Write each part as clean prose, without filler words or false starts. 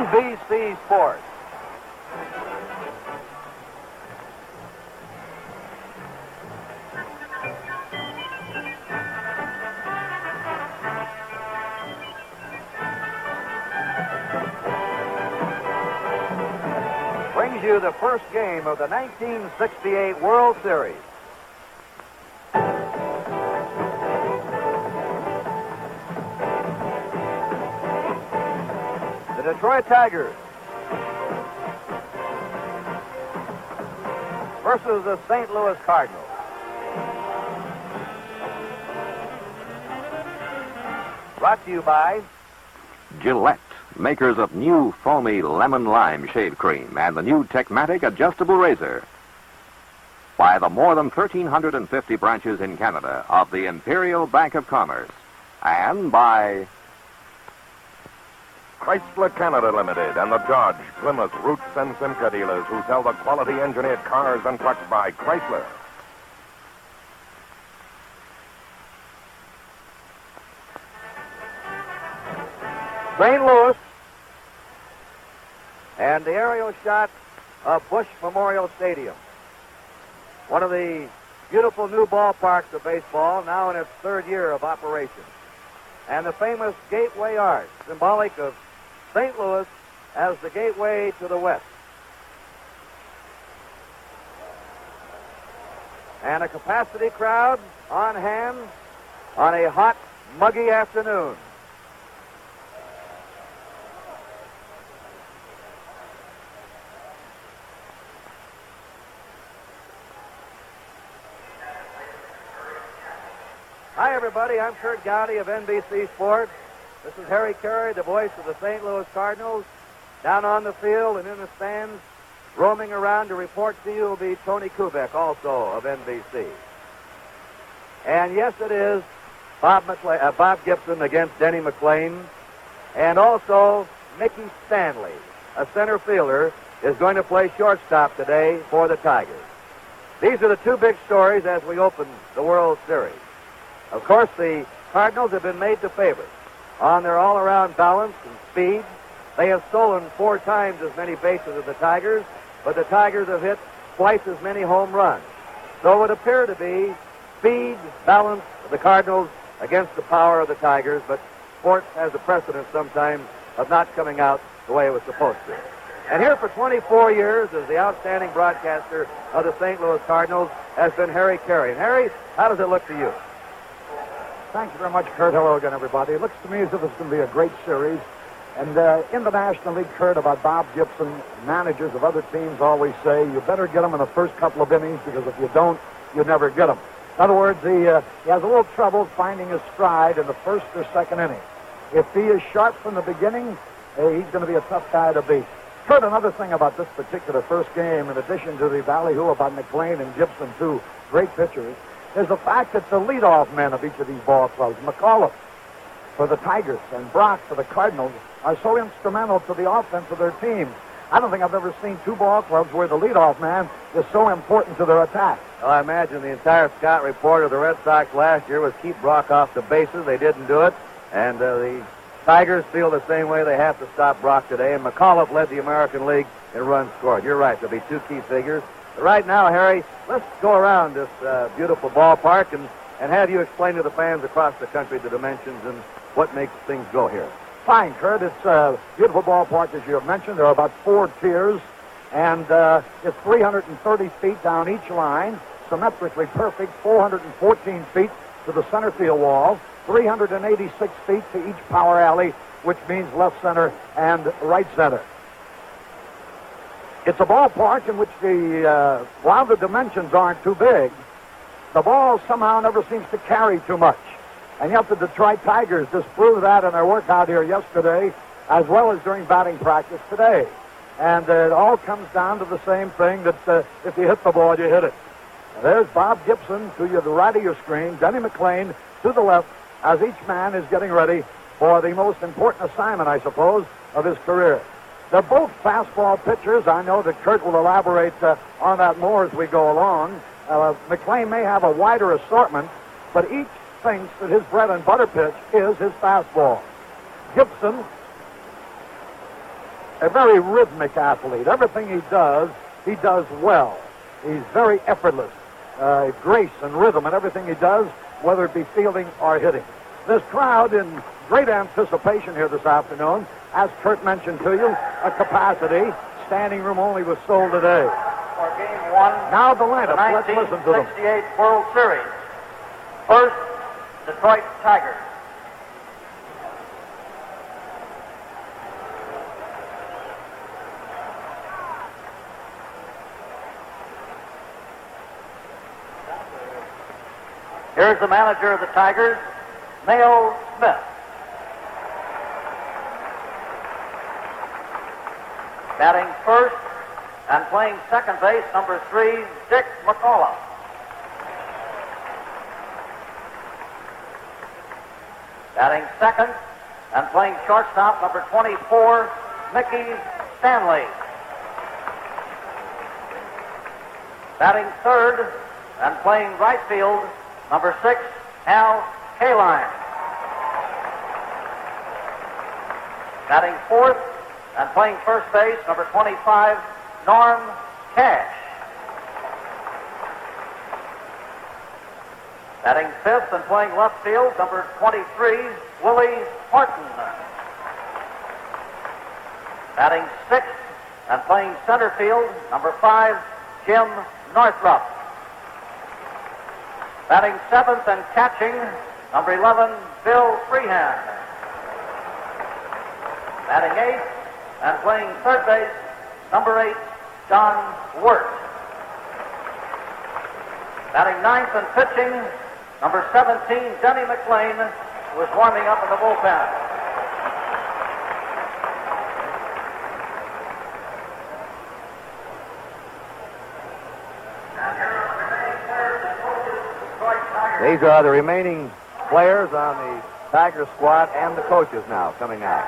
NBC Sports. Brings you the first game of the 1968 World Series. The Detroit Tigers versus the St. Louis Cardinals. Brought to you by Gillette, makers of new foamy lemon lime shave cream and the new Techmatic adjustable razor. By the more than 1,350 branches in Canada of the Imperial Bank of Commerce. And by Chrysler Canada Limited and the Dodge, Plymouth, Roots, and Simca dealers who sell the quality engineered cars and trucks by Chrysler. St. Louis and the aerial shot of Bush Memorial Stadium. One of the beautiful new ballparks of baseball, now in its third year of operation. And the famous Gateway Arch, symbolic of St. Louis as the gateway to the West. And a capacity crowd on hand on a hot, muggy afternoon. Hi, everybody. I'm Kurt Gowdy of NBC Sports. This is Harry Carey, the voice of the St. Louis Cardinals. Down on the field and in the stands, roaming around to report to you will be Tony Kubek, also of NBC. And yes, it is Bob Gibson against Denny McLain. And also Mickey Stanley, a center fielder, is going to play shortstop today for the Tigers. These are the two big stories as we open the World Series. Of course, the Cardinals have been made the favorite on their all-around balance and speed. They have stolen 4 times as many bases as the Tigers, but the Tigers have hit twice as many home runs. So it would appear to be speed, balance of the Cardinals against the power of the Tigers, but sports has a precedent sometimes of not coming out the way it was supposed to. And here for 24 years as the outstanding broadcaster of the St. Louis Cardinals has been Harry Carey. And Harry, how does it look to you? Thank you very much, Kurt. Hello again, everybody. It looks to me as if it's going to be a great series. And in the National League, Kurt, about Bob Gibson, managers of other teams always say, you better get them in the first couple of innings, because if you don't, you never get them. In other words, he has a little trouble finding his stride in the first or second inning. If he is sharp from the beginning, he's going to be a tough guy to beat. Kurt, another thing about this particular first game, in addition to the ballyhoo about McLain and Gibson, two great pitchers, is the fact that the leadoff men of each of these ball clubs, McAuliffe for the Tigers and Brock for the Cardinals, are so instrumental to the offense of their teams. I don't think I've ever seen two ball clubs where the leadoff man is so important to their attack. Well, I imagine the entire scout report of the Red Sox last year was keep Brock off the bases. They didn't do it. And the Tigers feel the same way. They have to stop Brock today. And McAuliffe led the American League in runs scored. You're right. There'll be two key figures. But right now, Harry, let's go around this beautiful ballpark and have you explain to the fans across the country the dimensions and what makes things go here. Fine, Kurt. It's a beautiful ballpark, as you have mentioned. There are about 4 tiers, and it's 330 feet down each line, symmetrically perfect, 414 feet to the center field wall, 386 feet to each power alley, which means left center and right center. It's a ballpark in which while the dimensions aren't too big, the ball somehow never seems to carry too much. And yet the Detroit Tigers disproved that in their workout here yesterday, as well as during batting practice today. And it all comes down to the same thing, that if you hit the ball, you hit it. And there's Bob Gibson to the right of your screen, Denny McLain to the left, as each man is getting ready for the most important assignment, I suppose, of his career. They're both fastball pitchers. I know that Kurt will elaborate on that more as we go along. McLain may have a wider assortment, but each thinks that his bread and butter pitch is his fastball. Gibson a very rhythmic athlete. Everything he does well. He's very effortless. Grace and rhythm and everything he does, whether it be fielding or hitting. This crowd in great anticipation here this afternoon. As Kurt mentioned to you, a capacity. Standing room only was sold today. For game one, Now the lineup. Let's listen to them. 1968 World Series. First, Detroit Tigers. Here's the manager of the Tigers, Mayo Smith. Batting first and playing second base, number 3, Dick McCullough. Batting second and playing shortstop, number 24, Mickey Stanley. Batting third and playing right field, number 6, Al Kaline. Batting fourth and playing first base, number 25, Norm Cash. Batting fifth and playing left field, number 23, Willie Horton. Batting sixth and playing center field, number 5, Jim Northrup. Batting seventh and catching, number 11, Bill Freehand. Batting eighth and playing third base, number 8, Don Wirt. Batting ninth and pitching, number 17, Denny McLean, who was warming up in the bullpen. These are the remaining players on the Tiger squad and the coaches now coming out.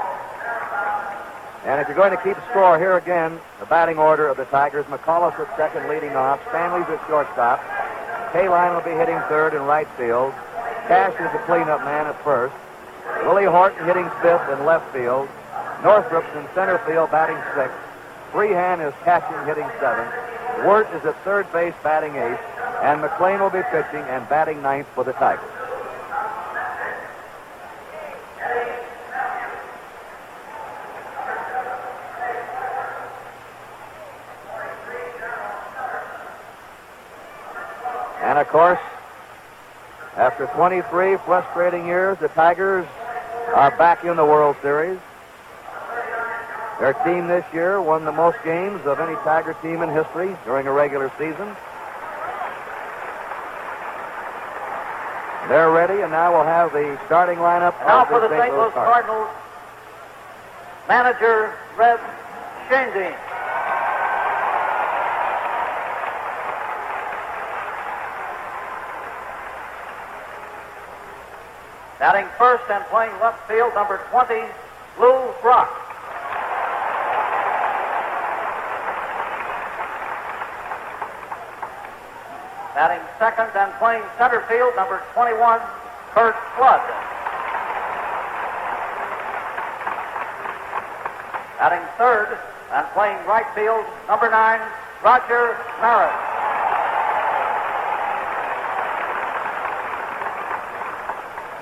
And if you're going to keep score here again, the batting order of the Tigers, McCullough's at second leading off, Stanley's at shortstop, Kaline will be hitting third in right field, Cash is the cleanup man at first, Willie Horton hitting fifth in left field, Northrup's in center field batting sixth, Freehand is catching hitting seventh, Wirt is at third base batting eighth, and McLean will be pitching and batting ninth for the Tigers. And of course, after 23 frustrating years, the Tigers are back in the World Series. Their team this year won the most games of any Tiger team in history during a regular season. They're ready, and now we'll have the starting lineup. Now for the St. Louis Cardinals, manager Red Shandy. Batting first and playing left field, number 20, Lou Brock. Batting second and playing center field, number 21, Kurt Flood. Batting third and playing right field, number 9, Roger Maris.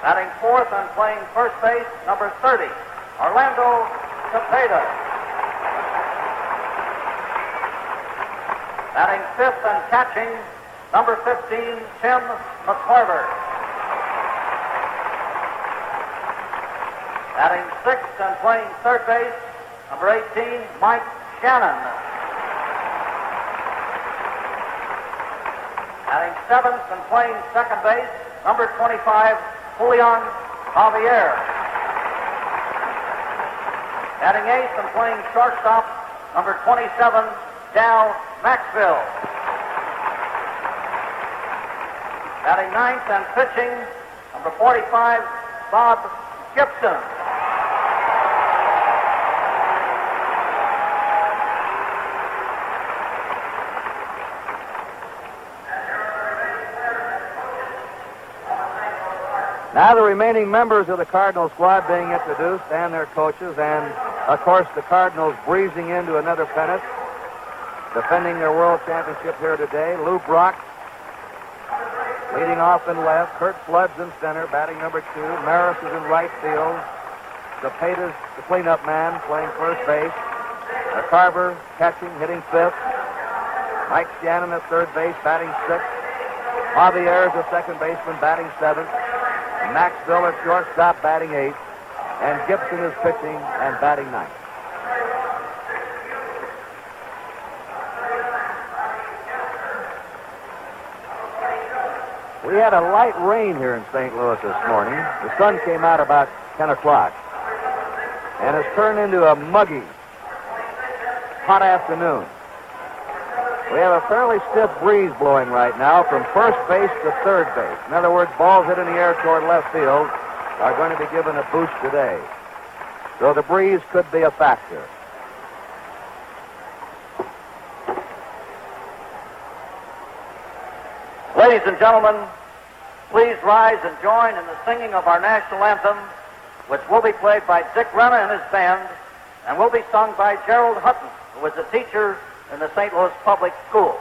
Batting fourth and playing first base, number 30, Orlando Cepeda. Batting fifth and catching, number 15, Tim McCorver. Batting sixth and playing third base, number 18, Mike Shannon. Batting seventh and playing second base, number 25, Julian Javier. Batting eighth and playing shortstop, number 27, Dal Maxville. Batting ninth and pitching, number 45, Bob Gibson. Now the remaining members of the Cardinal squad being introduced and their coaches, and Of course, the Cardinals breezing into another pennant, defending their world championship here today. Lou Brock leading off in left. Kurt Flood's in center, batting number 2. Maris is in right field. Cepeda's the cleanup man, playing first base. Carver catching, hitting 5th. Mike Shannon at third base, batting 6th. Javier is the second baseman, batting 7th. Max Bill at shortstop, batting 8th. And Gibson is pitching and batting 9th. We had a light rain here in St. Louis this morning. The sun came out about 10 o'clock. And it's turned into a muggy, hot afternoon. We have a fairly stiff breeze blowing right now from first base to third base. In other words, balls hit in the air toward left field are going to be given a boost today. So the breeze could be a factor. Ladies and gentlemen, please rise and join in the singing of our national anthem, which will be played by Dick Renna and his band, and will be sung by Gerald Hutton, who was a teacher in the St. Louis Public Schools.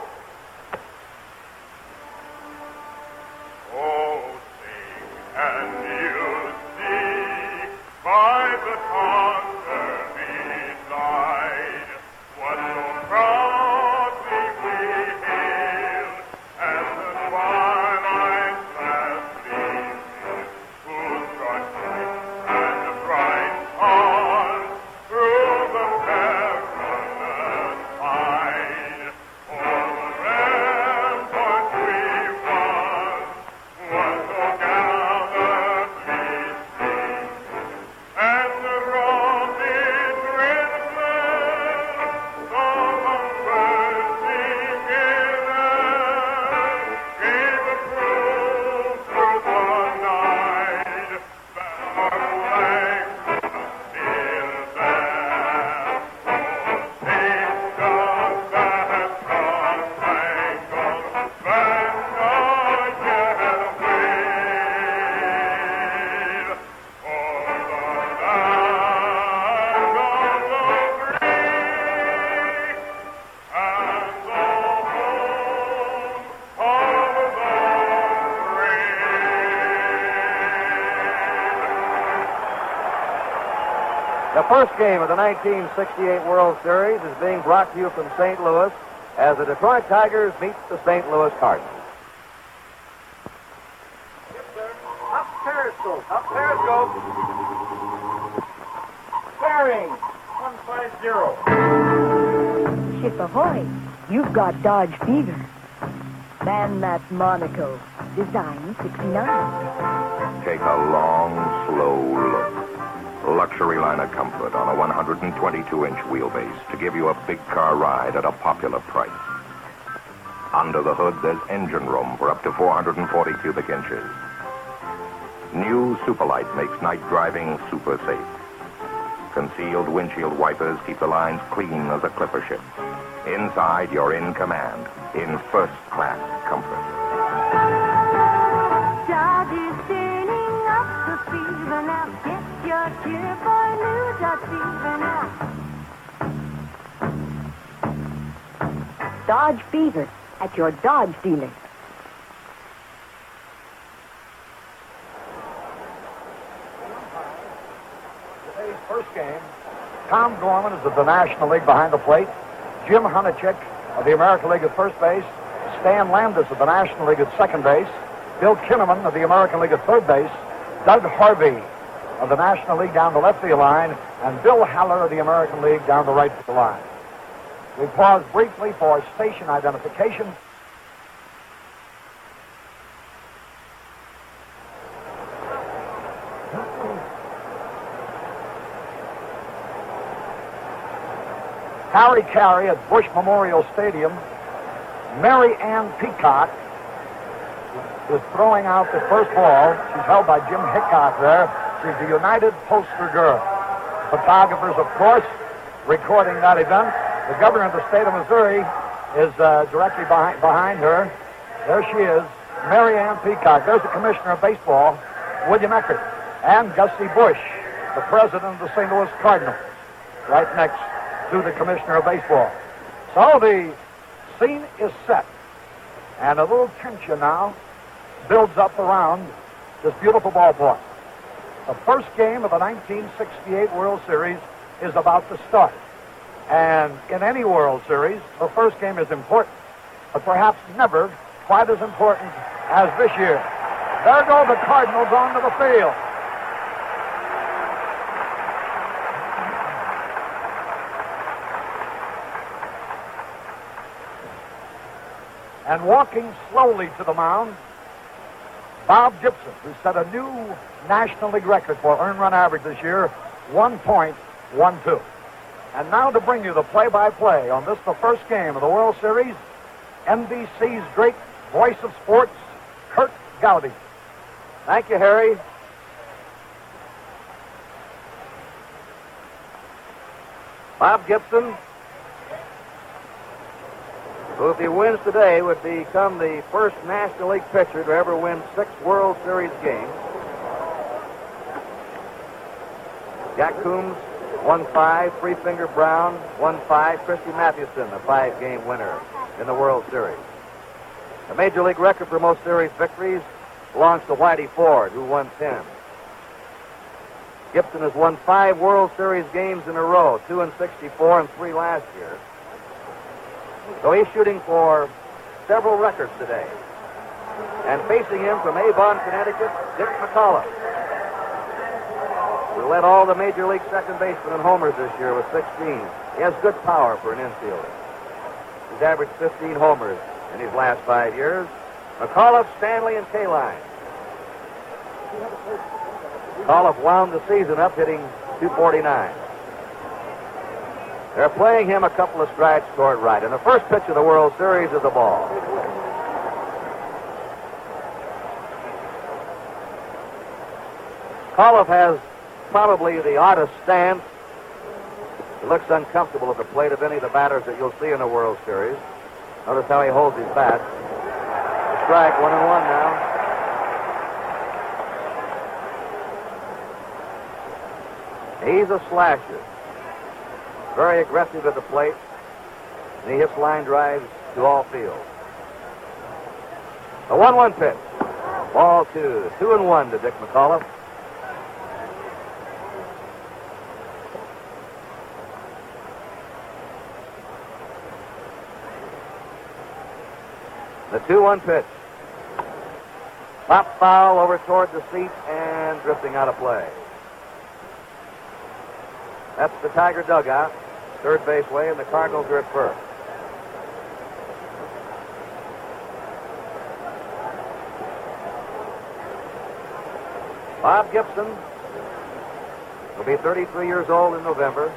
Oh, sing and you see by the Conquering side what so proudly we hailed as the twilight fast gleaming, whose broad light and bright on through the perilous fight. O'er the rampart we won, was so gallantly seen, and the robbage riddled, the birds singing gave a proof through the night that our flag was still there. So sing us that star-spangled banner yet wave, for the land of the free and the home of the brave. The first game of the 1968 World Series is being brought to you from St. Louis as the Detroit Tigers meet the St. Louis Cardinals. Up periscope. Up periscope. Bearing 150. Ship ahoy. You've got Dodge Fever. Man that Monaco. Design 69. Take a long, slow look. Luxury line of comfort on a 122-inch wheelbase to give you a big car ride at a popular price. Under the hood, there's engine room for up to 440 cubic inches. New Superlight makes night driving super safe. Concealed windshield wipers keep the lines clean as a clipper ship. Inside, you're in command, in first-class comfort. Dodge is turning up the fever now. Get your cure for new Dodge Fever now. Dodge Fever at your Dodge dealer. Today's first game, Tom Gorman is of the National League behind the plate. Jim Hunachek of the American League at first base. Stan Landis of the National League at second base. Bill Kinnaman of the American League at third base. Doug Harvey of the National League down the left field line. And Bill Haller of the American League down the right field line. We pause briefly for station identification. Harry Carey at Bush Memorial Stadium. Mary Ann Peacock is throwing out the first ball. She's held by Jim Hickok there. She's the United Poster Girl. Photographers, of course, recording that event. The governor of the state of Missouri is directly behind her. There she is, Mary Ann Peacock. There's the commissioner of baseball, William Eckert, and Gussie Bush, the president of the St. Louis Cardinals. right next to the commissioner of baseball. So the scene is set, and a little tension now builds up around this beautiful ballpark. The first game of the 1968 World Series is about to start. And in any World Series, the first game is important, but perhaps never quite as important as this year. There go the Cardinals onto the field. And walking slowly to the mound, Bob Gibson, who set a new National League record for earned run average this year, 1.12. And now to bring you the play-by-play on this, the first game of the World Series, NBC's great voice of sports, Curt Gowdy. Thank you, Harry. Bob Gibson, who, if he wins today, would become the first National League pitcher to ever win 6 World Series games. Jack Coombs won 5, Three-Finger Brown won 5, Christy Mathewson, a 5-game winner in the World Series. The Major League record for most series victories belongs to Whitey Ford, who won 10. Gibson has won 5 World Series games in a row, 2 in 64 and 3 last year. So he's shooting for several records today. And facing him from Avon, Connecticut, Dick McCullough, who led all the Major League second basemen in homers this year with 16. He has good power for an infielder. He's averaged 15 homers in his last 5 years. McCullough, Stanley, and Kaline. McCullough wound the season up hitting .249. They're playing him a couple of strides toward right. And the first pitch of the World Series is a ball. McCullough has probably the oddest stance. He looks uncomfortable at the plate of any of the batters that you'll see in the World Series. Notice how he holds his bat. A strike, 1-1 now. He's a slasher. Very aggressive at the plate. And he hits line drives to all fields. A 1-1 pitch. Ball 2. 2-1 to Dick McCullough. The 2-1 pitch. Pop foul over toward the seat and drifting out of play. That's the Tiger dugout, third base way, and the Cardinals are at first. Bob Gibson will be 33 years old in November.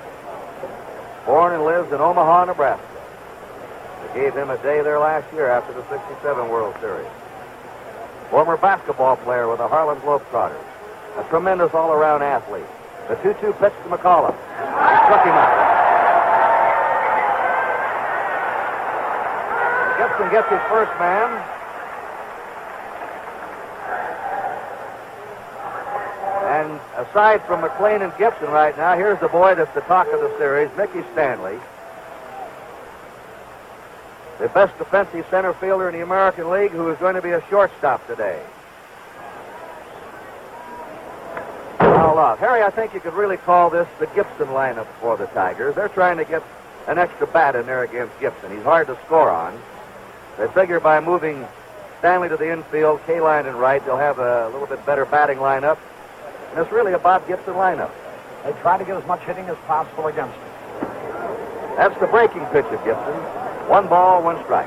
Born and lives in Omaha, Nebraska. They gave him a day there last year after the '67 World Series. Former basketball player with the Harlem Globetrotters. A tremendous all-around athlete. The 2-2 pitch to McCullough. Struck him out. Gibson gets his first man. And aside from McLean and Gibson right now, here's the boy that's the talk of the series, Mickey Stanley. The best defensive center fielder in the American League, who is going to be a shortstop today. Harry, I think you could really call this the Gibson lineup for the Tigers. They're trying to get an extra bat in there against Gibson. He's hard to score on. They figure by moving Stanley to the infield, Kaline and right, they'll have a little bit better batting lineup. And it's really a Bob Gibson lineup. They try to get as much hitting as possible against him. That's the breaking pitch of Gibson. 1 ball, 1 strike.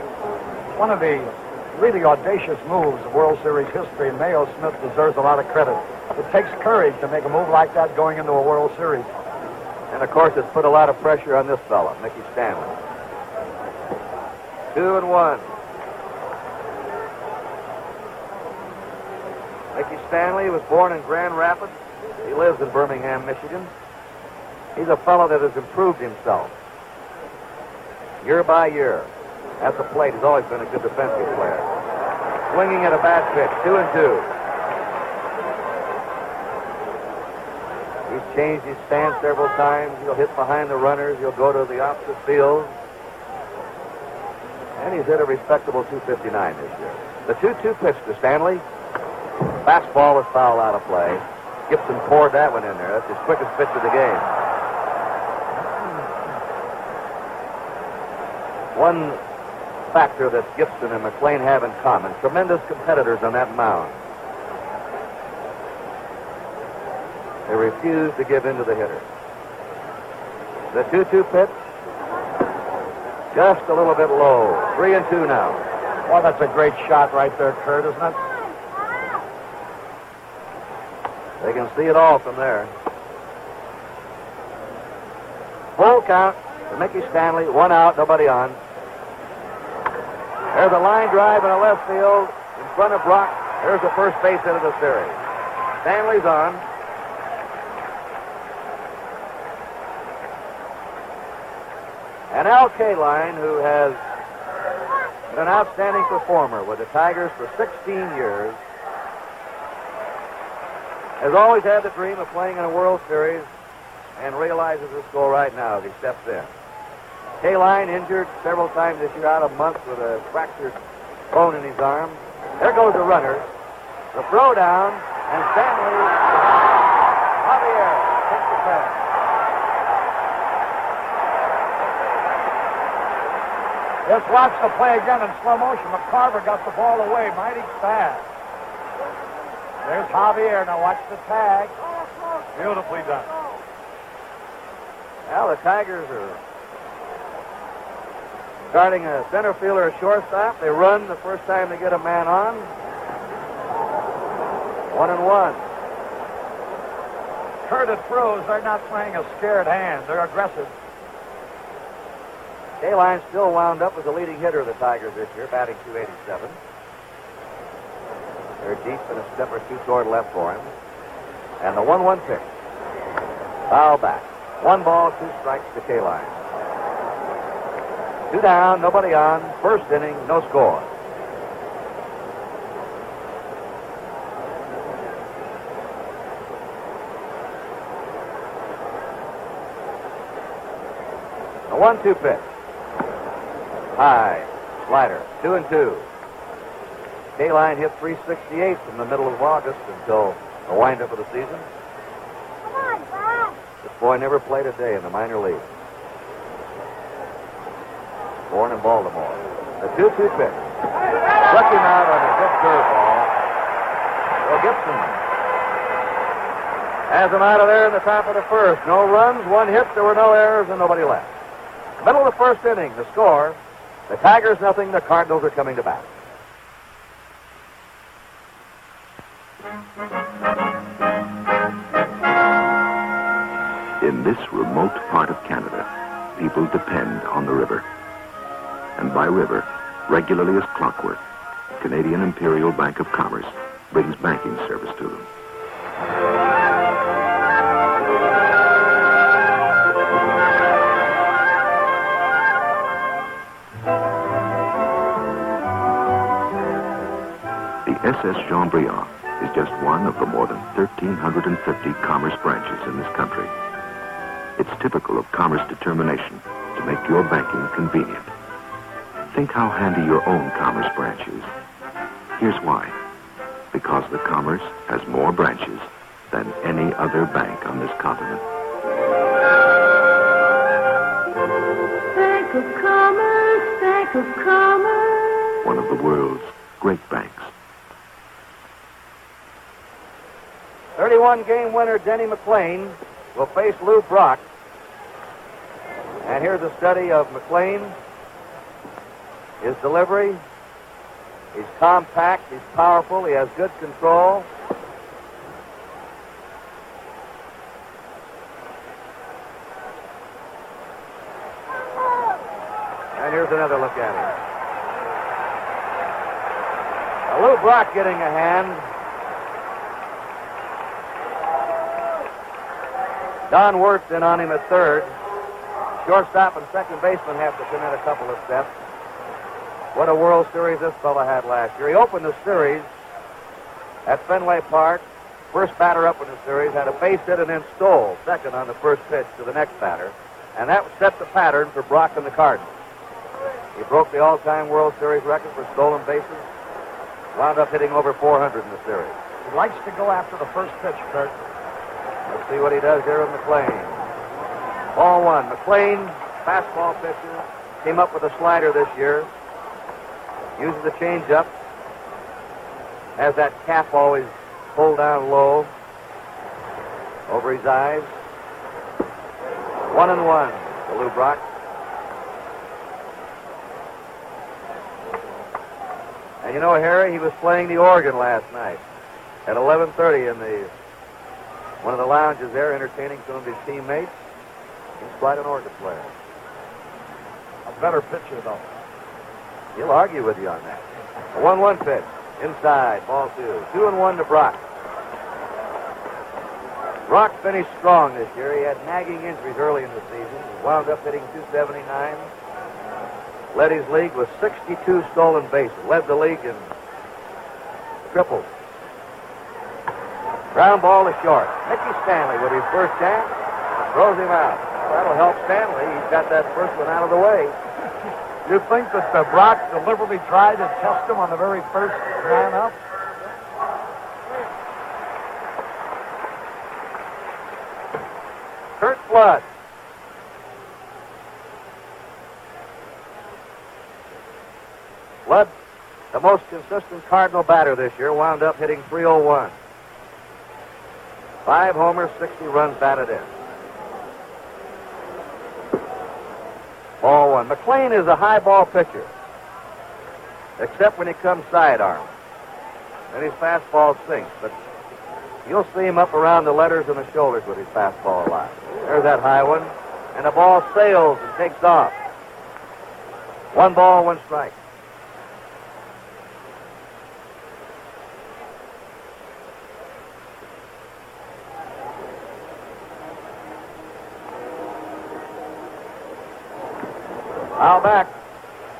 One of the really audacious moves of World Series history, and Mayo Smith deserves a lot of credit. It takes courage to make a move like that going into a World Series. And, of course, it's put a lot of pressure on this fella, Mickey Stanley. 2-1. Mickey Stanley was born in Grand Rapids. He lives in Birmingham, Michigan. He's a fellow that has improved himself year by year. At the plate, he's always been a good defensive player. Swinging at a bad pitch, 2-2. He's changed his stance several times. He'll hit behind the runners. He'll go to the opposite field. And he's hit a respectable 259 this year. The 2-2 pitch to Stanley. Fastball was fouled out of play. Gibson poured that one in there. That's his quickest pitch of the game. One factor that Gibson and McLean have in common, tremendous competitors on that mound. They refuse to give in to the hitter. The 2-2 pitch, just a little bit low. 3-2 now. Well, that's a great shot right there, Kurt, isn't it? They can see it all from there. Full count to Mickey Stanley. 1 out, nobody on. There's a line drive in a left field in front of Brock. There's the first base hit of the series. Stanley's on. And Al Kaline, who has been an outstanding performer with the Tigers for 16 years, has always had the dream of playing in a World Series and realizes his goal right now as he steps in. Kaline injured several times this year, out a month with a fractured bone in his arm. There goes the runner. The throw down, and Stanley, Javier, takes the pass. Just watch the play again in slow motion. McCarver got the ball away mighty fast. There's Javier. Now watch the tag. Beautifully done. Well, the Tigers are starting a center fielder, a shortstop. They run the first time they get a man on. 1-1. Kurt, at throws, they're not playing a scared hand. They're aggressive. Kaline still wound up as the leading hitter of the Tigers this year, batting .287. They're deep and a step or two toward left for him. And the 1-1 pitch. Foul back. 1 ball, 2 strikes to Kaline. 2 down, nobody on. First inning, no score. The 1-2 pitch. High. Slider. 2-2. Kaline hit .368 from the middle of August until the windup of the season. Come on, Bob. This boy never played a day in the minor league. Born in Baltimore. The 2-2 pitch. Struck him out on a good curveball. Well, Gibson has him out of there in the top of the first. No runs, 1 hit, there were no errors, and nobody left. Middle of the first inning, the score. The Tigers nothing, the Cardinals are coming to bat. In this remote part of Canada, people depend on the river. And by river, regularly as clockwork, Canadian Imperial Bank of Commerce brings banking service to them. The SS Jean-Briand is just one of the more than 1,350 commerce branches in this country. It's typical of commerce determination to make your banking convenient. Think how handy your own commerce branch is. Here's why. Because the commerce has more branches than any other bank on this continent. Bank of Commerce, Bank of Commerce. One of the world's great banks. 31-game winner Denny McLean will face Lou Brock. And here's a study of McLean. His delivery. He's compact. He's powerful. He has good control. And here's another look at him. Now, Lou Brock getting a hand. Don Wirtz in on him at third. Shortstop and second baseman have to come in a couple of steps. What a World Series this fella had last year. He opened the series at Fenway Park first batter up in the series, had a base hit and then stole second on the first pitch to the next batter. And that set the pattern for Brock and the Cardinals. He broke the all-time World Series record for stolen bases. Wound up hitting over 400 in the series. He likes to go after the first pitch, Kurt. Let's see what he does here with McLean. Ball one. McLean, fastball pitcher, came up with a slider this year. Uses the changeup. Has that cap always pulled down low over his eyes. 1-1 to Lou Brock. And you know, Harry, he was playing the organ last night at 11:30 in one of the lounges there, entertaining some of his teammates. He's quite an organ player. A better pitcher, though. He'll argue with you on that. A 1-1 pitch. Inside, ball two. 2-1 to Brock. Brock finished strong this year. He had nagging injuries early in the season. He wound up hitting .279. Led his league with 62 stolen bases. Led the league in triples. Ground ball to short. Mickey Stanley with his first chance. Throws him out. Well, that'll help Stanley. He's got that first one out of the way. You think that Brock deliberately tried to test him on the very first man up? Kurt Flood. Flood, the most consistent Cardinal batter this year, wound up hitting .301. 5 homers, 60 runs batted in. Ball one. McLean is a high ball pitcher, except when he comes sidearm. Then his fastball sinks, but you'll see him up around the letters and the shoulders with his fastball a lot. There's that high one, and the ball sails and takes off. 1 ball, 1 strike. Foul back.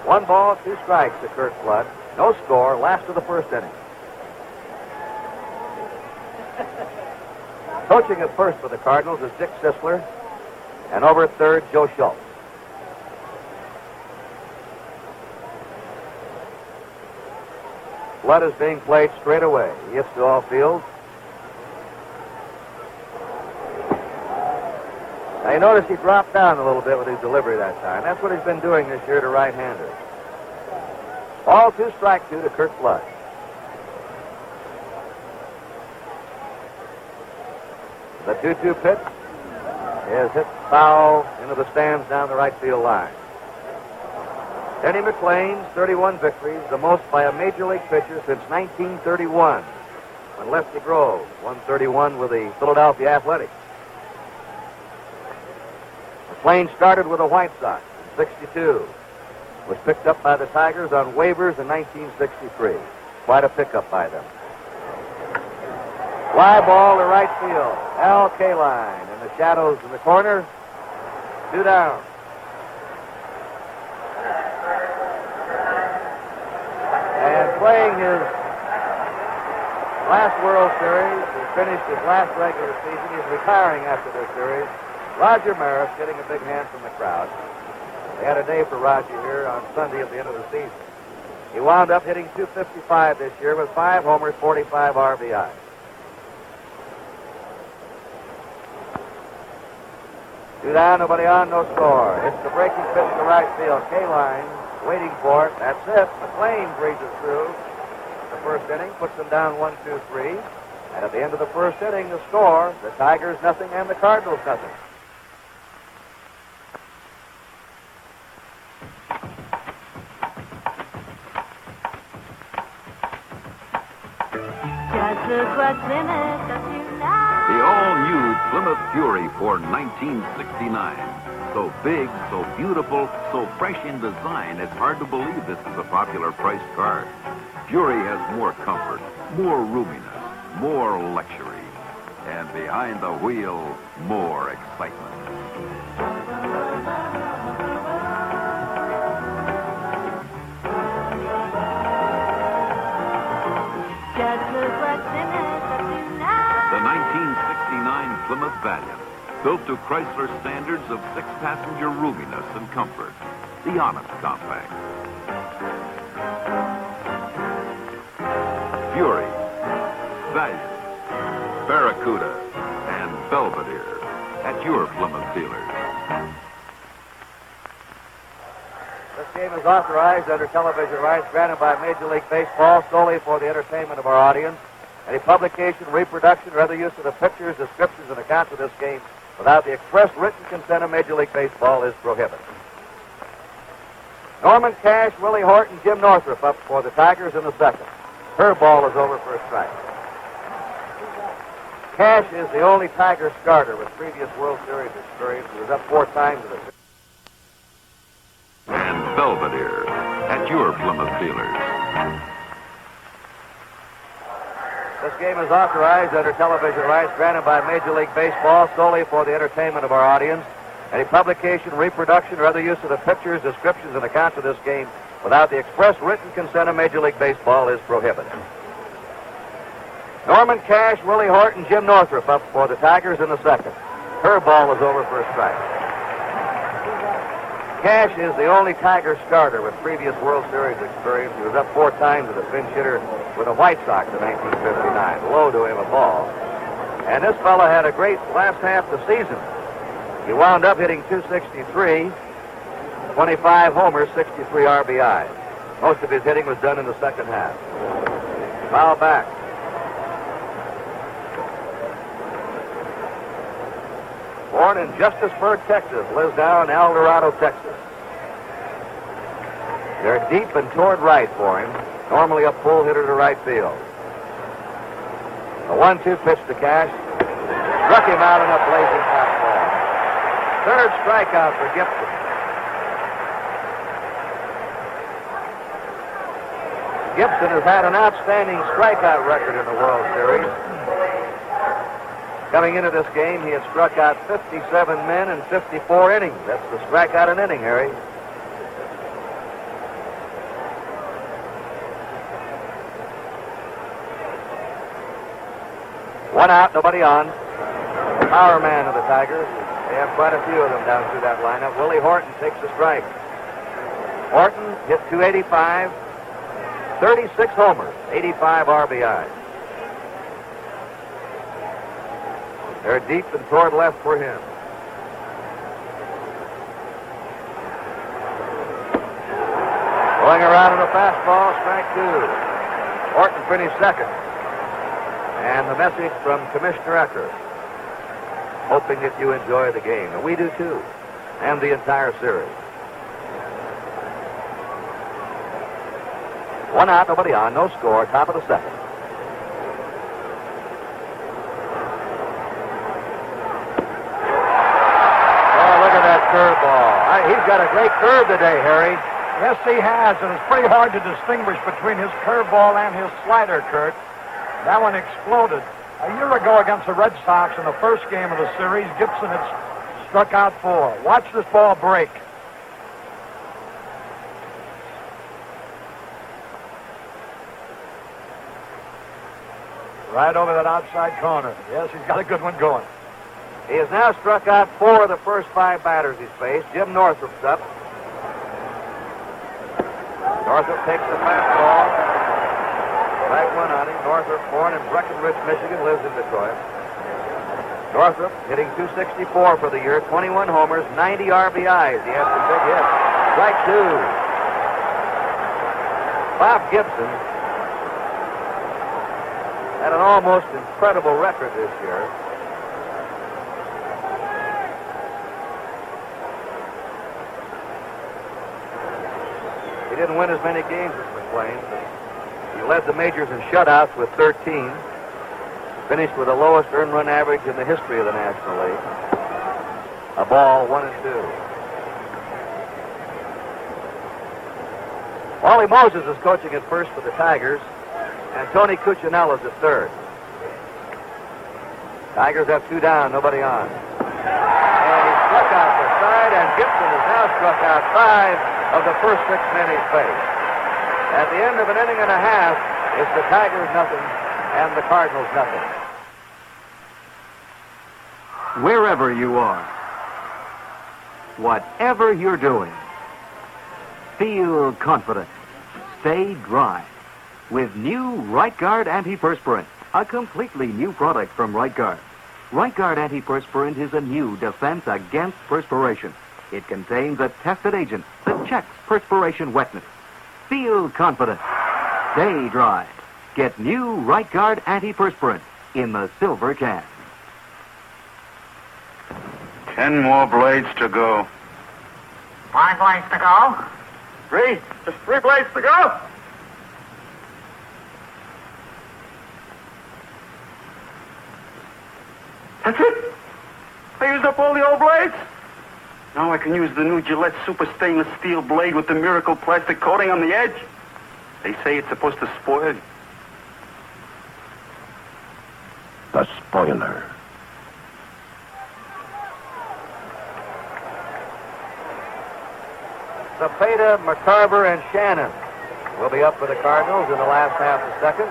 1 ball, 2 strikes to Kurt Flood. No score. Last of the first inning. Coaching at first for the Cardinals is Dick Sisler, and over at third, Joe Schultz. Flood is being played straight away. He hits to all fields. Now, you notice he dropped down a little bit with his delivery that time. That's what he's been doing this year to right-handers. Ball 2, strike 2 to Kurt Flood. The 2-2 pitch is hit foul into the stands down the right field line. Denny McLean's 31 victories, the most by a major league pitcher since 1931, when Lefty Grove won 31 with the Philadelphia Athletics. McLean started with the White Sox in '62. Was picked up by the Tigers on waivers in 1963. Quite a pickup by them. Fly ball to right field. Al Kaline in the shadows in the corner. 2 down. And playing his last World Series, he finished his last regular season. He's retiring after this series. Roger Maris getting a big hand from the crowd. They had a day for Roger here on Sunday at the end of the season. He wound up hitting .255 this year with 5 homers, 45 RBIs. Two down, nobody on, no score. It's the breaking pitch to right field. Kaline waiting for it. That's it. McLean breezes through the first inning, puts them down 1-2-3. And at the end of the first inning, the score, the Tigers nothing and the Cardinals nothing. Just look what's in it tonight. The all-new Plymouth Fury for 1969. So big, so beautiful, so fresh in design, it's hard to believe this is a popular priced car. Fury has more comfort, more roominess, more luxury, and behind the wheel, more excitement. Just look what's in it tonight. Plymouth Valiant, built to Chrysler standards of 6-passenger roominess and comfort. The Honest Compact. Fury, Valiant, Barracuda, and Belvedere at your Plymouth dealers. This game is authorized under television rights granted by Major League Baseball solely for the entertainment of our audience. Any publication, reproduction, or other use of the pictures, descriptions, and accounts of this game without the express written consent of Major League Baseball is prohibited. Norman Cash, Willie Horton, Jim Northrup up for the Tigers in the second. Her ball is over for a strike. Cash is the only Tiger starter with previous World Series experience. He was up 4 times in the series. And Belvedere at your Plymouth dealers. This game is authorized under television rights granted by Major League Baseball solely for the entertainment of our audience. Any publication, reproduction, or other use of the pictures, descriptions, and accounts of this game without the express written consent of Major League Baseball is prohibited. Norman Cash, Willie Horton, Jim Northrup up for the Tigers in the second. Her ball is over for a strike. Cash is the only Tiger starter with previous World Series experience. He was up 4 times as a pinch hitter with the White Sox in 1959. Low to him a ball. And this fellow had a great last half of the season. He wound up hitting .263, 25 homers, 63 RBI. Most of his hitting was done in the second half. Foul back. Born in Justisburg, Texas, lives now in El Dorado, Texas. They're deep and toward right for him. Normally a pull hitter to right field. A 1-2 pitch to Cash. Struck him out in a blazing fastball. Third strikeout for Gibson. Gibson has had an outstanding strikeout record in the World Series. Coming into this game, he had struck out 57 men in 54 innings. That's the strikeout an inning, Harry. One out, nobody on. The power man of the Tigers. They have quite a few of them down through that lineup. Willie Horton takes a strike. Horton hit .285, 36 homers, 85 RBI. They're deep and toward left for him. Going around on a fastball, strike 2. Horton finished second. And the message from Commissioner Ecker, hoping that you enjoy the game. And we do too, and the entire series. One out, nobody on, no score, top of the second. Curveball. He's got a great curve today, Harry. Yes, he has, and it's pretty hard to distinguish between his curveball and his slider, Kurt. That one exploded. A year ago against the Red Sox in the first game of the series, Gibson had struck out 4. Watch this ball break. Right over that outside corner. Yes, he's got a good one going. He has now struck out 4 of the first 5 batters he's faced. Jim Northrup's up. Northrup takes the fastball. Strike 1 on him. Northrup, born in Breckenridge, Michigan, lives in Detroit. Northrup hitting .264 for the year, 21 homers, 90 RBIs. He has some big hits. Strike 2. Bob Gibson had an almost incredible record this year. He didn't win as many games as McLean, but he led the majors in shutouts with 13. Finished with the lowest earned run average in the history of the National League. A ball, 1-2. Wally Moses is coaching at first for the Tigers, and Tony Cuccinell is at third. Tigers have 2 down, nobody on. And he struck out the side, and Gibson has now struck out 5 of the first 6 men he's faced. At the end of an inning and a half, it's the Tigers nothing and the Cardinals nothing. wherever you are, whatever you're doing, feel confident. Stay dry with new Right Guard Antiperspirant, a completely new product from Right Guard. Right Guard Antiperspirant is a new defense against perspiration. It contains a tested agent that checks perspiration wetness. Feel confident. Stay dry. Get new Right Guard Antiperspirant in the silver can. 10 more blades to go. 5 blades to go. 3. Just 3 blades to go. That's it. I used up all the old blades. Now I can use the new Gillette Super Stainless Steel blade with the miracle plastic coating on the edge. They say it's supposed to spoil you. The spoiler. Cepeda, McCarver, and Shannon will be up for the Cardinals in the last half of the second.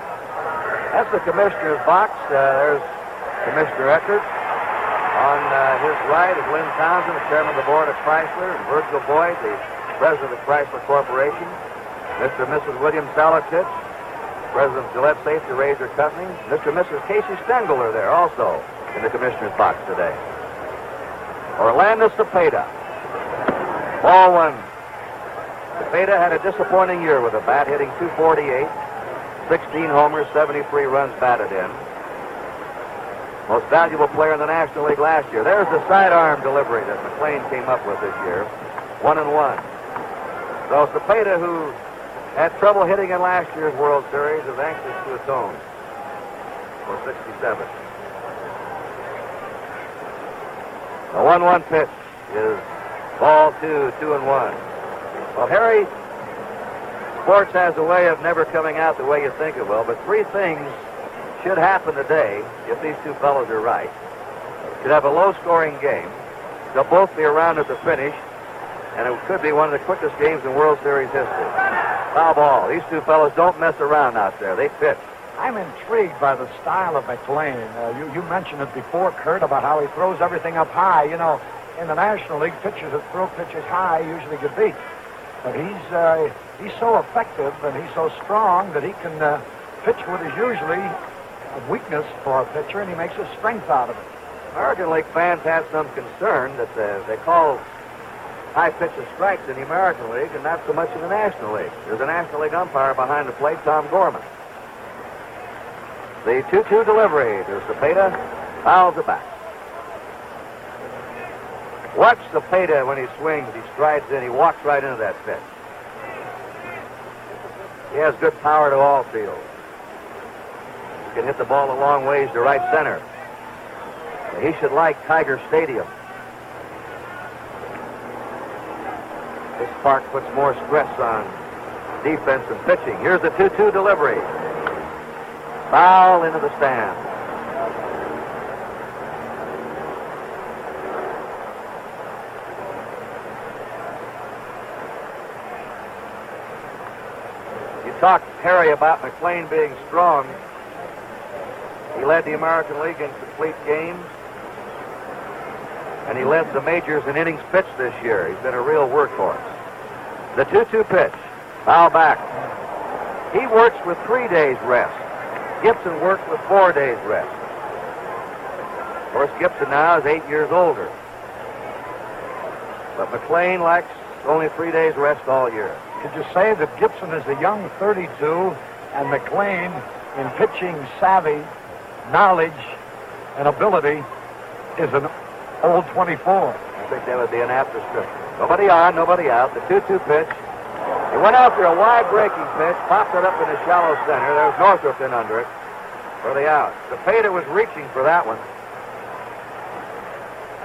That's the commissioner's box. There's Commissioner Eckert. On his right is Lynn Townsend, the chairman of the board of Chrysler, and Virgil Boyd, the president of Chrysler Corporation. Mr. and Mrs. William Salatich, president of Gillette Safety Razor Company. Mr. and Mrs. Casey Stengel are there also in the commissioner's box today. Orlando Cepeda. Ball one. Cepeda had a disappointing year with a bat, hitting .248, 16 homers, 73 runs batted in. Most valuable player in the National League last year. There's the sidearm delivery that McLean came up with this year. 1-1. So Cepeda, who had trouble hitting in last year's World Series, is anxious to atone for 67. The 1-1 pitch is ball 2, 2-1. Well, Harry, sports has a way of never coming out the way you think it will, but 3 things should happen today if these two fellows are right. Should have a low-scoring game. They'll both be around at the finish, and it could be one of the quickest games in World Series history. Foul ball. These two fellows don't mess around out there. They pitch. I'm intrigued by the style of McLean. You mentioned it before, Kurt, about how he throws everything up high. You know, in the National League, pitchers that throw pitches high usually get beat. But he's so effective and he's so strong that he can pitch what is usually a weakness for a pitcher, and he makes a strength out of it. American League fans have some concern that they call high pitches strikes in the American League and not so much in the National League. There's a National League umpire behind the plate, Tom Gorman. The 2-2 delivery to Cepeda, fouls it back. Watch Cepeda when he swings, he strides in, he walks right into that pitch. He has good power to all fields. He can hit the ball a long ways to right center. He should like Tiger Stadium. This park puts more stress on defense and pitching. Here's the 2-2 delivery. Foul into the stand. You talked, Harry, about McLean being strong. He led the American League in complete games, and he led the majors in innings pitched this year. He's been a real workhorse. The 2-2 pitch, foul back. He works with 3 days rest. Gibson works with 4 days rest. Of course, Gibson now is 8 years older. But McLean likes only 3 days rest all year. Could you say that Gibson is a young 32 and McLean, in pitching savvy, knowledge, and ability, is an old 24? I think that would be an apt description. Nobody on, nobody out. The 2-2 pitch. He went after a wide breaking pitch, popped it up in the shallow center. There was Northrup in under it for the out. Cepeda was reaching for that one.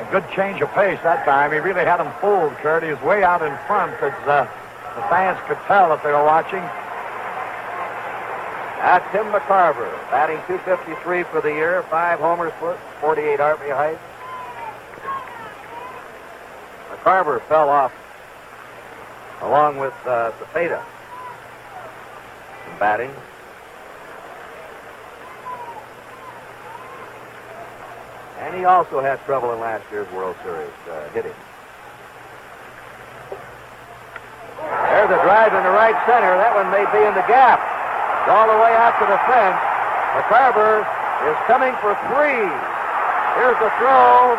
A good change of pace that time. He really had him fooled, Kurt. He was way out in front, as the fans could tell if they were watching. Now Tim McCarver, batting .253 for the year, 5 homers, 48 RBI. McCarver fell off along with Cepeda in batting. And he also had trouble in last year's World Series hitting. There's a drive in the right center. That one may be in the gap. It's all the way out to the fence. McCarver is coming for three. Here's the throw.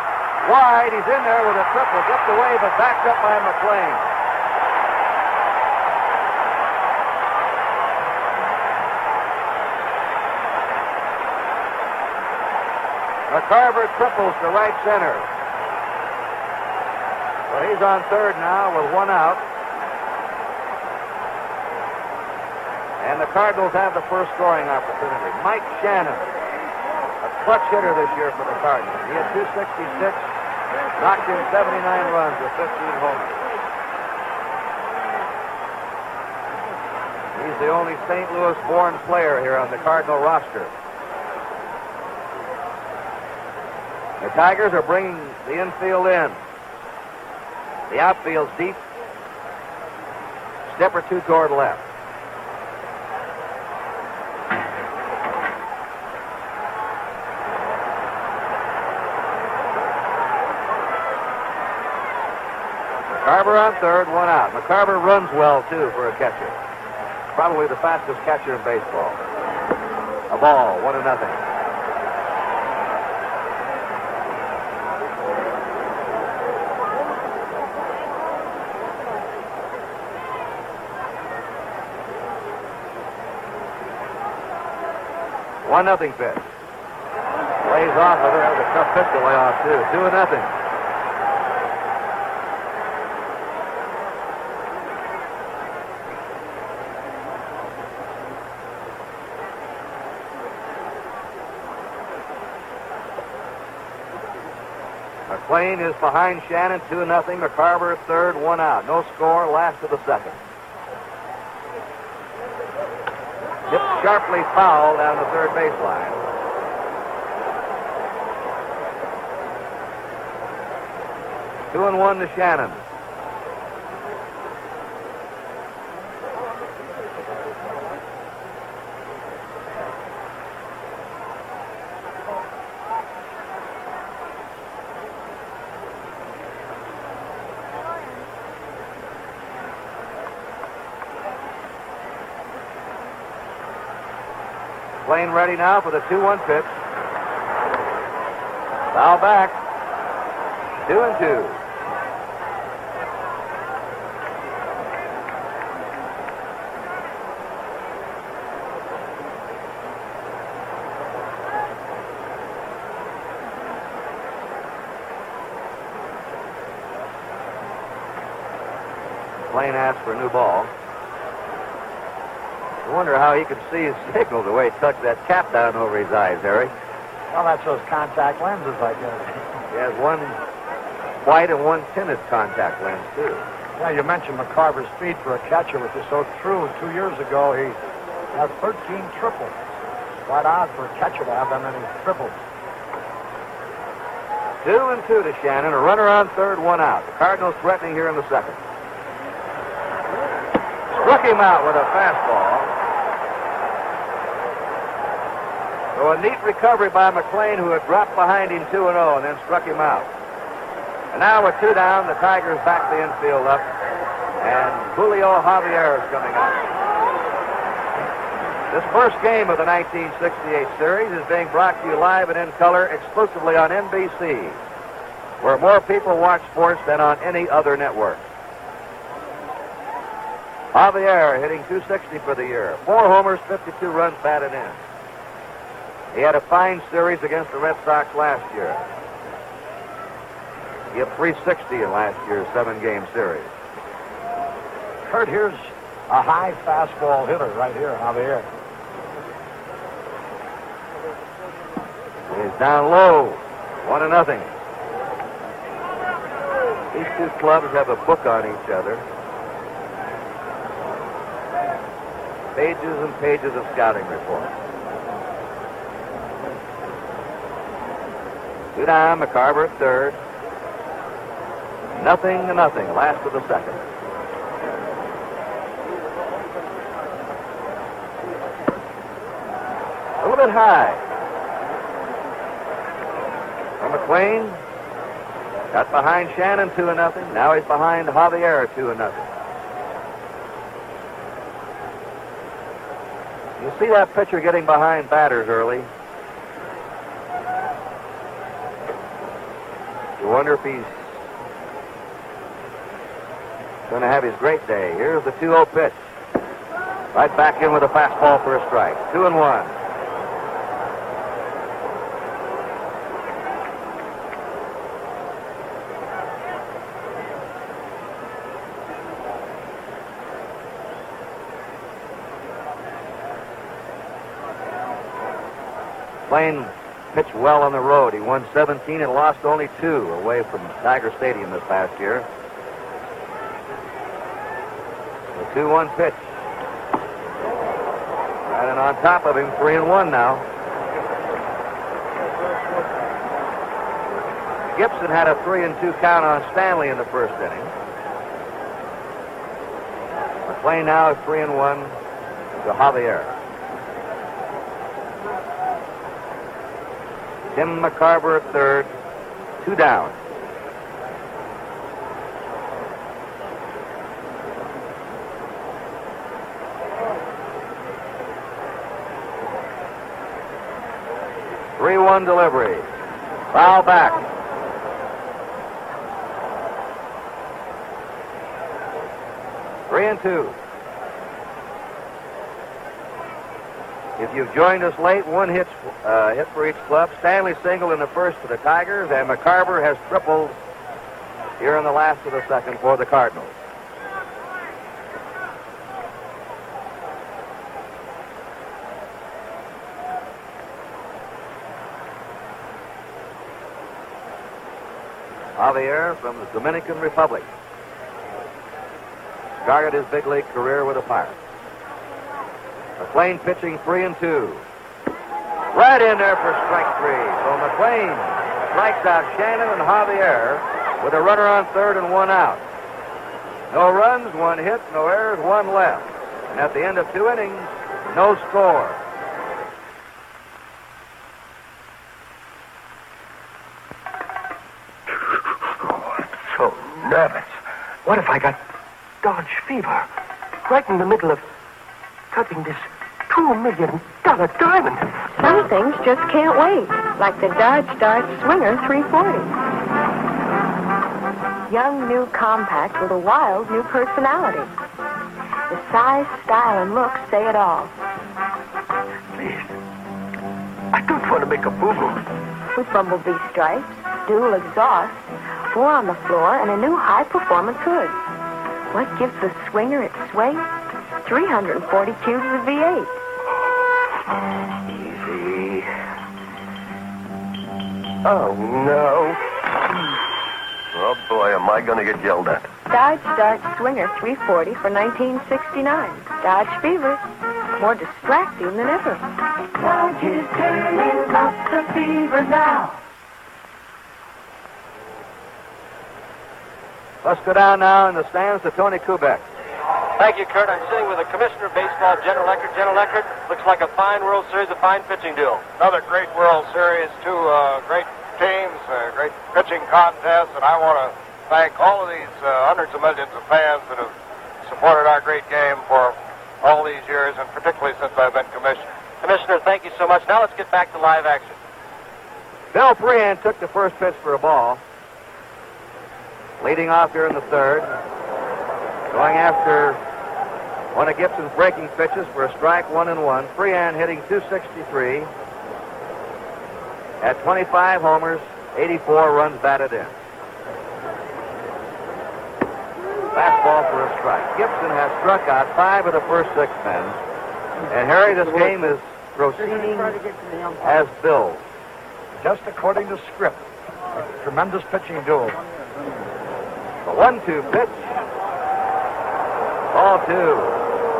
Wide. He's in there with a triple. Gets away, but backed up by McLean. McCarver triples to right center. Well, he's on third now with one out. And the Cardinals have the first scoring opportunity. Mike Shannon, a clutch hitter this year for the Cardinals. He had 266, knocked in 79 runs with 15 homers. He's the only St. Louis-born player here on the Cardinal roster. The Tigers are bringing the infield in. The outfield's deep. Step or two toward left. McCarver on third, one out. McCarver runs well, too, for a catcher. Probably the fastest catcher in baseball. A ball, 1-0. One nothing pitch. Lays off of it. That was a tough pitch to lay off, too. 2-0. McLean is behind Shannon, 2-0. McCarver at third, one out. No score, last of the second. Hit sharply foul down the third baseline. Two and one to Shannon. McLean ready now for the 2-1 pitch. Foul back. 2-2. McLean asks for a new ball. I wonder how he could see his signal the way he tucked that cap down over his eyes, Harry. Well, that's those contact lenses, I guess. He has one white and one tinted contact lens, too. Yeah, you mentioned McCarver's speed for a catcher, which is so true. 2 years ago, he had 13 triples. Quite odd for a catcher to have that many triples. 2-2 to Shannon. A runner on third, one out. The Cardinals threatening here in the second. Struck him out with a fastball. So a neat recovery by McLean, who had dropped behind him 2-0 and then struck him out. And now with two down, the Tigers back the infield up. And Julio Javier is coming up. This first game of the 1968 series is being brought to you live and in color exclusively on NBC, where more people watch sports than on any other network. Javier hitting .260 for the year. 4 homers, 52 runs batted in. He had a fine series against the Red Sox last year. He hit .360 in last year's 7-game series. Kurt, here's a high fastball hitter right here, Javier. He's down low. 1-0. These two clubs have a book on each other. Pages and pages of scouting reports. Two down, McCarver at third. 0-0, last of the second. A little bit high. From McLean got behind Shannon 2-0. Now he's behind Javier 2-0. You see that pitcher getting behind batters early. You wonder if he's going to have his great day. Here's the 2-0 pitch. Right back in with a fastball for a strike. 2-1. McLean pitched well on the road. He won 17 and lost only 2 away from Tiger Stadium this past year. The 2-1 pitch. Right and on top of him, 3-1 now. Gibson had a 3-2 count on Stanley in the first inning. McLean now is 3-1 to Javier. Tim McCarver at third, 2 down. Three-one delivery. Foul back. Three and 2. If you've joined us late, 1 hit for each club. Stanley singled in the first for the Tigers, and McCarver has tripled here in the last of the second for the Cardinals. Javier from the Dominican Republic started his big league career with the Pirates. McLean pitching 3-2. Right in there for strike 3. So McLean strikes out Shannon and Javier with a runner on third and 1 out. No runs, 1 hit, no errors, 1 left. And at the end of 2 innings, no score. Oh, I'm so nervous. What if I got Dodge fever? Right in the middle of cutting this $2 million diamond. Some things just can't wait, like the Dodge Dart Swinger 340. Young, new compact with a wild new personality. The size, style, and look say it all. Please, I don't want to make a boo-boo. With bumblebee stripes, dual exhaust, 4 on the floor, and a new high-performance hood. What gives the Swinger its swing? 340 cubes of V8. Easy. Oh, no. Oh, boy, am I going to get yelled at. Dodge Dart Swinger 340 for 1969. Dodge Fever. More distracting than ever. Dodge is turning up the fever now. Let's go down now in the stands to Tony Kubek. Thank you, Kurt. I'm sitting with the Commissioner of Baseball, General Eckert. General Eckert, looks like a fine World Series, a fine pitching duel. Another great World Series, 2 great teams, great pitching contests, and I want to thank all of these hundreds of millions of fans that have supported our great game for all these years, and particularly since I've been Commissioner. Commissioner, thank you so much. Now let's get back to live action. Bill Freehan took the first pitch for a ball. Leading off here in the third. Going after one of Gibson's breaking pitches for a strike, 1-1. Freehan hitting .263. At 25 homers, 84 runs batted in. Fastball for a strike. Gibson has struck out 5 of the first 6 men. And Harry, this game is proceeding as billed. Just according to script. A tremendous pitching duel. The 1-2 pitch. Ball 2.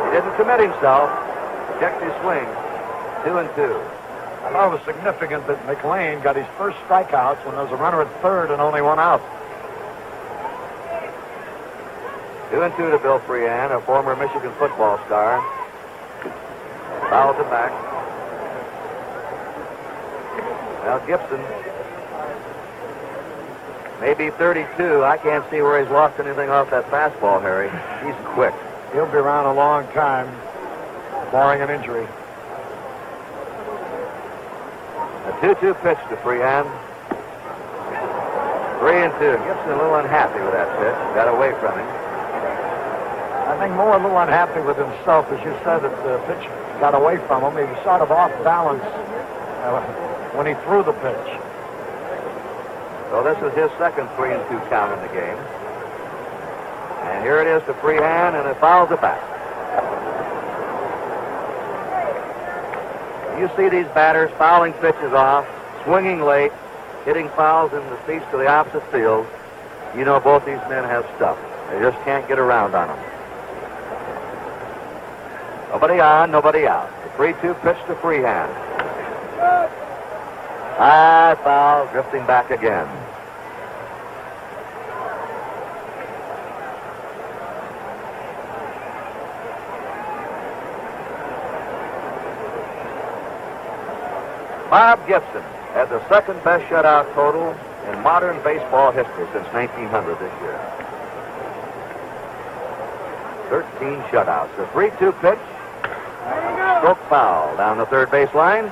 He didn't commit himself. Checked his swing. 2-2. I thought it was significant that McLean got his first strikeouts when there was a runner at third and only 1 out. 2-2 to Bill Freehan, a former Michigan football star. Fouls it back. Well, Gibson Maybe 32. I can't see where he's lost anything off that fastball, Harry. He's quick. He'll be around a long time, barring an injury. A 2-2 pitch to Freehan. 3-2. Gibson a little unhappy with that pitch. Got away from him. I think Moore a little unhappy with himself, as you said, that the pitch got away from him. He was sort of off balance when he threw the pitch. So this is his second 3-2 count in the game. And here it is to Freehan, and it fouls it back. You see these batters fouling pitches off, swinging late, hitting fouls in the seats to the opposite field. You know both these men have stuff. They just can't get around on them. Nobody on, nobody out. The 3-2 pitch to Freehan. High foul, drifting back again. Bob Gibson had the second best shutout total in modern baseball history since 1900 this year. 13 shutouts. The 3-2 pitch. Stroke foul down the third base line.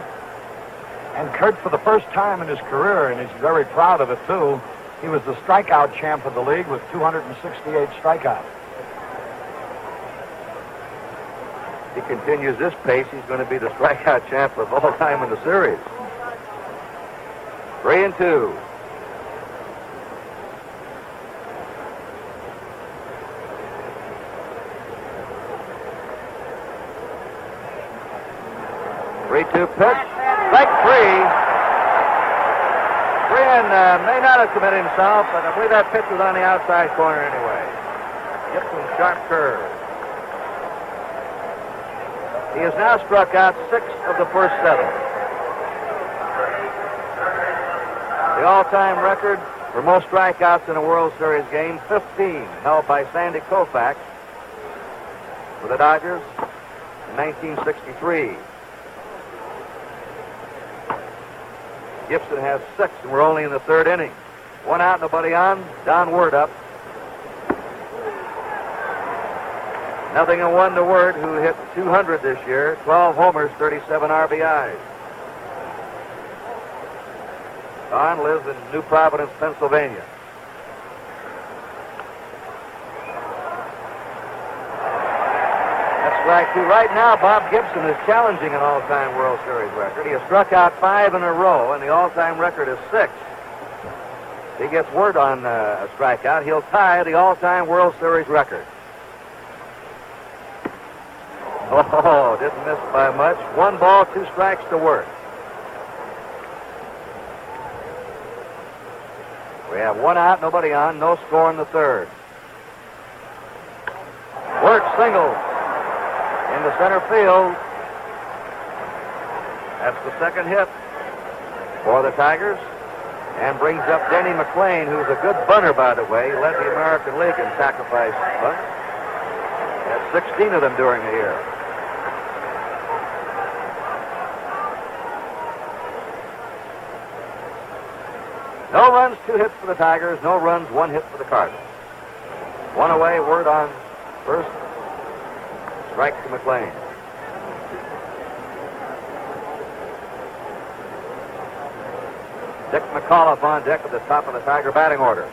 And Kurt, for the first time in his career, and he's very proud of it, too, he was the strikeout champ of the league with 268 strikeouts. If he continues this pace, he's going to be the strikeout champ of all time in the series. 3-2. Three-two pitch. Strike three. Freehan may not have committed himself, but I believe that pitch was on the outside corner anyway. Gibson's sharp curve. He has now struck out 6 of the first 7. The all-time record for most strikeouts in a World Series game, 15, held by Sandy Koufax for the Dodgers in 1963. Gibson has 6, and we're only in the third inning. 1 out, nobody on. Don Word up. Nothing in 1 to Word, who hit 200 this year, 12 homers, 37 RBIs. Don lives in New Providence, Pennsylvania. That's strike 2. Right now, Bob Gibson is challenging an all-time World Series record. He has struck out 5 in a row, and the all-time record is 6. If he gets word on a strikeout, he'll tie the all-time World Series record. Oh, didn't miss by much. 1 ball, 2 strikes to Word. We have 1 out, nobody on, no score in the third. Word singles in the center field. That's the second hit for the Tigers, and brings up Denny McLean, who's a good bunter, by the way. He led the American League in sacrifice bunts. He had 16 of them during the year. No runs, 2 hits for the Tigers. No runs, 1 hit for the Cardinals. 1 away, Word on first. Strike to McLean. Dick McAuliffe on deck at the top of the Tiger batting order.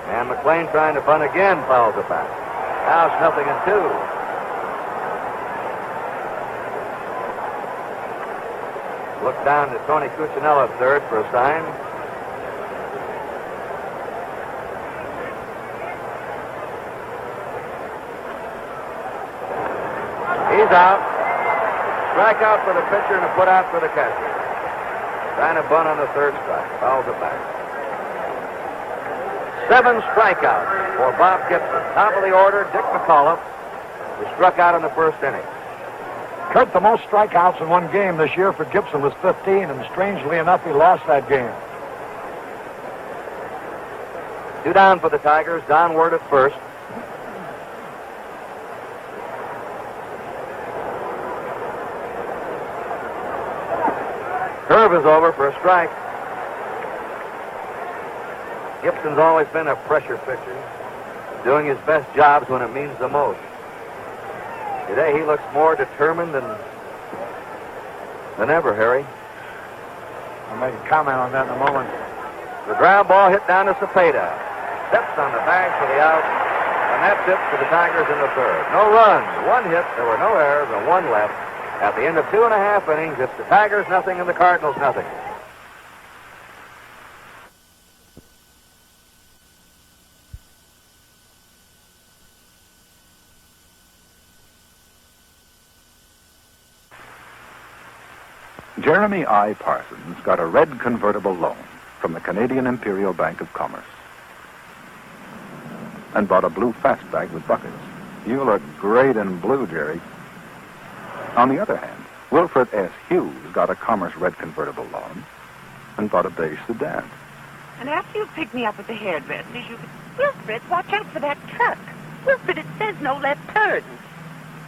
And McLean trying to bunt again, fouls it back. Now it's 0-2. Look down to Tony Cuccinella at third for a sign. He's out. Strikeout for the pitcher and a put out for the catcher. Trying to bunt on the third strike. Fouls it back. 7 strikeouts for Bob Gibson. Top of the order, Dick McAuliffe, who struck out in the first inning. Kurt, the most strikeouts in one game this year for Gibson was 15, and strangely enough, he lost that game. 2 down for the Tigers. Don Word at first. Curve is over for a strike. Gibson's always been a pressure pitcher, doing his best jobs when it means the most. Today he looks more determined than ever, Harry. I'll make a comment on that in a moment. The ground ball hit down to Cepeda. Steps on the bag for the out, and that's it for the Tigers in the third. No runs, one hit, there were no errors, and one left. At the end of 2.5 innings, it's the Tigers nothing and the Cardinals nothing. Jeremy I. Parsons got a red convertible loan from the Canadian Imperial Bank of Commerce and bought a blue fastback with buckets. You look great in blue, Jerry. On the other hand, Wilfred S. Hughes got a Commerce red convertible loan and bought a beige sedan. And after you pick me up at the hairdresser's, you could... Wilfred, watch out for that truck. Wilfred, it says no left turns.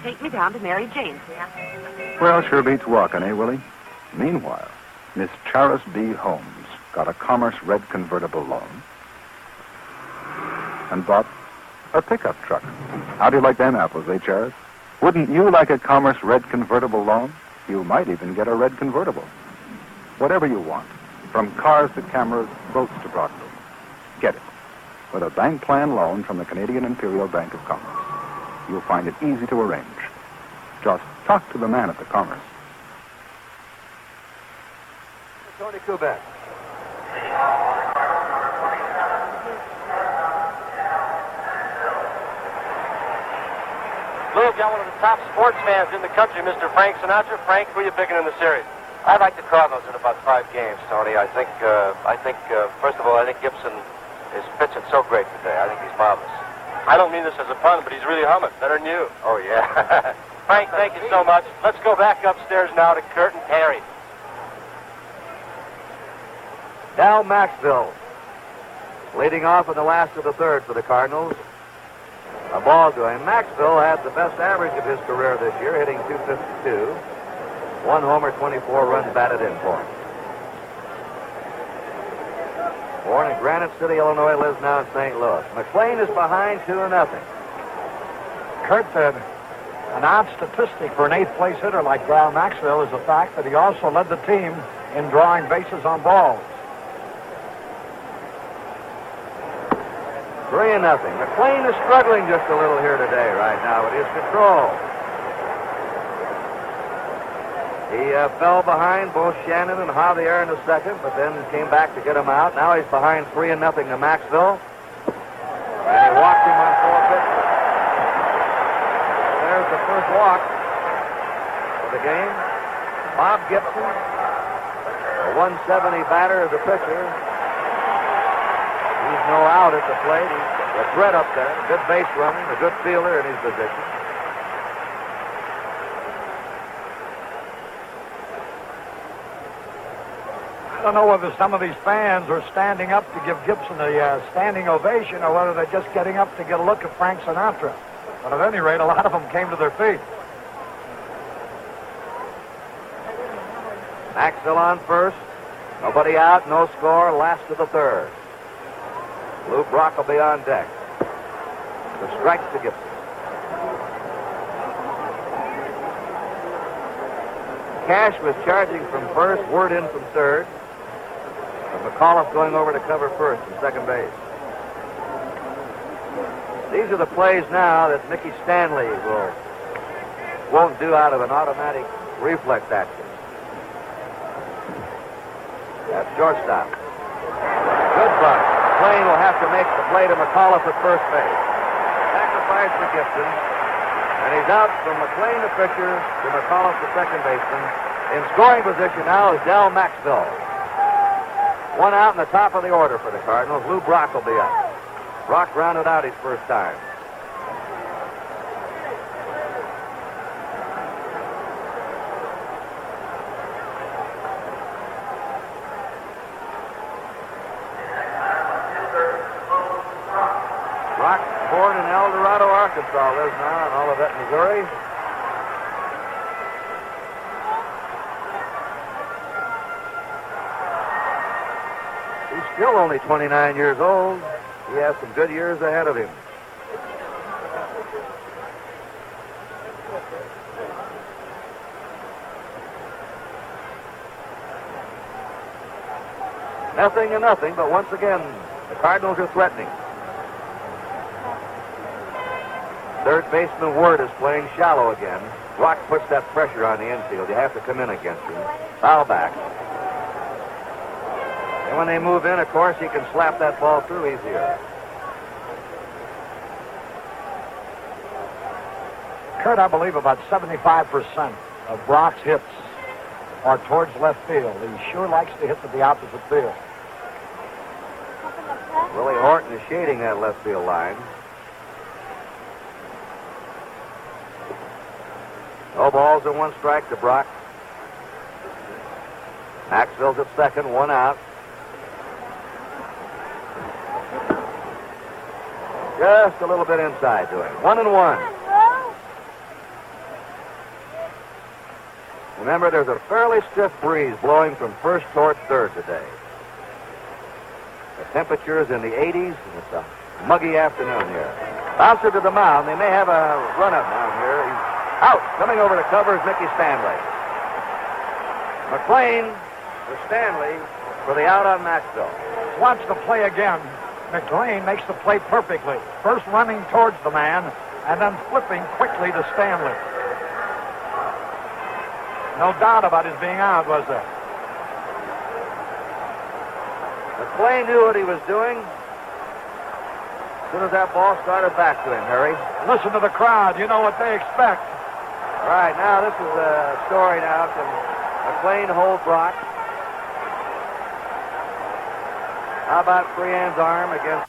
Take me down to Mary Jane's, yeah? Well, sure beats walking, eh, Willie? Meanwhile, Miss Charis B. Holmes got a Commerce red convertible loan and bought a pickup truck. How do you like them apples, eh, Charis? Wouldn't you like a Commerce red convertible loan? You might even get a red convertible. Whatever you want, from cars to cameras, boats to broadcasting. Get it with a bank plan loan from the Canadian Imperial Bank of Commerce. You'll find it easy to arrange. Just talk to the man at the Commerce. Tony Kubek. Lou, got one of the top sportsmen in the country, Mr. Frank Sinatra. Frank, who are you picking in the series? I like the Cardinals in about 5 games, Tony. I think, first of all, I think Gibson is pitching so great today. I think he's marvelous. I don't mean this as a pun, but he's really humming. Better than you. Oh, yeah. Frank, thank you so much. Let's go back upstairs now to Kurt and Harry. Dal Maxville leading off in the last of the third for the Cardinals. A ball to him. Maxville had the best average of his career this year, hitting .252. 1 homer, 24 runs batted in for him. Born in Granite City, Illinois, lives now in St. Louis. McLean is behind 2-0. Kurt, an odd statistic for an 8th place hitter like Dal Maxville is the fact that he also led the team in drawing bases on balls. 3-0. McLean is struggling just a little here today right now with his control. He fell behind both Shannon and Javier in the second, but then came back to get him out. Now he's behind 3-0 to Maxville. And he walked him on 4 pitches. There's the first walk of the game. Bob Gibson, a 170 batter as a pitcher. He's no out at the plate. He's a threat up there. A good base runner, a good fielder in his position. I don't know whether some of these fans are standing up to give Gibson a standing ovation or whether they're just getting up to get a look at Frank Sinatra. But at any rate, a lot of them came to their feet. Maxville on first. Nobody out, no score, last of the third. Lou Brock will be on deck. The strike to Gibson. Cash was charging from first, Word in from third. But McAuliffe going over to cover first and second base. These are the plays now that Mickey Stanley won't do out of an automatic reflex action. That's shortstop. Good bunt. McLean will have to make the play to McAuliffe at first base. Sacrifice for Gibson. And he's out from McLean, the pitcher, to McAuliffe, the second baseman. In scoring position now is Dal Maxville. 1 out in the top of the order for the Cardinals. Lou Brock will be up. Brock rounded out his first time. Brock, born in El Dorado, Arkansas, lives now in Olivet, Missouri. Still only 29 years old. He has some good years ahead of him. Nothing and nothing, but once again, the Cardinals are threatening. Third baseman Ward is playing shallow again. Rock puts that pressure on the infield. You have to come in against him. Foul back. And when they move in, of course, he can slap that ball through easier. Kurt, I believe about 75% of Brock's hits are towards left field. He sure likes to hit to the opposite field. Willie Horton is shading that left field line. No balls and one strike to Brock. Maxville's at second, one out. Just a little bit inside to him. 1-1. Remember, there's a fairly stiff breeze blowing from first toward third today. The temperature's in the 80s, and it's a muggy afternoon here. Bouncer to the mound. They may have a run-up down here. He's out. Coming over to cover is Mickey Stanley. McLean for Stanley for the out on Maxwell. Wants the play again. McLean makes the play perfectly. First running towards the man, and then flipping quickly to Stanley. No doubt about his being out, was there? McLean knew what he was doing. As soon as that ball started back to him, Harry. Listen to the crowd. You know what they expect. All right, now this is a story now. Can McLean hold Brock? How about Freehan's arm against...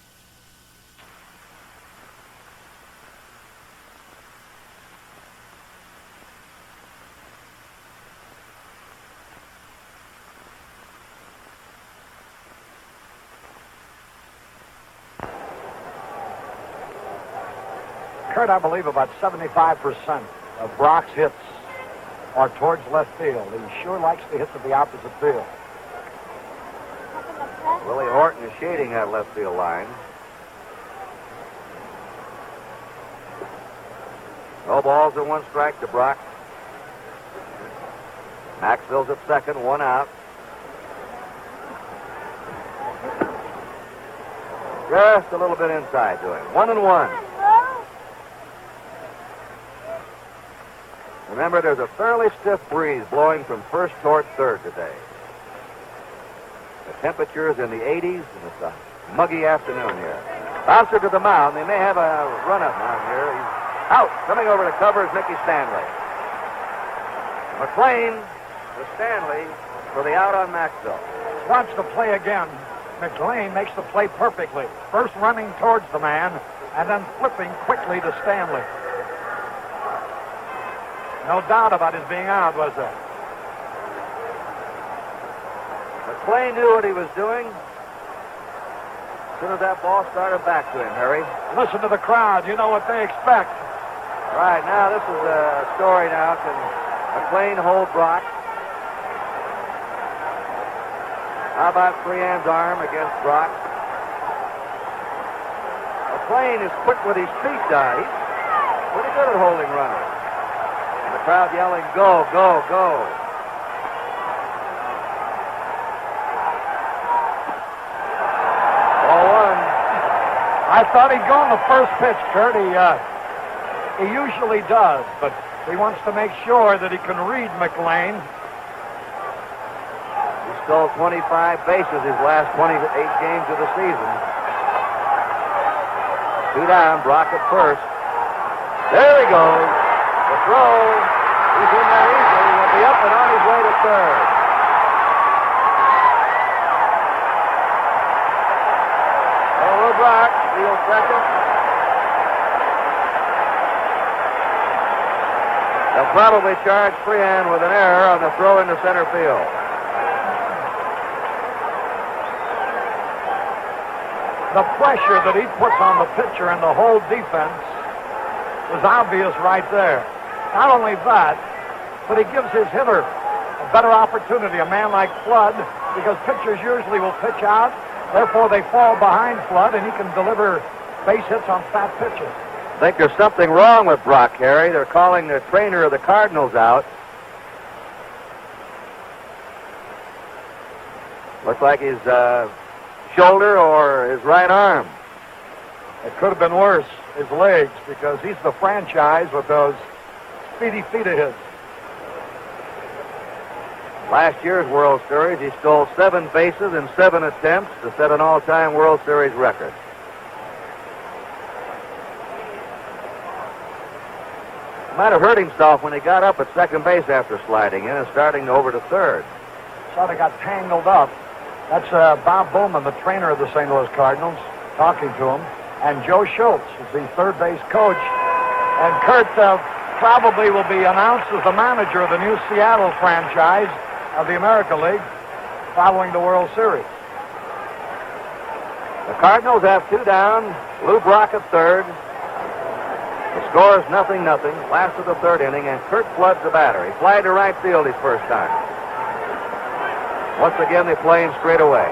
Kurt, I believe about 75% of Brock's hits are towards left field. He sure likes to hit to the opposite field. Willie Horton is shading that left field line. No balls and one strike to Brock. Maxville's at second, one out. Just a little bit inside to him. 1-1. Remember, there's a fairly stiff breeze blowing from first toward third today. The temperature is in the 80s, and it's a muggy afternoon here. Bouncer to the mound. They may have a run-up down here. He's out. Coming over to cover is Mickey Stanley. McLean to Stanley for the out on Maxwell. Wants the play again. McLean makes the play perfectly. First running towards the man, and then flipping quickly to Stanley. No doubt about his being out, was there? McLean knew what he was doing. As soon as that ball started back to him, Harry. Listen to the crowd. You know what they expect. All right, now this is a story now. Can McLean hold Brock? How about Freehan's arm against Brock? McLean is quick with his feet, He's pretty good at holding runners. And the crowd yelling, go, go, go. I thought he'd go on the first pitch, Kurt. He usually does, but he wants to make sure that he can read McLean. He stole 25 bases his last 28 games of the season. Two down, Brock at first. There he goes. The throw. He's in there easily. He'll be up and on his way to third. Brock, field second. They'll probably charge Freehan with an error on the throw into center field. The pressure that he puts on the pitcher and the whole defense was obvious right there. Not only that, but he gives his hitter a better opportunity, a man like Flood, because pitchers usually will pitch out, Therefore, they fall behind Flood, and he can deliver base hits on fat pitches. I think there's something wrong with Brock, Harry. They're calling the trainer of the Cardinals out. Looks like his shoulder or his right arm. It could have been worse, his legs, because he's the franchise with those speedy feet of his. Last year's World Series, he stole 7 bases in 7 attempts to set an all-time World Series record. Might have hurt himself when he got up at second base after sliding in and starting over to third. Sort of got tangled up. That's Bob Bowman, the trainer of the St. Louis Cardinals, talking to him. And Joe Schultz is the third base coach. And Kurt probably will be announced as the manager of the new Seattle franchise of the American League following the World Series. The Cardinals have 2 down. Lou Brock at third. The score is 0-0. Last of the third inning, and Kurt Flood's the batter. He flied to right field his first time. Once again, they play him straight away.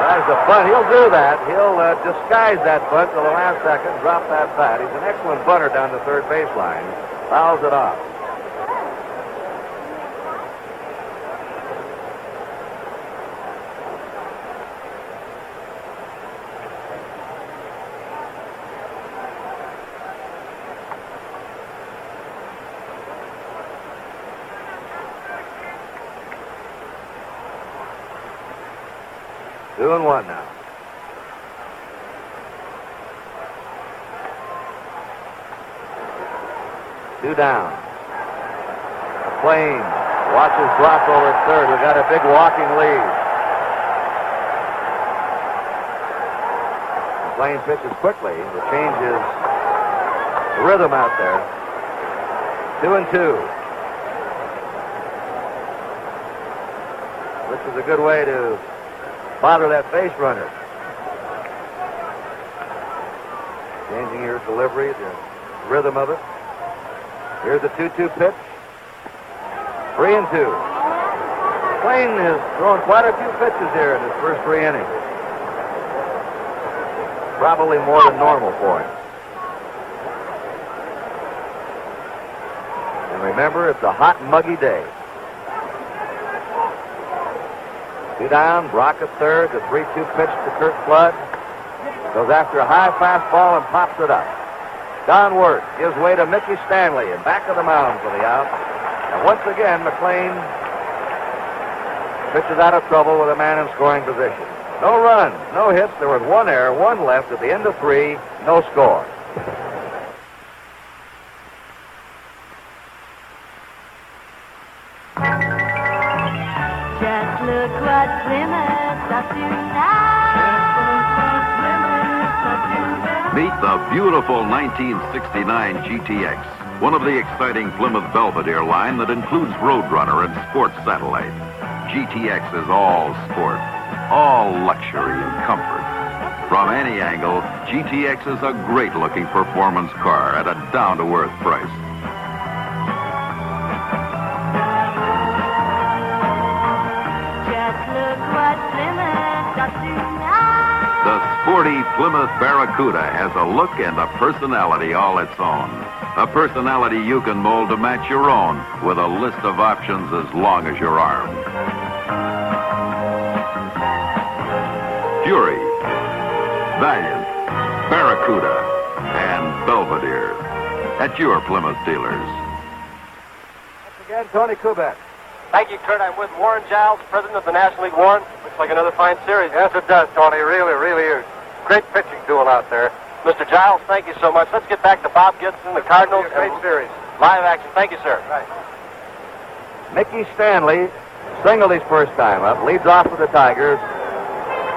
Tries to bunt. He'll do that. He'll disguise that bunt till the last second, drop that bat. He's an excellent bunter down the third baseline. Fouls it off. Two and one now. Two down. McLean watches Brock over at third. We've got a big walking lead. McLean pitches quickly to change his rhythm out there. 2-2. This is a good way to bother that base runner. Changing your delivery, the rhythm of it. Here's the 2-2 pitch. 3-2. McLean has thrown quite a few pitches here in his first 3 innings. Probably more than normal for him. And remember, it's a hot, muggy day. 2 down, Brock at third. The 3-2 pitch to Kurt Flood. Goes after a high fastball and pops it up. Don Wirth gives way to Mickey Stanley and back of the mound for the out. And once again, McLean pitches out of trouble with a man in scoring position. No runs, no hits. There was 1 error, 1 left at the end of 3. No score. Just look what Plymouth does tonight. Meet the beautiful 1969 GTX, one of the exciting Plymouth Belvedere line that includes Roadrunner and Sports Satellite. GTX is all sport, all luxury and comfort. From any angle, GTX is a great-looking performance car at a down-to-earth price. Just look what Plymouth does tonight. The sporty Plymouth Barracuda has a look and a personality all its own. A personality you can mold to match your own with a list of options as long as your arm. Fury, Valiant, Barracuda, and Belvedere at your Plymouth dealers. Once again, Tony Kubek. Thank you, Kurt. I'm with Warren Giles, president of the National League. Warren, looks like another fine series. Yes, it does, Tony. Really, really is. Great pitching duel out there. Mr. Giles, thank you so much. Let's get back to Bob Gibson, the Cardinals. Great series. Live action. Thank you, sir. Right. Mickey Stanley singled his first time up, leads off with the Tigers.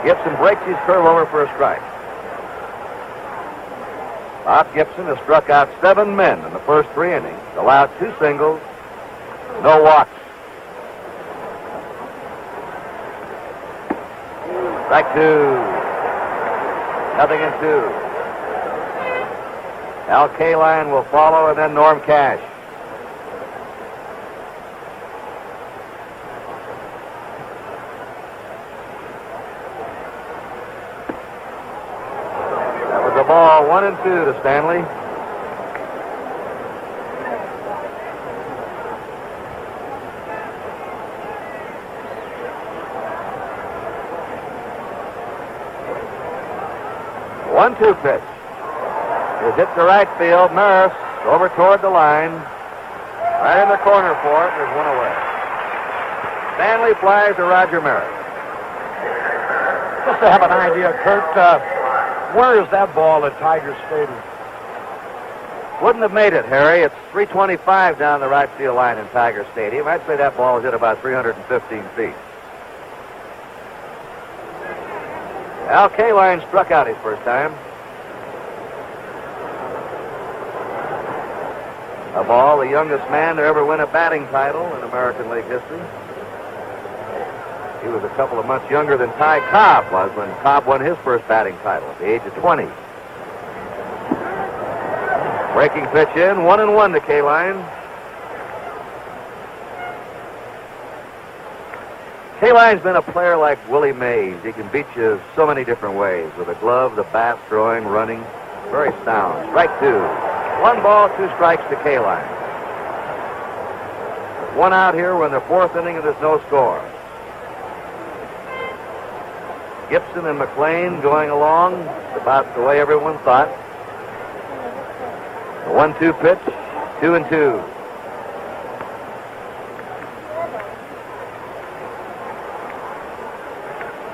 Gibson breaks his curve over for a strike. Bob Gibson has struck out 7 men in the first 3 innings, allowed 2 singles, no walks. Strike 2. 0-2. Al Kaline will follow, and then Norm Cash. the ball 1-2 to Stanley. One-two pitch. Is hit to right field. Maris over toward the line. Right in the corner for it. There's one away. Stanley flies to Roger Maris. Just to have an idea, Kurt, where is that ball at Tiger Stadium? Wouldn't have made it, Harry. It's 325 down the right field line in Tiger Stadium. I'd say that ball was hit about 315 feet. Al Kaline struck out his first time. A ball, the youngest man to ever win a batting title in American League history. He was a couple of months younger than Ty Cobb was when Cobb won his first batting title at the age of 20. Breaking pitch in, 1-1 to Kaline. Kaline's been a player like Willie Mays. He can beat you so many different ways with a glove, the bat, throwing, running. Very sound. Strike two. 1 ball, 2 strikes to Kaline. There's 1 out here. We're in the 4th inning and there's no score. Gibson and McLean going along about the way everyone thought. The 1-2 pitch, 2-2.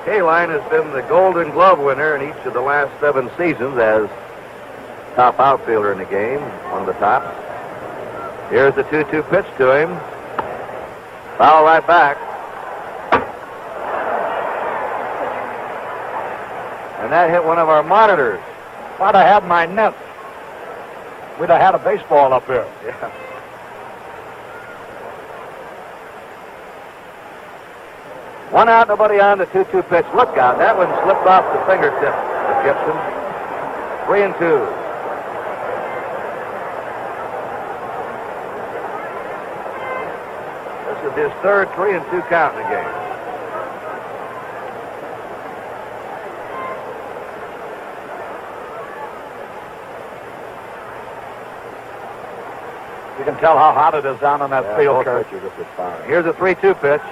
Kaline has been the Golden Glove winner in each of the last 7 seasons as top outfielder in the game, one of the tops. Here's the 2-2 pitch to him. Foul right back. And that hit one of our monitors. If I'd have had my net, we'd have had a baseball up here. Yeah. One out, nobody on, the 2-2 pitch. Look out, that one slipped off the fingertip of Gibson. 3-2. This is his third 3-2 count in the game. You can tell how hot it is down on that field, Kurt. Here's a 3-2 pitch.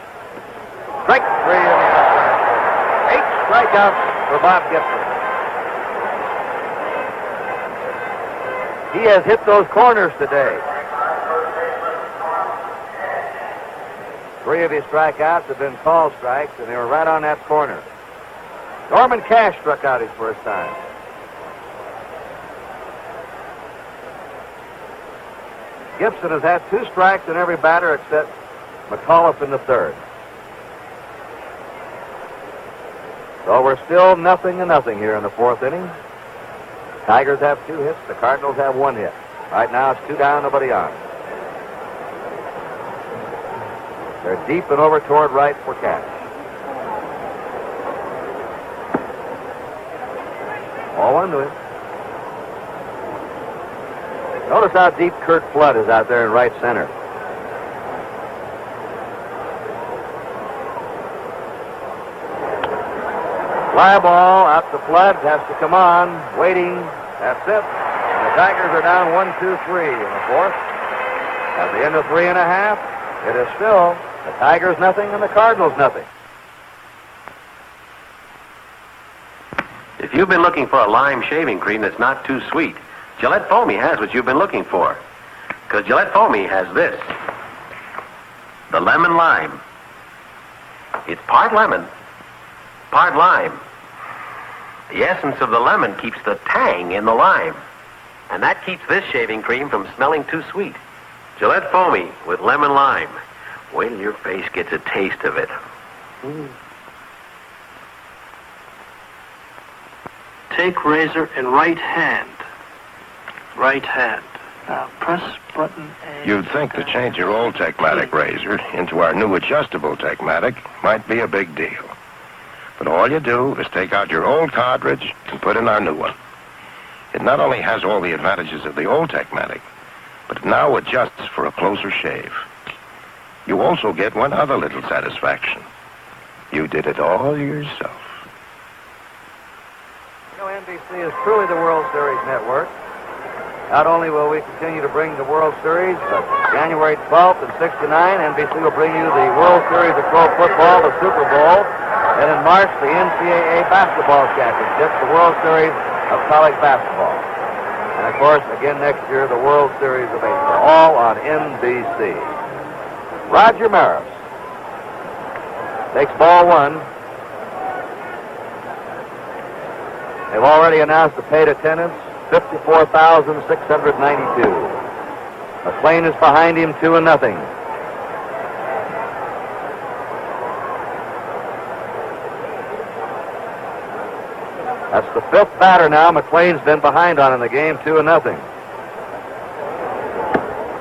Strike 3 in the outside corner. 8 strikeouts for Bob Gibson. He has hit those corners today. 3 of his strikeouts have been called strikes, and they were right on that corner. Norman Cash struck out his first time. Gibson has had 2 strikes in every batter except McAuliffe in the 3rd. So we're still 0-0 here in the 4th inning. Tigers have 2 hits. The Cardinals have 1 hit. Right now it's 2 down, nobody on. They're deep and over toward right for Cash. All 1 to him. Notice how deep Kurt Flood is out there in right center. Fly ball out to Flood, has to come on, waiting, that's it. And the Tigers are down 1-2-3 in the 4th. At the end of 3.5, it is still the Tigers nothing and the Cardinals nothing. If you've been looking for a lime shaving cream that's not too sweet, Gillette Foamy has what you've been looking for. Because Gillette Foamy has this. The lemon lime. It's part lemon, part lime. The essence of the lemon keeps the tang in the lime. And that keeps this shaving cream from smelling too sweet. Gillette Foamy with lemon lime. Wait till your face gets a taste of it. Take razor in right hand. Right hand. Now press button A. You'd think to change your old Techmatic razor into our new adjustable Techmatic might be a big deal. But all you do is take out your old cartridge and put in our new one. It not only has all the advantages of the old Techmatic, but it now adjusts for a closer shave. You also get one other little satisfaction. You did it all yourself. You know, NBC is truly the World Series network. Not only will we continue to bring the World Series, but January 12th and 69, NBC will bring you the World Series of Pro Football, the Super Bowl, and in March, the NCAA Basketball Championship, the World Series of College Basketball. And, of course, again next year, the World Series of Baseball, all on NBC. Roger Maris takes ball one. They've already announced the paid attendance, 54,692. McLean is behind him 2-0. That's the fifth batter now. McLean's been behind on in the game, 2-0.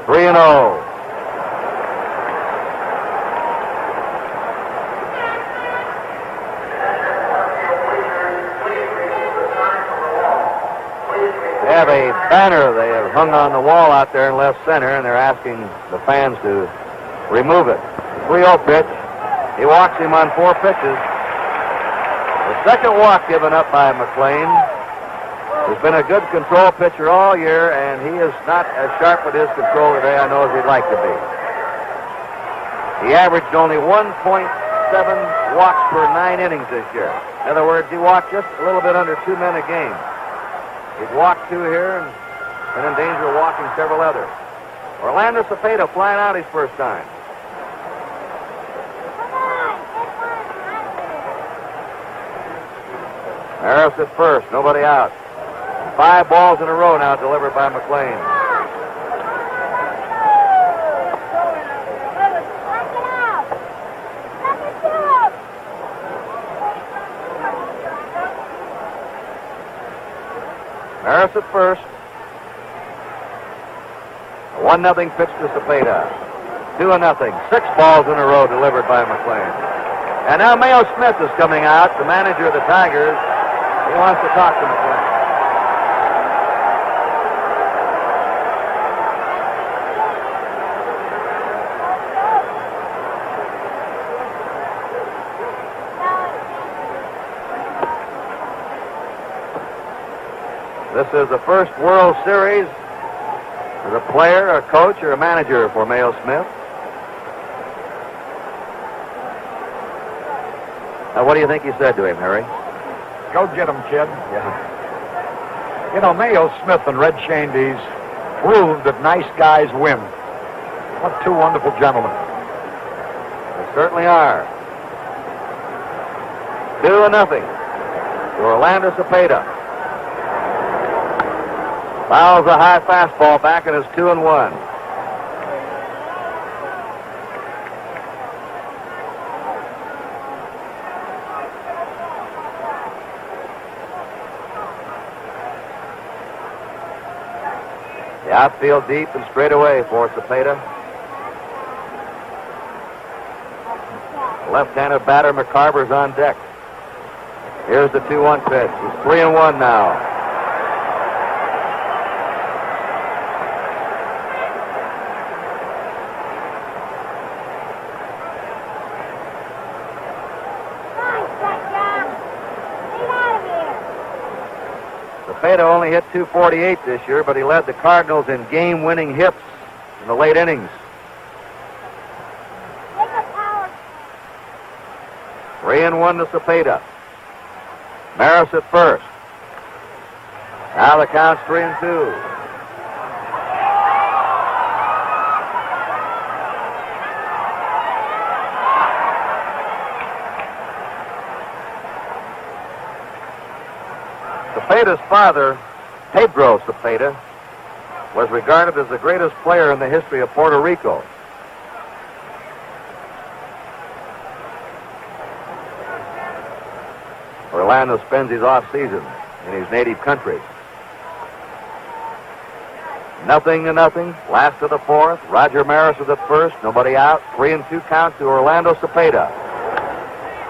3-0. They have a banner they have hung on the wall out there in left center, and they're asking the fans to remove it. 3-0 pitch. He walks him on 4 pitches. The second walk given up by McLean. He's been a good control pitcher all year, and he is not as sharp with his control today, I know, as he'd like to be. He averaged only 1.7 walks per 9 innings this year. In other words, he walked just a little bit under 2 men a game. He's walked 2 here and been in danger of walking several others. Orlando Cepeda flying out his first time. Harris at first, nobody out. 5 balls in a row now delivered by McLean. Harris at first. A 1-0 pitch to Cepeda. 2-0. 6 balls in a row delivered by McLean. And now Mayo Smith is coming out, the manager of the Tigers. He wants to talk to McLean. This is the first World Series as a player, a coach, or a manager for Mayo Smith. Now, what do you think he said to him, Harry? Go get him, kid. Yeah. You know, Mayo Smith and Red Shandy's proved that nice guys win. What 2 wonderful gentlemen. They certainly are. 2-0 to Orlando Cepeda. Fouls a high fastball back, and it's 2-1. The outfield deep and straight away for Cepeda. Left-handed batter McCarver's on deck. Here's the 2-1 pitch. He's 3-1 now. Cepeda only hit .248 this year, but he led the Cardinals in game-winning hits in the late innings. 3-1 to Cepeda. Maris at first. Now the count's 3-2. Cepeda's father, Pedro Cepeda, was regarded as the greatest player in the history of Puerto Rico. Orlando spends his off-season in his native country. 0-0. Last of the 4th. Roger Maris is at first. Nobody out. 3-2 count to Orlando Cepeda,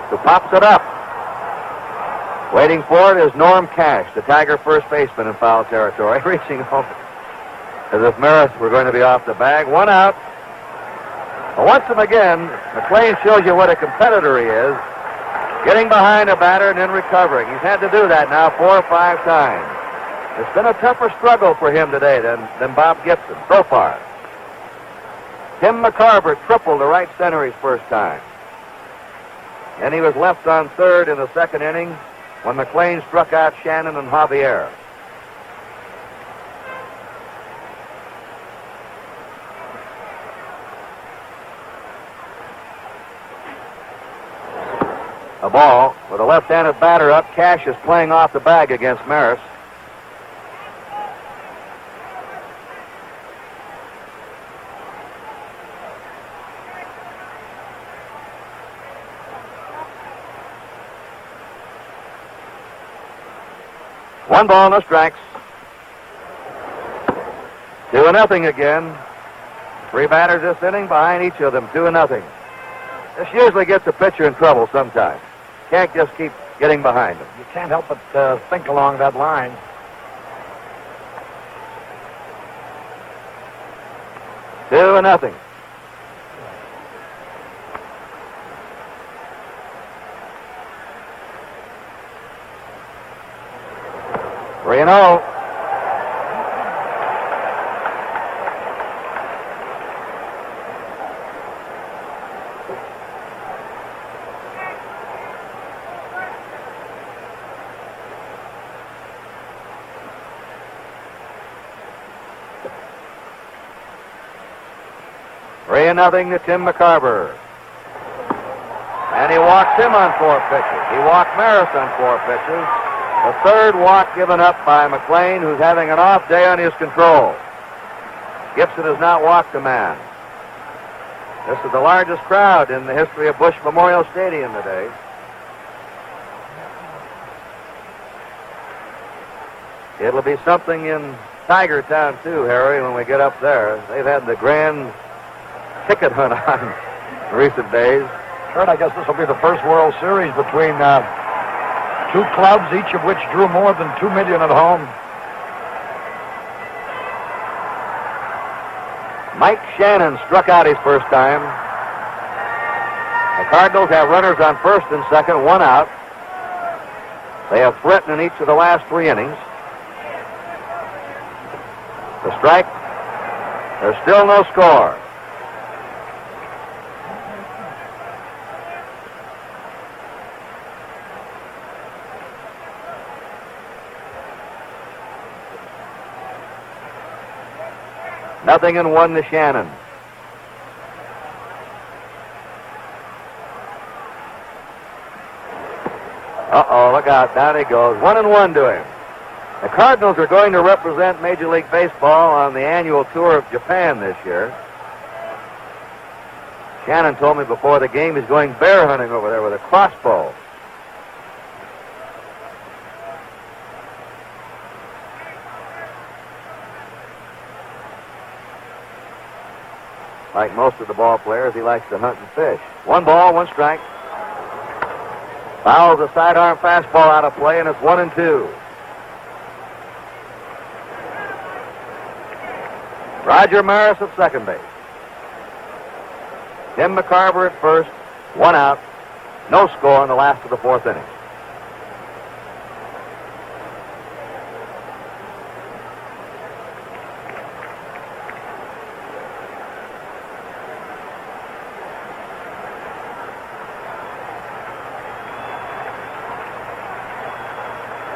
who pops it up. Waiting for it is Norm Cash, the Tiger first baseman in foul territory, reaching home as if Maris were going to be off the bag. 1 out. But once and again, McLean shows you what a competitor he is. Getting behind a batter and then recovering. He's had to do that now 4 or 5 times. It's been a tougher struggle for him today than Bob Gibson so far. Tim McCarver tripled to right center his first time. And he was left on third in the second inning when McLean struck out Shannon and Javier. A ball with a left-handed batter up. Cash is playing off the bag against Maris. One ball, no strikes. 2-0 again. 3 batters this inning behind each of them, 2-0. This usually gets the pitcher in trouble sometimes. Can't just keep getting behind him. You can't help but think along that line. 2-0. Three and 0. Nothing to Tim McCarver. And he walked him on 4 pitches. He walked Maris on 4 pitches. The third walk given up by McLean, who's having an off day on his control. Gibson has not walked a man. This is the largest crowd in the history of Bush Memorial Stadium today. It'll be something in Tiger Town, too, Harry, when we get up there. They've had the grand ticket hunt on in recent days. Kurt, I guess this will be the first World Series between 2 clubs, each of which drew more than 2 million at home. Mike Shannon struck out his first time. The Cardinals have runners on first and second, 1 out. They have threatened in each of the last 3 innings. The strike. There's still no score. Nothing and 1 to Shannon. Uh-oh, look out. Down he goes. 1-1 to him. The Cardinals are going to represent Major League Baseball on the annual tour of Japan this year. Shannon told me before the game he's going bear hunting over there with a crossbow. Like most of the ball players, he likes to hunt and fish. 1 ball, 1 strike. Fouls a sidearm fastball out of play, and it's 1-2. Roger Maris at second base. Tim McCarver at first, 1 out. No score in the last of the 4th inning.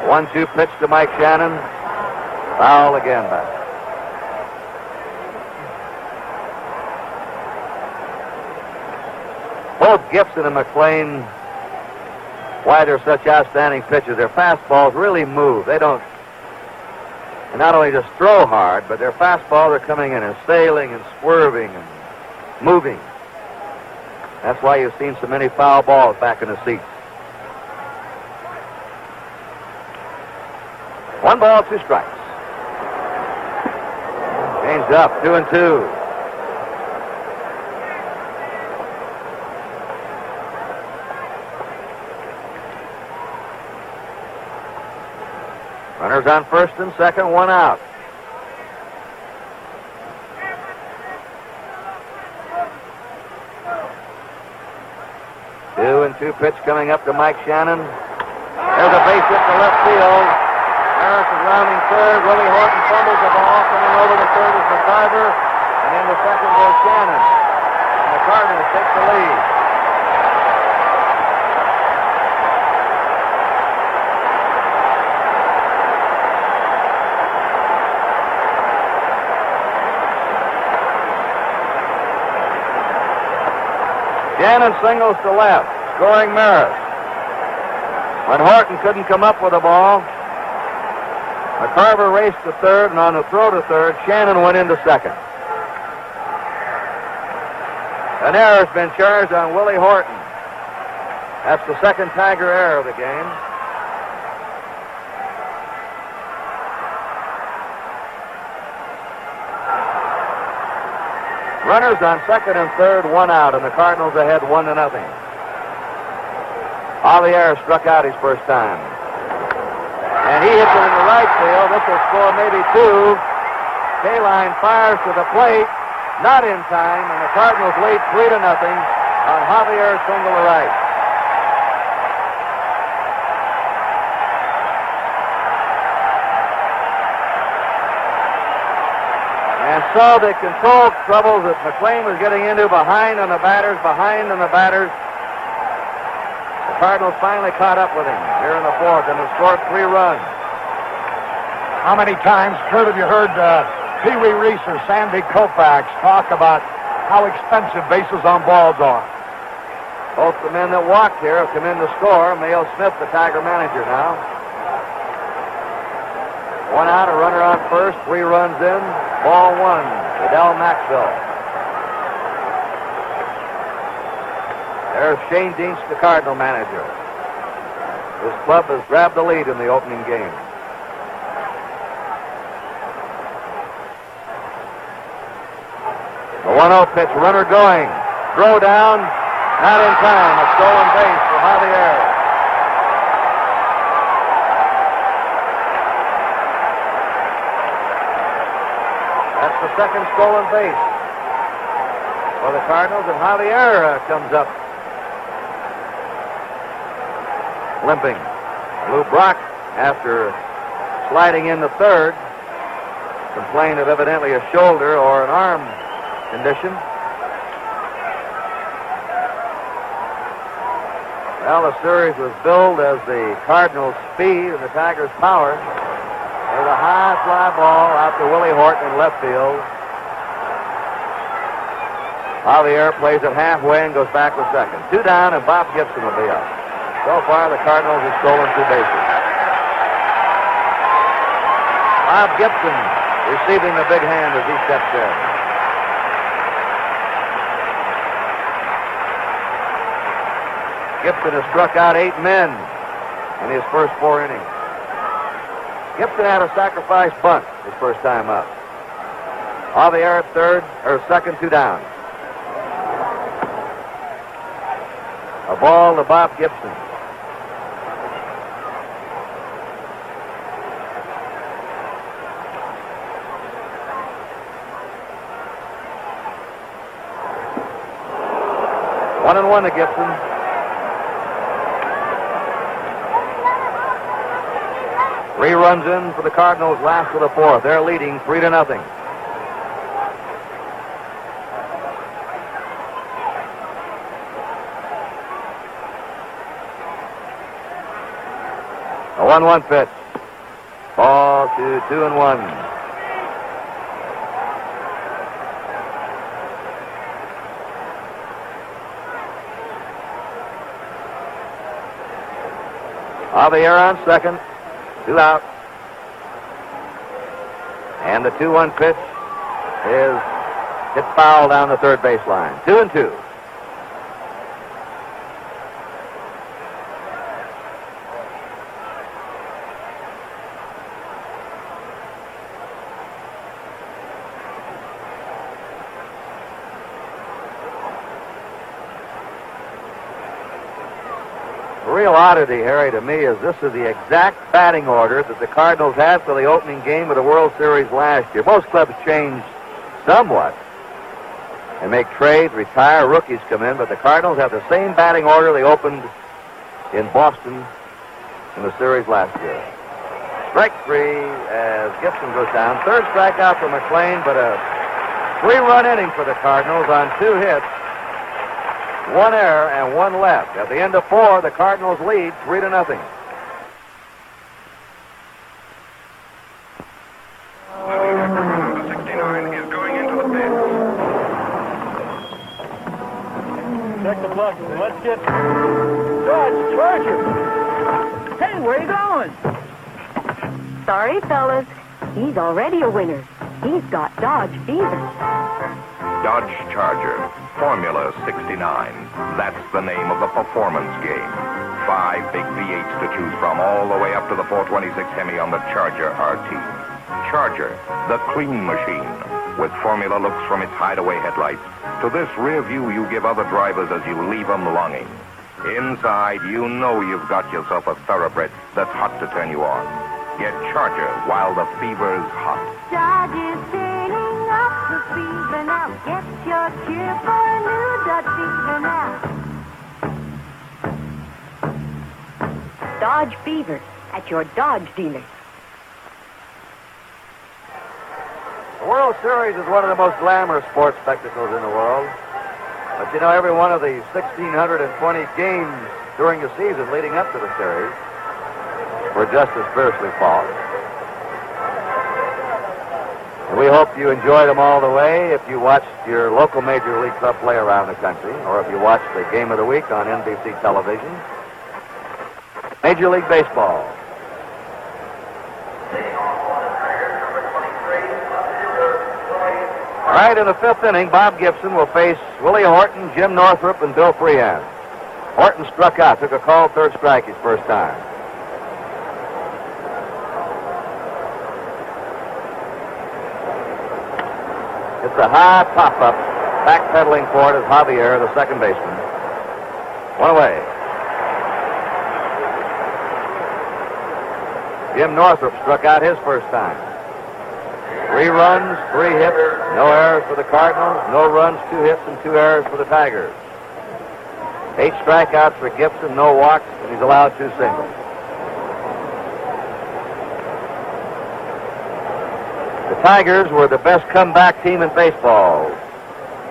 A 1-2 pitch to Mike Shannon. Foul again back. Both Gibson and McLean, why they're such outstanding pitchers, their fastballs really move. They not only just throw hard, but their fastballs are coming in and sailing and swerving and moving. That's why you've seen so many foul balls back in the seats. 1 ball, 2 strikes. Changed up, 2-2. Runners on first and second, 1 out. 2 pitch coming up to Mike Shannon. There's a base hit to left field. Harris is rounding third. Willie Horton fumbles the ball. Coming over to third is McCarver. And into second goes Shannon. And the Cardinals take the lead. Shannon singles to left, scoring Maris. When Horton couldn't come up with the ball, McCarver raced to third, and on the throw to third, Shannon went into second. An error's been charged on Willie Horton. That's the second Tiger error of the game. Runners on second and third, 1 out, and the Cardinals ahead 1-0. Javier struck out his first time. And he hits it in the right field. This will score maybe 2. Kaline fires to the plate, not in time, and the Cardinals lead 3-0 on Javier's single to right. And so the control troubles that McLean was getting into behind on the batters. The Cardinals finally caught up with him here in the fourth and have scored 3 runs. How many times, Kurt, have you heard Pee Wee Reese or Sandy Koufax talk about how expensive bases on balls are? Both the men that walked here have come in to score. Mayo Smith, the Tiger manager now. 1 out, a runner on first, 3 runs in. Ball 1 to Del Maxville. There's Shane Deans, the Cardinal manager. His club has grabbed the lead in the opening game. The 1-0 pitch, runner going. Throw down, not in time. A stolen base for Javier. That's the second stolen base for the Cardinals, and Javier comes up limping. Lou Brock, after sliding in the third, complained of evidently a shoulder or an arm condition. Well, the series was billed as the Cardinals' speed and the Tigers' power. There's a high fly ball out to Willie Horton in left field. Javier plays it halfway and goes back to second. 2 down, and Bob Gibson will be up. So far, the Cardinals have stolen 2 bases. Bob Gibson receiving a big hand as he steps in. Gibson has struck out 8 men in his first 4 innings. Gibson had a sacrifice bunt his first time up. Javier at second, 2 down. A ball to Bob Gibson. One and 1 to Gibson. Three runs in for the Cardinals, last of the fourth. They're leading 3-0. A 1-1 pitch. Ball to 2-1. Javier on second. 2 out. And the 2-1 pitch is hit foul down the third baseline. 2-2. The real oddity, Harry, to me, is this is the exact batting order that the Cardinals had for the opening game of the World Series last year. Most clubs changed somewhat, They make trades, retire, rookies come in, but the Cardinals have the same batting order they opened in Boston in the series last year. Strike three as Gibson goes down. Third strikeout for McLean, but a three-run inning for the Cardinals on 2 hits, 1 error, and 1 left. At the end of 4, the Cardinals lead 3-0. Check the box. Let's get Dodge Charger. Hey, where you going? Sorry, fellas. He's already a winner. He's got Dodge fever. Dodge Charger, Formula 69. That's the name of the performance game. 5 big V8s to choose from, all the way up to the 426 Hemi on the Charger RT. Charger, the clean machine, with formula looks from its hideaway headlights to this rear view you give other drivers as you leave them longing. Inside, you know you've got yourself a thoroughbred that's hot to turn you on. Get Charger while the fever's hot. Dodge is sailing up the fever now. Get your cure for a new Dodge fever now. Dodge fever at your Dodge dealer. The World Series is one of the most glamorous sports spectacles in the world. But you know, every one of the 1,620 games during the season leading up to the series were just as fiercely fought. And we hope you enjoy them all the way if you watched your local Major League club play around the country, or if you watched the Game of the Week on NBC television. Major League Baseball. All right, in the 5th inning, Bob Gibson will face Willie Horton, Jim Northrup, and Bill Freehan. Horton struck out, took a called third strike his first time. It's a high pop-up, backpedaling for it is Javier, the second baseman. 1 away. Jim Northrup struck out his first time. 3 runs, 3 hits, no errors for the Cardinals, no runs, 2 hits, and 2 errors for the Tigers. 8 strikeouts for Gibson, no walks, and he's allowed 2 singles. The Tigers were the best comeback team in baseball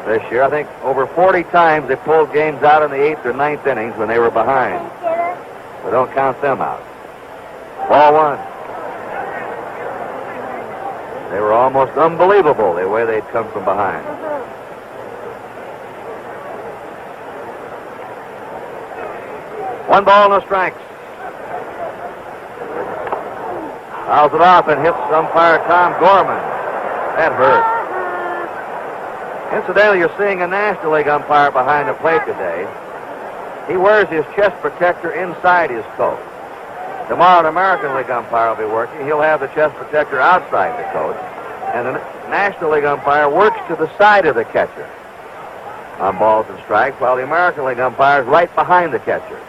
this year. I think over 40 times they pulled games out in the 8th or 9th innings when they were behind. So don't count them out. Ball 1. They were almost unbelievable the way they'd come from behind. One ball, no strikes. Fouls it off and hits umpire Tom Gorman. That hurt. Incidentally, you're seeing a National League umpire behind the plate today. He wears his chest protector inside his coat. Tomorrow, an American League umpire will be working. He'll have the chest protector outside the coat. And the National League umpire works to the side of the catcher on balls and strikes, while the American League umpire is right behind the catcher.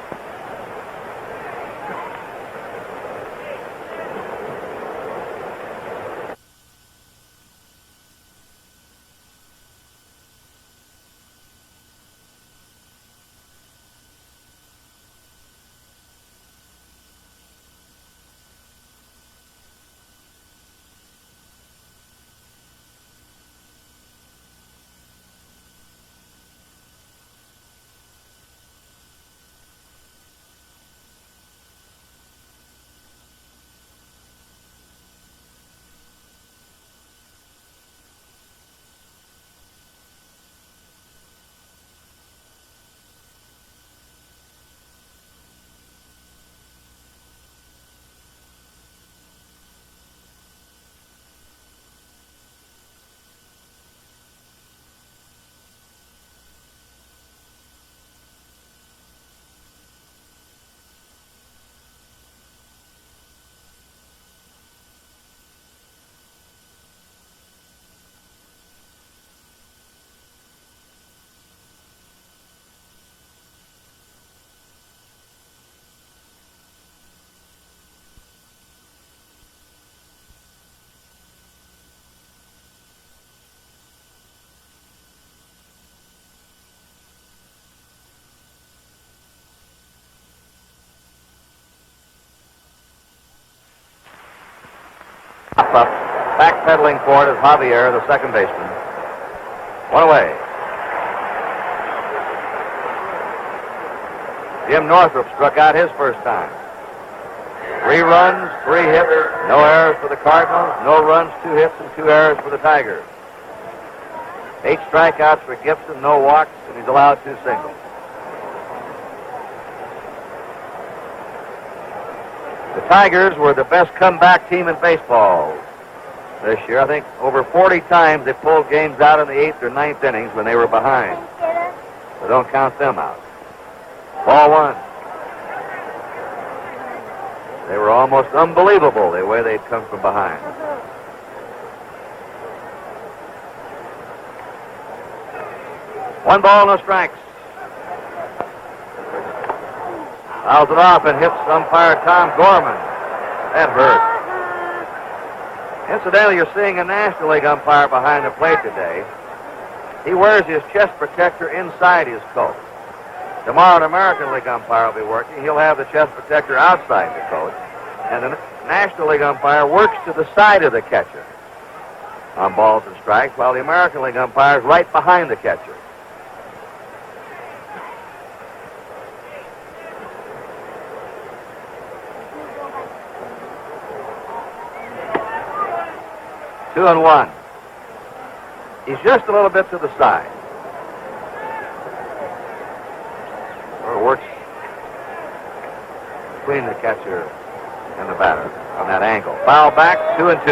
Up, backpedaling for it is Javier, the second baseman. One away. Jim Northrup struck out his first time. 3 runs, 3 hits, no errors for the Cardinals, no runs, 2 hits, and 2 errors for the Tigers. 8 strikeouts for Gibson, no walks, and he's allowed 2 singles. The Tigers were the best comeback team in baseball this year. I think over 40 times they pulled games out in the 8th or 9th innings when they were behind. So don't count them out. Ball 1. They were almost unbelievable the way they'd come from behind. One ball, no strikes. Fouls it off and hits umpire Tom Gorman. That hurt. Incidentally, you're seeing a National League umpire behind the plate today. He wears his chest protector inside his coat. Tomorrow, an American League umpire will be working. He'll have the chest protector outside the coat. And the National League umpire works to the side of the catcher on balls and strikes, while the American League umpire is right behind the catcher. Two and one. He's just a little bit to the side. Or works between the catcher and the batter on that angle. Foul back, 2 and 2.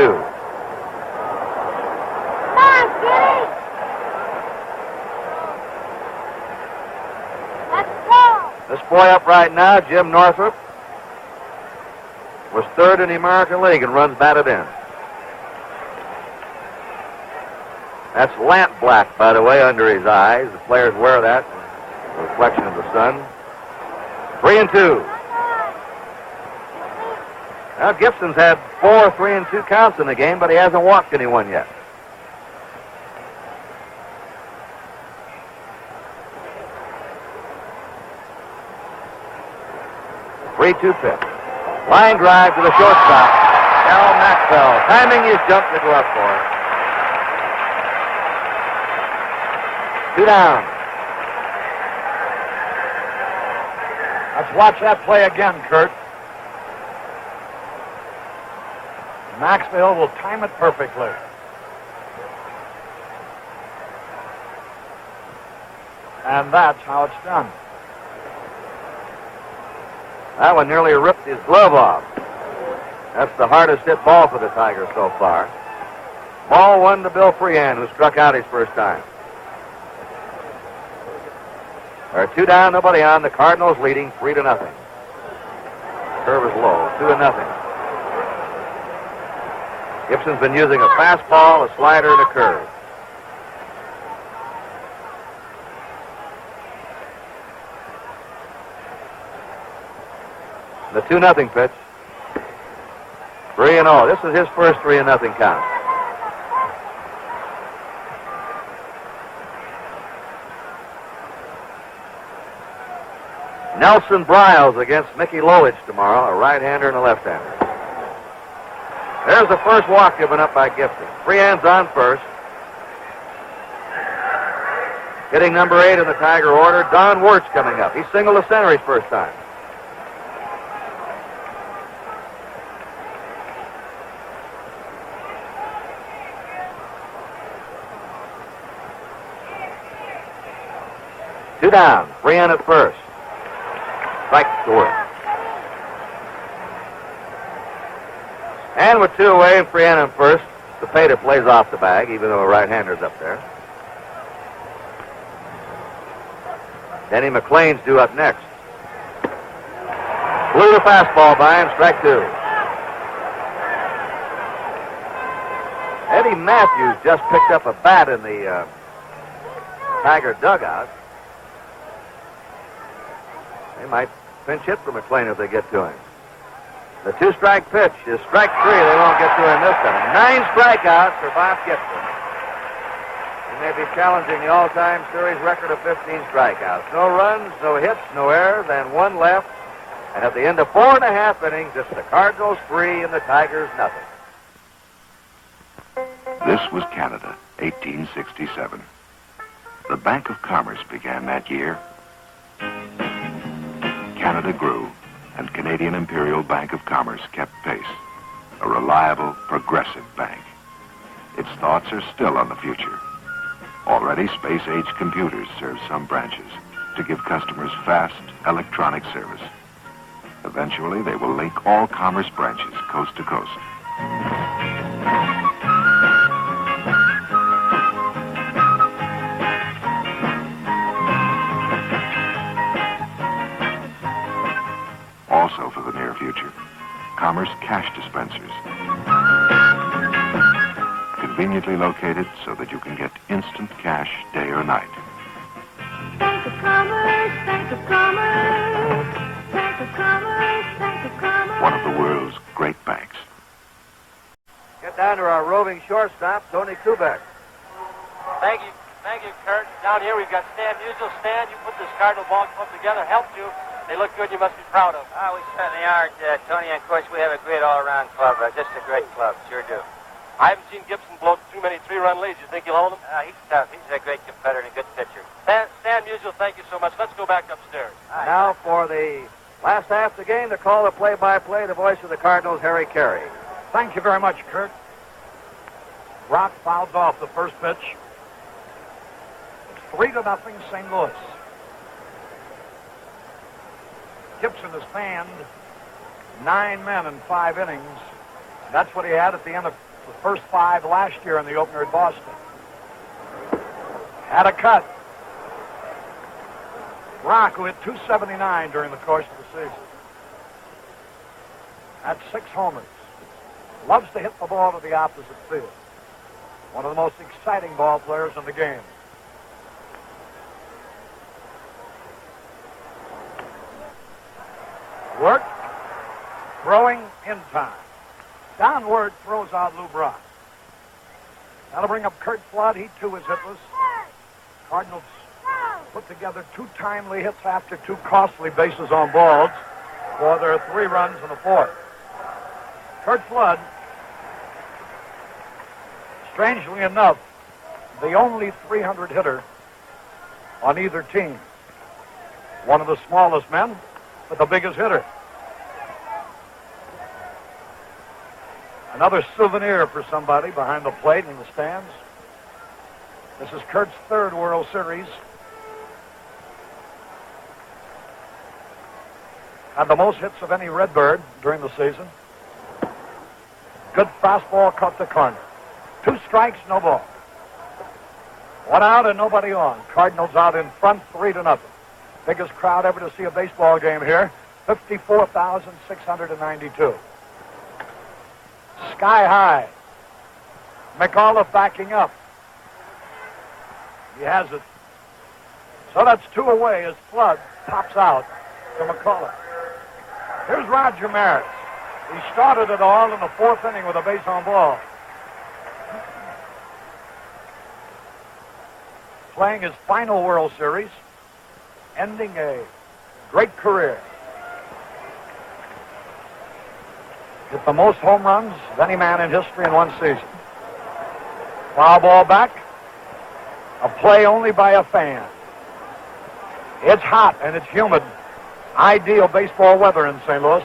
Come on, Kitty! Let's go! This boy up right now, Jim Northrup, was 3rd in the American League and runs batted in. That's lamp black, by the way, under his eyes. The players wear that, the reflection of the sun. 3 and 2. Now, Gibson's had 4 3-2 counts in the game, but he hasn't walked anyone yet. Three-two pitch. Line drive to the shortstop. Al Maxwell timing his jump to go up for it. 2 down. Let's watch that play again, Kurt. Maxwell will time it perfectly. And that's how it's done. That one nearly ripped his glove off. That's the hardest hit ball for the Tigers so far. Ball 1 to Bill Freehan, who struck out his first time. There are 2 down, nobody on. The Cardinals leading 3-0. Curve is low, 2-0. Gibson's been using a fastball, a slider, and a curve. The 2-0 pitch. 3-0. This is his first 3-0 count. Nelson Bryles against Mickey Lolich tomorrow, a right-hander and a left-hander. There's the first walk given up by Gibson. Freehan's on first. Hitting number 8 in the Tiger order, Don Wirtz coming up. He singled to center his first time. Two down. Freehan at first. Strike to Wirtz. And with 2 away and Freehan on first, Cepeda plays off the bag, even though a right-hander's up there. Denny McClain's due up next. Blew the fastball by him, strike 2. Eddie Matthews just picked up a bat in the Tiger dugout. They might pinch hit for McClain if they get to him. The 2-strike pitch is strike 3. They won't get to him this time. 9 strikeouts for Bob Gibson. He may be challenging the all-time series record of 15 strikeouts. No runs, no hits, no errors, and 1 left. And at the end of 4.5 innings, it's the Cardinals 3 and the Tigers nothing. This was Canada, 1867. The Bank of Commerce began that year. Canada grew, and Canadian Imperial Bank of Commerce kept pace. A reliable, progressive bank. Its thoughts are still on the future. Already, space-age computers serve some branches to give customers fast, electronic service. Eventually, they will link all commerce branches coast to coast. Also for the near future, commerce cash dispensers. Conveniently located so that you can get instant cash day or night. Bank of Commerce, Bank of Commerce, Bank of Commerce, Bank of Commerce. One of the world's great banks. Get down to our roving shortstop, Tony Kubek. Thank you, Kurt. Down here we've got Stan Musial. Stan, you put this Cardinal ball club together, helped you. They look good. You must be proud of them. We certainly are, Tony. And of course, we have a great all-around club. Just a great club. Sure do. I haven't seen Gibson blow too many three-run leads. You think he'll hold them? He's tough. He's a great competitor and a good pitcher. Stan Musial, thank you so much. Let's go back upstairs. Now for the last half of the game, to call the play-by-play, the voice of the Cardinals, Harry Carey. Thank you very much, Kurt. Rock fouls off the first pitch. It's 3-0 St. Louis. Gibson has fanned 9 men in 5 innings. That's what he had at the end of the first 5 last year in the opener at Boston. Had a cut. Rock, who hit .279 during the course of the season. Had 6 homers. Loves to hit the ball to the opposite field. One of the most exciting ball players in the game. Work. Throwing in time. Downward throws out Lou Brock. That'll bring up Curt Flood. He too is hitless. Cardinals put together 2 timely hits after 2 costly bases on balls for their 3 runs in the 4th. Curt Flood, strangely enough, the only 300 hitter on either team. One of the smallest men, but the biggest hitter. Another souvenir for somebody behind the plate in the stands. This is Curt's 3rd World Series. Had the most hits of any Redbird during the season. Good fastball caught the corner. 2 strikes, no ball. 1 out and nobody on. Cardinals out in front, 3-0. Biggest crowd ever to see a baseball game here. 54,692. Sky high. McAuliffe backing up. He has it. So that's 2 away as Flood pops out to McAuliffe. Here's Roger Maris. He started it all in the 4th inning with a base on ball. Playing his final World Series, ending a great career. Hit the most home runs of any man in history in one season. Foul ball back. A play only by a fan. It's hot and it's humid. Ideal baseball weather in St. Louis.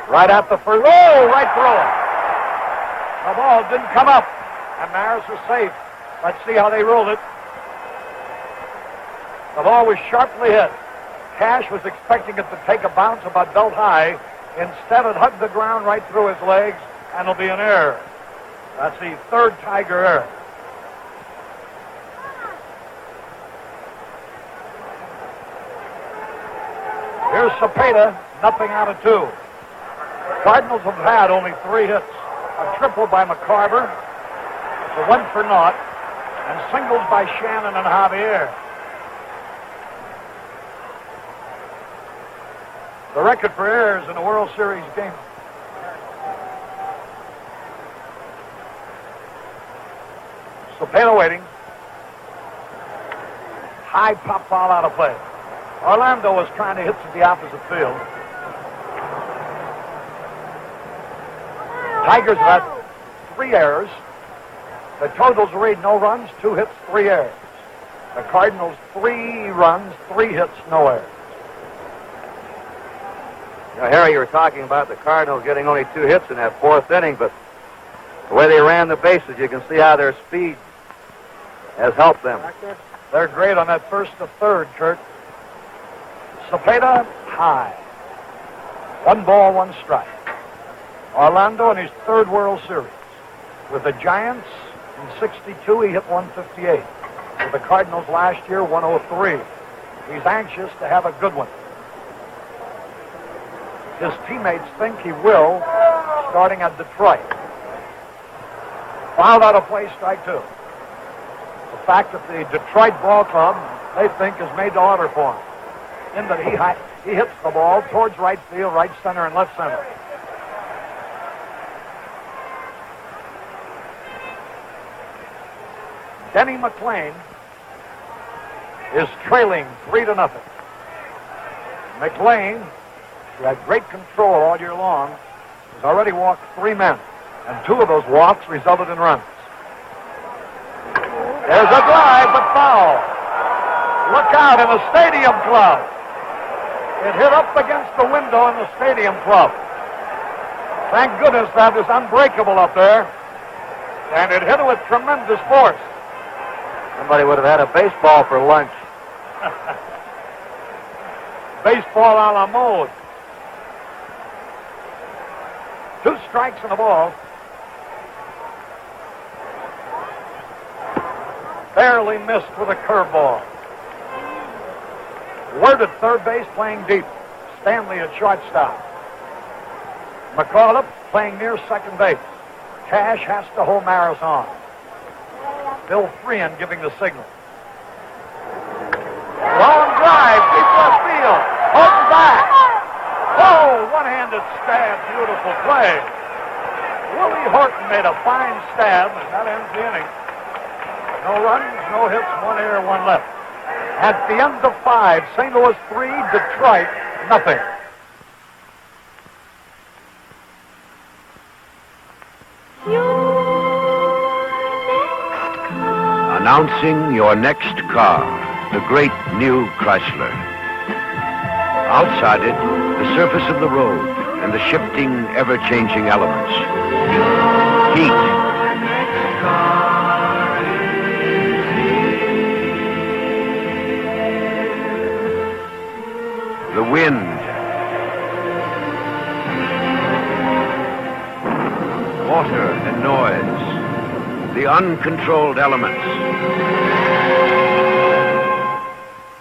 Right at the first. Oh, right through it. The ball didn't come up. And Maris is safe. Let's see how they ruled it. The ball was sharply hit. Cash was expecting it to take a bounce about belt high. Instead, it hugged the ground right through his legs, and it'll be an error. That's the 3rd Tiger error. Here's Cepeda, nothing out of 2. Cardinals have had only 3 hits. A triple by McCarver, a 1 for naught, and singles by Shannon and Javier. The record for errors in a World Series game. Cepeda waiting. High pop foul out of play. Orlando was trying to hit to the opposite field. Tigers have had 3 errors. The totals read no runs, 2 hits, 3 errors. The Cardinals, 3 runs, 3 hits, no errors. Now, Harry, you were talking about the Cardinals getting only 2 hits in that 4th inning, but the way they ran the bases, you can see how their speed has helped them. They're great on that 1st to 3rd, Kurt. Cepeda, high. 1 ball, 1 strike. Orlando in his 3rd World Series. With the Giants in 62, he hit 158. With the Cardinals last year, 103. He's anxious to have a good one. His teammates think he will, starting at Detroit. Fouled out of play, strike 2. The fact that the Detroit ball club, they think, is made to order for him. In that he hits the ball towards right field, right center, and left center. Denny McLain is trailing 3-0. McLain, who had great control all year long, has already walked 3 men, and 2 of those walks resulted in runs. There's a drive, but foul. Look out in the Stadium Club. It hit up against the window in the Stadium Club. Thank goodness that is unbreakable up there, and it hit it with tremendous force. Somebody would have had a baseball for lunch. Baseball a la mode. 2 strikes and a ball. Barely missed with a curveball. Word at third base, playing deep. Stanley at shortstop. McAuliffe playing near second base. Cash has to hold Maris on. Bill Freehan giving the signal. Long drive, deep left field. Horton back. Oh, one-handed stab, beautiful play. Willie Horton made a fine stab, and that ends the inning. No runs, no hits, 1 error, 1 left. At the end of 5, St. Louis 3, Detroit nothing. Announcing your next car, the great new Chrysler. Outside it, the surface of the road and the shifting, ever-changing elements. Heat. The wind. Water and noise. The uncontrolled elements.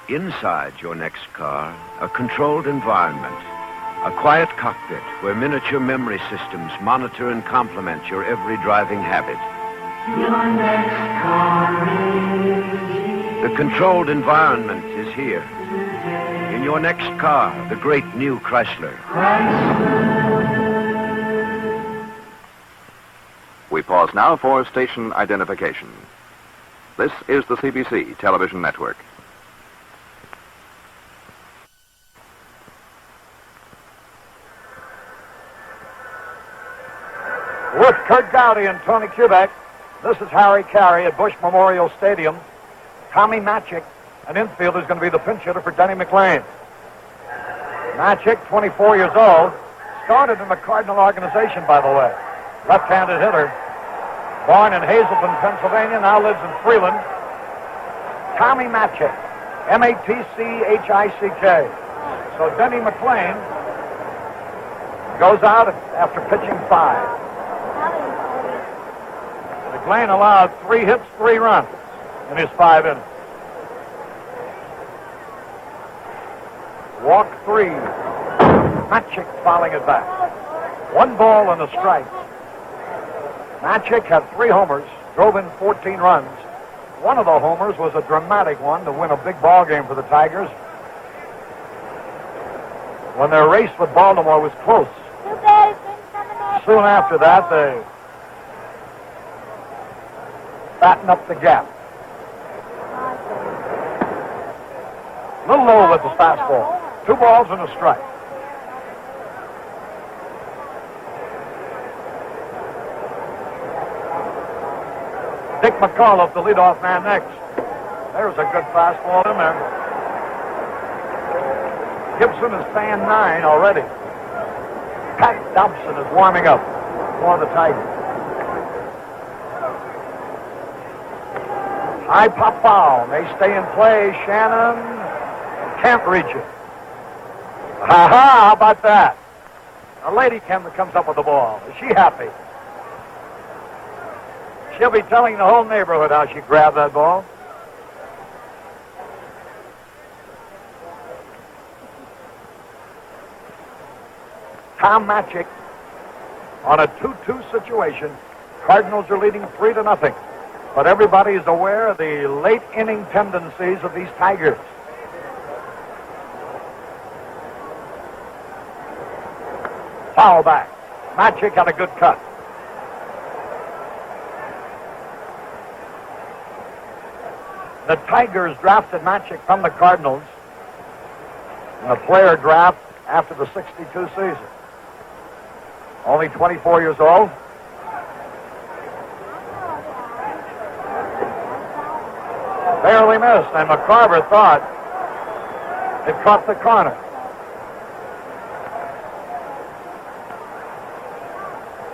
Inside your next car, a controlled environment. A quiet cockpit where miniature memory systems monitor and complement your every driving habit. Your next car is The controlled environment is here. In your next car, the great new Chrysler. We pause now for station identification. This is the CBC Television Network. With Kurt Gowdy and Tony Kubek, this is Harry Carey at Bush Memorial Stadium. Tommy Matchik, an infielder, is going to be the pinch hitter for Denny McLain. Matchik, 24 years old, started in the Cardinal organization, by the way. Left-handed hitter. Born in Hazleton, Pennsylvania, now lives in Freeland. Tommy Matchik, M-A-T-C-H-I-C-K. So Denny McLain goes out after pitching 5. McLain allowed 3 hits, 3 runs in his 5 innings. Walk 3. Matchik fouling it back. 1 ball and a strike. Matchik had 3 homers, drove in 14 runs. One of the homers was a dramatic one to win a big ball game for the Tigers. When their race with Baltimore was close. Soon after that, they fatten up the gap. A little low with the fastball. 2 balls and a strike. Dick McAuliffe, the leadoff man next. There's a good fastball in there. Gibson is fan 9 already. Pat Dobson is warming up for the Tigers. High pop foul. They stay in play. Shannon can't reach it. How about that? A lady comes up with the ball. Is she happy? She'll be telling the whole neighborhood how she grabbed that ball. Tom Matchick on a 2-2 situation. Cardinals are leading 3-0. But everybody is aware of the late inning tendencies of these Tigers. Foul back. Matchick had a good cut. The Tigers drafted Matchick from the Cardinals in the player draft after the 62 season. Only 24 years old. Barely missed, and McCarver thought it caught the corner.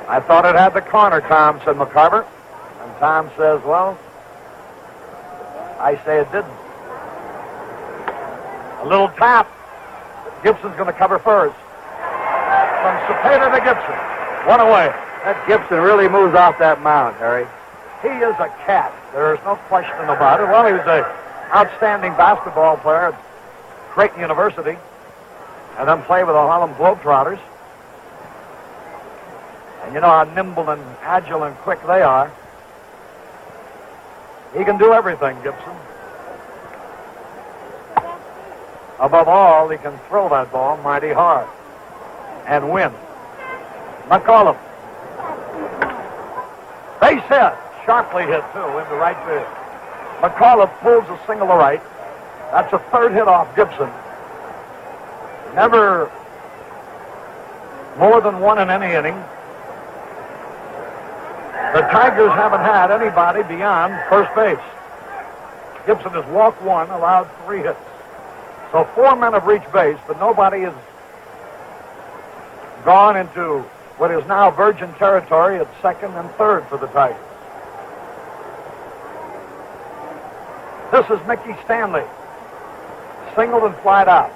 I thought it had the corner, Tom, said McCarver. And Tom says, well, I say it didn't. A little tap. Gibson's going to cover first. From Cepeda to Gibson. 1 away. That Gibson really moves off that mound, Harry. He is a cat. There is no question about it. Well, he was an outstanding basketball player at Creighton University and then played with the Harlem Globetrotters. And you know how nimble and agile and quick they are. He can do everything, Gibson. Above all, he can throw that ball mighty hard and win. McAuliffe. Base hit. Sharply hit, too, into right field. McAuliffe pulls a single to right. That's a 3rd hit off Gibson. Never more than 1 in any inning. The Tigers haven't had anybody beyond first base. Gibson has walked 1, allowed 3 hits. So 4 men have reached base, but nobody has gone into what is now virgin territory at 2nd and 3rd for the Tigers. This is Mickey Stanley. Singled and flied out.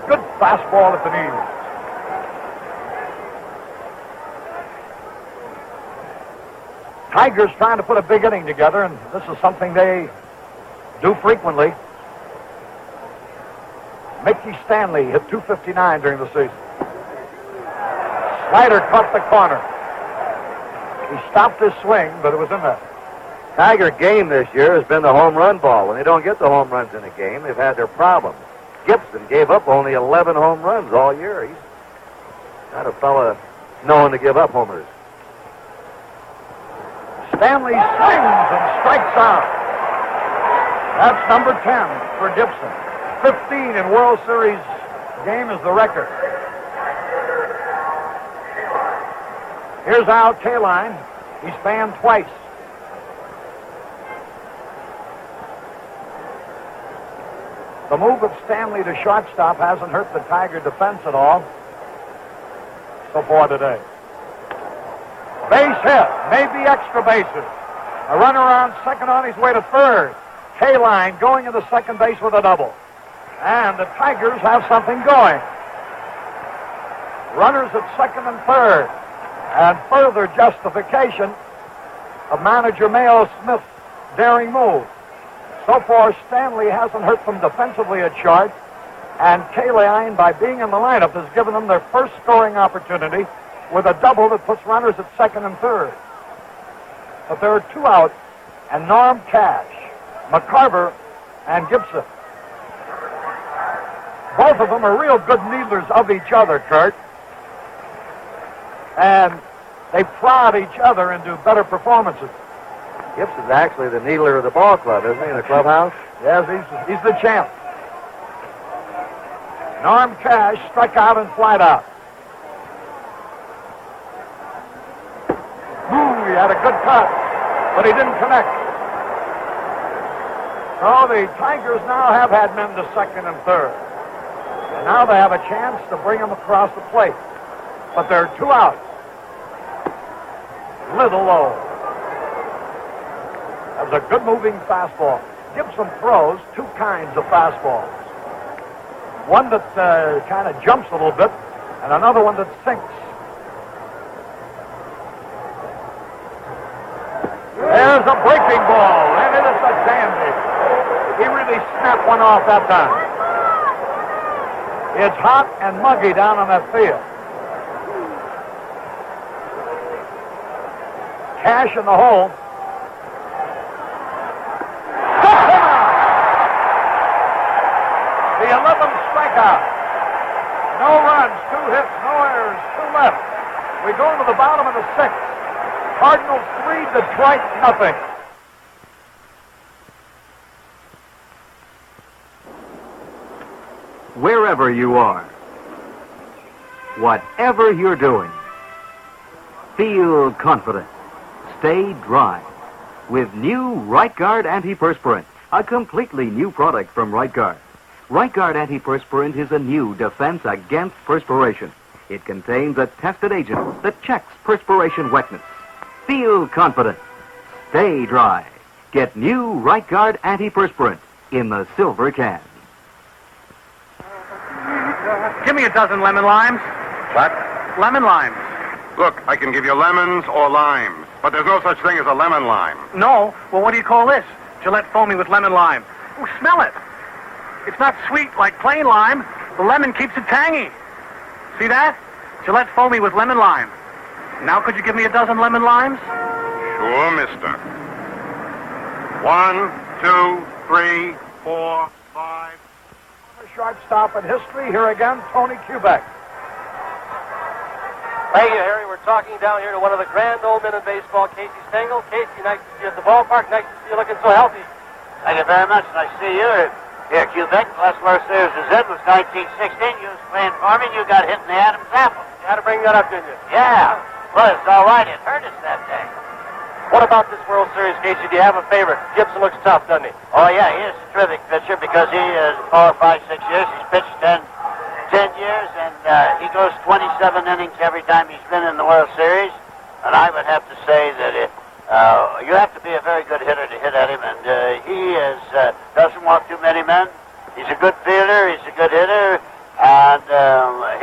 Good fastball at the knees. Tigers trying to put a big inning together, and this is something they do frequently. Mickey Stanley hit .259 during the season. Slider caught the corner. He stopped his swing, but it was in there. Tiger game this year has been the home run ball. When they don't get the home runs in a game, they've had their problems. Gibson gave up only 11 home runs all year. He's not a fella known to give up homers. Stanley swings and strikes out. That's number 10 for Gibson. 15 in World Series game is the record. Here's Al Kaline. He's fanned twice. The move of Stanley to shortstop hasn't hurt the Tiger defense at all so far today. Base hit, maybe extra bases. A runner on second on his way to third. Kaline going into second base with a double. And the Tigers have something going. Runners at second and third. And further justification of manager Mayo Smith's daring move. So far, Stanley hasn't hurt them defensively at short, and Kaline, by being in the lineup, has given them their first scoring opportunity with a double that puts runners at second and third. But there are 2 out, and Norm Cash, McCarver, and Gibson. Both of them are real good needlers of each other, Kurt. And they prod each other into better performances. Gibson's actually the needler of the ball club, isn't he, in the clubhouse? Yes, he's the champ. Norm Cash struck out and flied out. He had a good cut, but he didn't connect. So the Tigers now have had men to second and third. And now they have a chance to bring them across the plate. But there are 2 out. Little low. That was a good moving fastball. Gibson throws 2 kinds of fastballs. One that kind of jumps a little bit, and another one that sinks. There's a breaking ball, and it is a dandy. He really snapped one off that time. It's hot and muggy down on that field. Cash in the hole. The 11th strikeout. No runs, 2 hits, no errors, 2 left. We go to the bottom of the 6th. Cardinals 3, Detroit nothing. Wherever you are, whatever you're doing, feel confident. Stay dry with new Right Guard Antiperspirant, a completely new product from Right Guard. Right Guard Antiperspirant is a new defense against perspiration. It contains a tested agent that checks perspiration wetness. Feel confident. Stay dry. Get new Right Guard Antiperspirant in the silver can. Give me a dozen lemon limes. What? Lemon limes. Look, I can give you lemons or limes, but there's no such thing as a lemon lime. No? Well, what do you call this? Gillette Foamy with lemon lime. Oh, smell it. It's not sweet like plain lime. The lemon keeps it tangy. See that? Gillette Foamy with lemon lime. Now could you give me a dozen lemon limes? Sure, mister. 1, 2, 3, 4, 5. Shortstop in history. Here again, Tony Kubek. Thank you, Harry. We're talking down here to one of the grand old men in baseball, Casey Stengel. Casey, nice to see you at the ballpark. Nice to see you looking so healthy. Thank you very much. Nice to see you. Here, Quebec. Last World Series is it. Was 1916. You was playing for me, and you got hit in the Adam's apple. You had to bring that up, didn't you? Yeah. Well, it's all right. It hurt us that day. What about this World Series, Casey? Do you have a favorite? Gibson looks tough, doesn't he? Oh, yeah. He is a terrific pitcher because he is 4, 5, 6 years. He's pitched 10 years, and he goes 27 innings every time he's been in the World Series. And I would have to say that you have to be a very good hitter to hit at him, and he doesn't walk too many men. He's a good fielder. He's a good hitter, and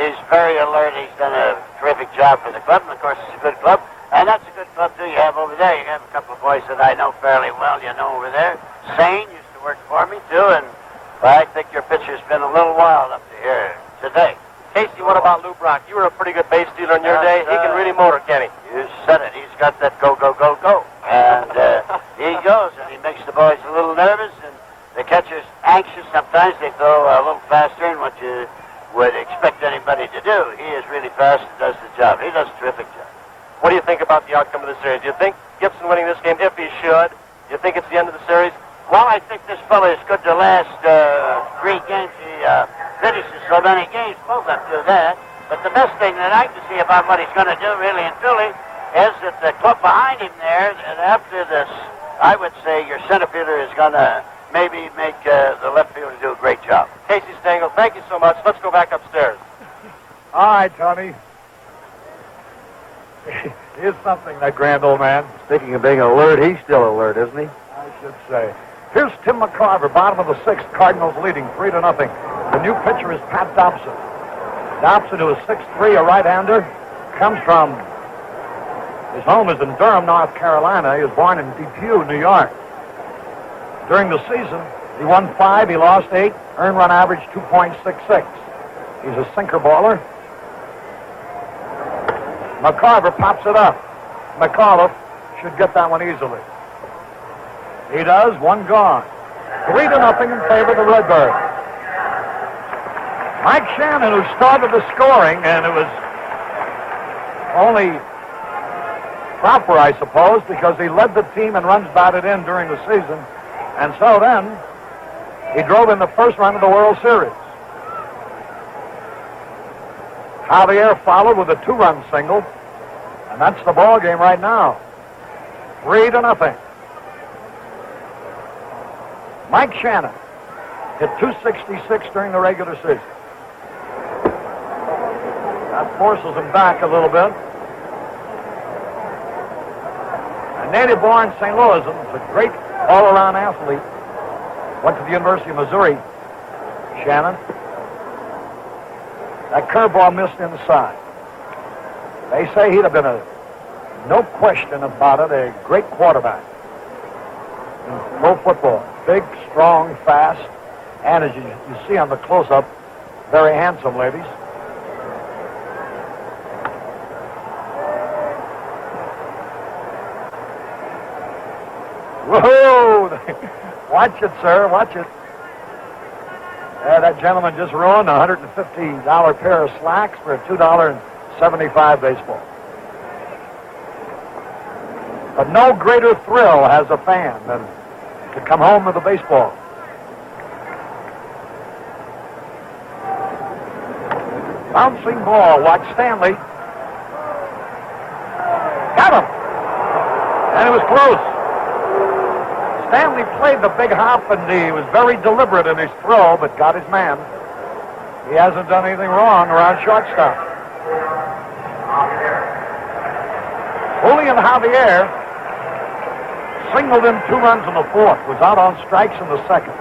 he's very alert. He's done a terrific job for the club, and of course, it's a good club. And that's a good club, too, you have over there. You have a couple of boys that I know fairly well, you know, over there. Sane used to work for me, too, and I think your pitcher's been a little wild up to here today. Casey, what about Lou Brock? You were a pretty good base stealer in your day. He can really motor, can he? You said it. He's got that go, go, go, go. And he goes, and he makes the boys a little nervous, and the catcher's anxious. Sometimes they throw a little faster than what you would expect anybody to do. He is really fast and does the job. He does a terrific job. What do you think about the outcome of the series? Do you think Gibson winning this game, if he should, do you think it's the end of the series? Well, I think this fella is good to last 3 games. He finishes so many games. Both of them do that. But the best thing that I can see about what he's going to do, really and truly, is that the club behind him there, that after this, I would say your center fielder is going to maybe make the left fielder do a great job. Casey Stengel, thank you so much. Let's go back upstairs. All right, Tony. He is something, that grand old man. Speaking of being alert, he's still alert, isn't he? I should say. Here's Tim McCarver, bottom of the 6th. Cardinals leading 3-0. The new pitcher is Pat Dobson. Dobson, who is 6'3", a right-hander, comes from, his home is in Durham, North Carolina. He was born in Depew, New York. During the season, he won 5, he lost 8, earned run average 2.66. He's a sinker baller. McCarver pops it up. McAuliffe should get that one easily. He does. 1 gone. 3-0 in favor of the Redbirds. Mike Shannon, who started the scoring, and it was only proper, I suppose, because he led the team in runs batted in during the season. And so then, he drove in the first run of the World Series. Javier followed with a 2-run single, and that's the ball game right now. 3-0. Mike Shannon hit .266 during the regular season. That forces him back a little bit. A native-born St. Louisan, is a great all-around athlete. Went to the University of Missouri, Shannon. That curveball missed inside. They say he'd have been no question about it, a great quarterback in pro football. Big, strong, fast, and as you see on the close-up, very handsome, ladies. Whoa! Watch it, sir. Watch it. That gentleman just ruined a $150 pair of slacks for a $2.75 baseball. But no greater thrill has a fan than to come home with a baseball. Bouncing ball. Watch Stanley. Got him! And it was close. Stanley played the big hop, and he was very deliberate in his throw, but got his man. He hasn't done anything wrong around shortstop. Julian Javier singled in 2 runs in the 4th, was out on strikes in the 2nd.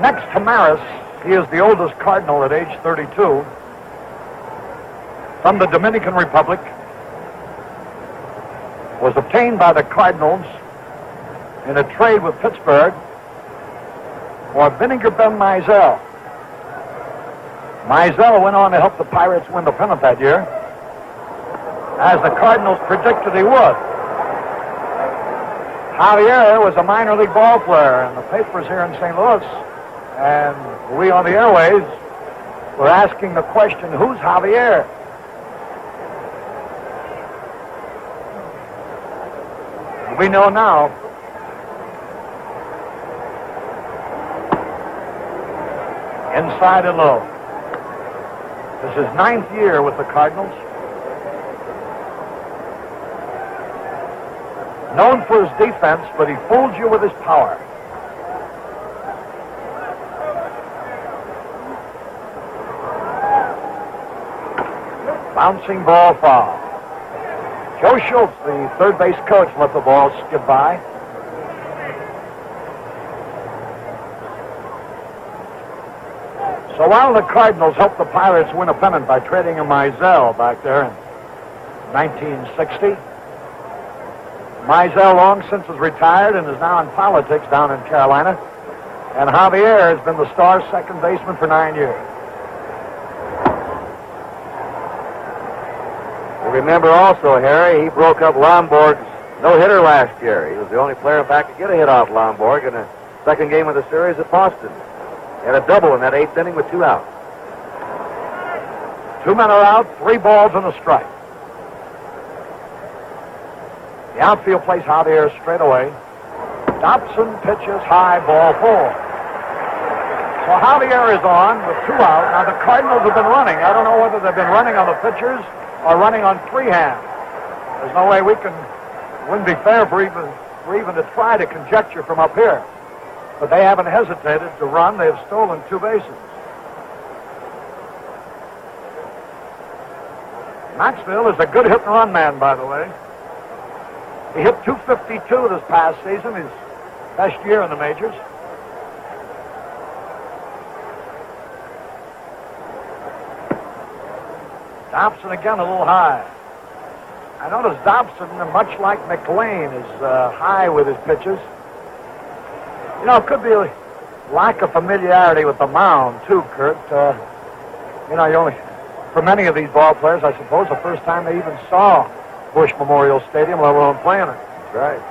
Next to Maris, he is the oldest Cardinal at age 32. From the Dominican Republic. Was obtained by the Cardinals in a trade with Pittsburgh for Vinegar Ben Mizell. Mizell went on to help the Pirates win the pennant that year, as the Cardinals predicted he would. Javier was a minor league ball player in the papers here in St. Louis, and we on the airways were asking the question, who's Javier? We know now. Inside and low. This is his 9th year with the Cardinals. Known for his defense, but he fools you with his power. Bouncing ball foul. Joe Schultz, the third base coach, let the ball skip by. So while the Cardinals helped the Pirates win a pennant by trading a Mizell back there in 1960, Mizell long since is retired and is now in politics down in Carolina, and Javier has been the star second baseman for 9 years. Remember also, Harry, he broke up Lomborg's no-hitter last year. He was the only player back to get a hit off Lomborg in the second game of the series at Boston. He had a double in that 8th inning with 2 outs. 2 men are out, 3 balls and a strike. The outfield plays Javier straight away. Dobson pitches high, ball 4. So Javier is on with 2 out. Now the Cardinals have been running. I don't know whether they've been running on the pitchers or running on freehand. There's no way we can, wouldn't be fair for even to try to conjecture from up here. But they haven't hesitated to run. They have stolen 2 bases. Maxwell is a good hit and run man, by the way. He hit .252 this past season, his best year in the majors. Dobson again a little high. I notice Dobson, much like McLean, is high with his pitches. You know, it could be a lack of familiarity with the mound, too, Kurt. You only, for many of these ball players, I suppose, the first time they even saw Bush Memorial Stadium, let alone playing it. That's right.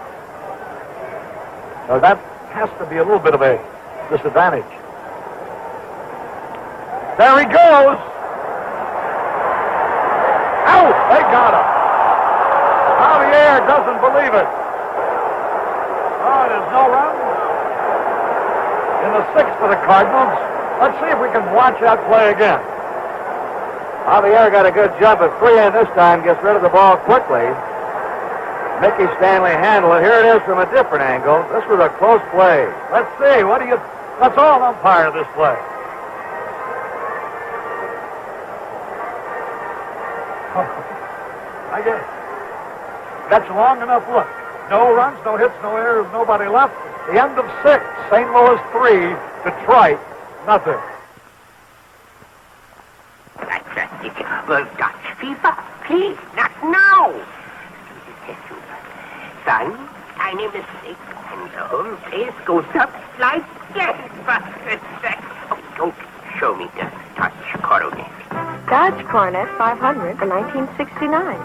So that has to be a little bit of a disadvantage. There he goes. Out! They got him. Javier doesn't believe it. Oh, there's no run. In the sixth for the Cardinals. Let's see if we can watch that play again. Javier got a good jump at 3 and this time gets rid of the ball quickly. Mickey Stanley handled it. Here it is from a different angle. This was a close play. Let's see. Let's all umpire this play. I guess that's long enough. Look, no runs, no hits, no errors, nobody left. The end of 6. St. Louis 3, Detroit nothing. Dutch fever, please, not now. Son, tiny mistake, and the whole place goes up like gangbusters. Oh, don't show me the Dutch coronet. Dodge Coronet 500 for 1969.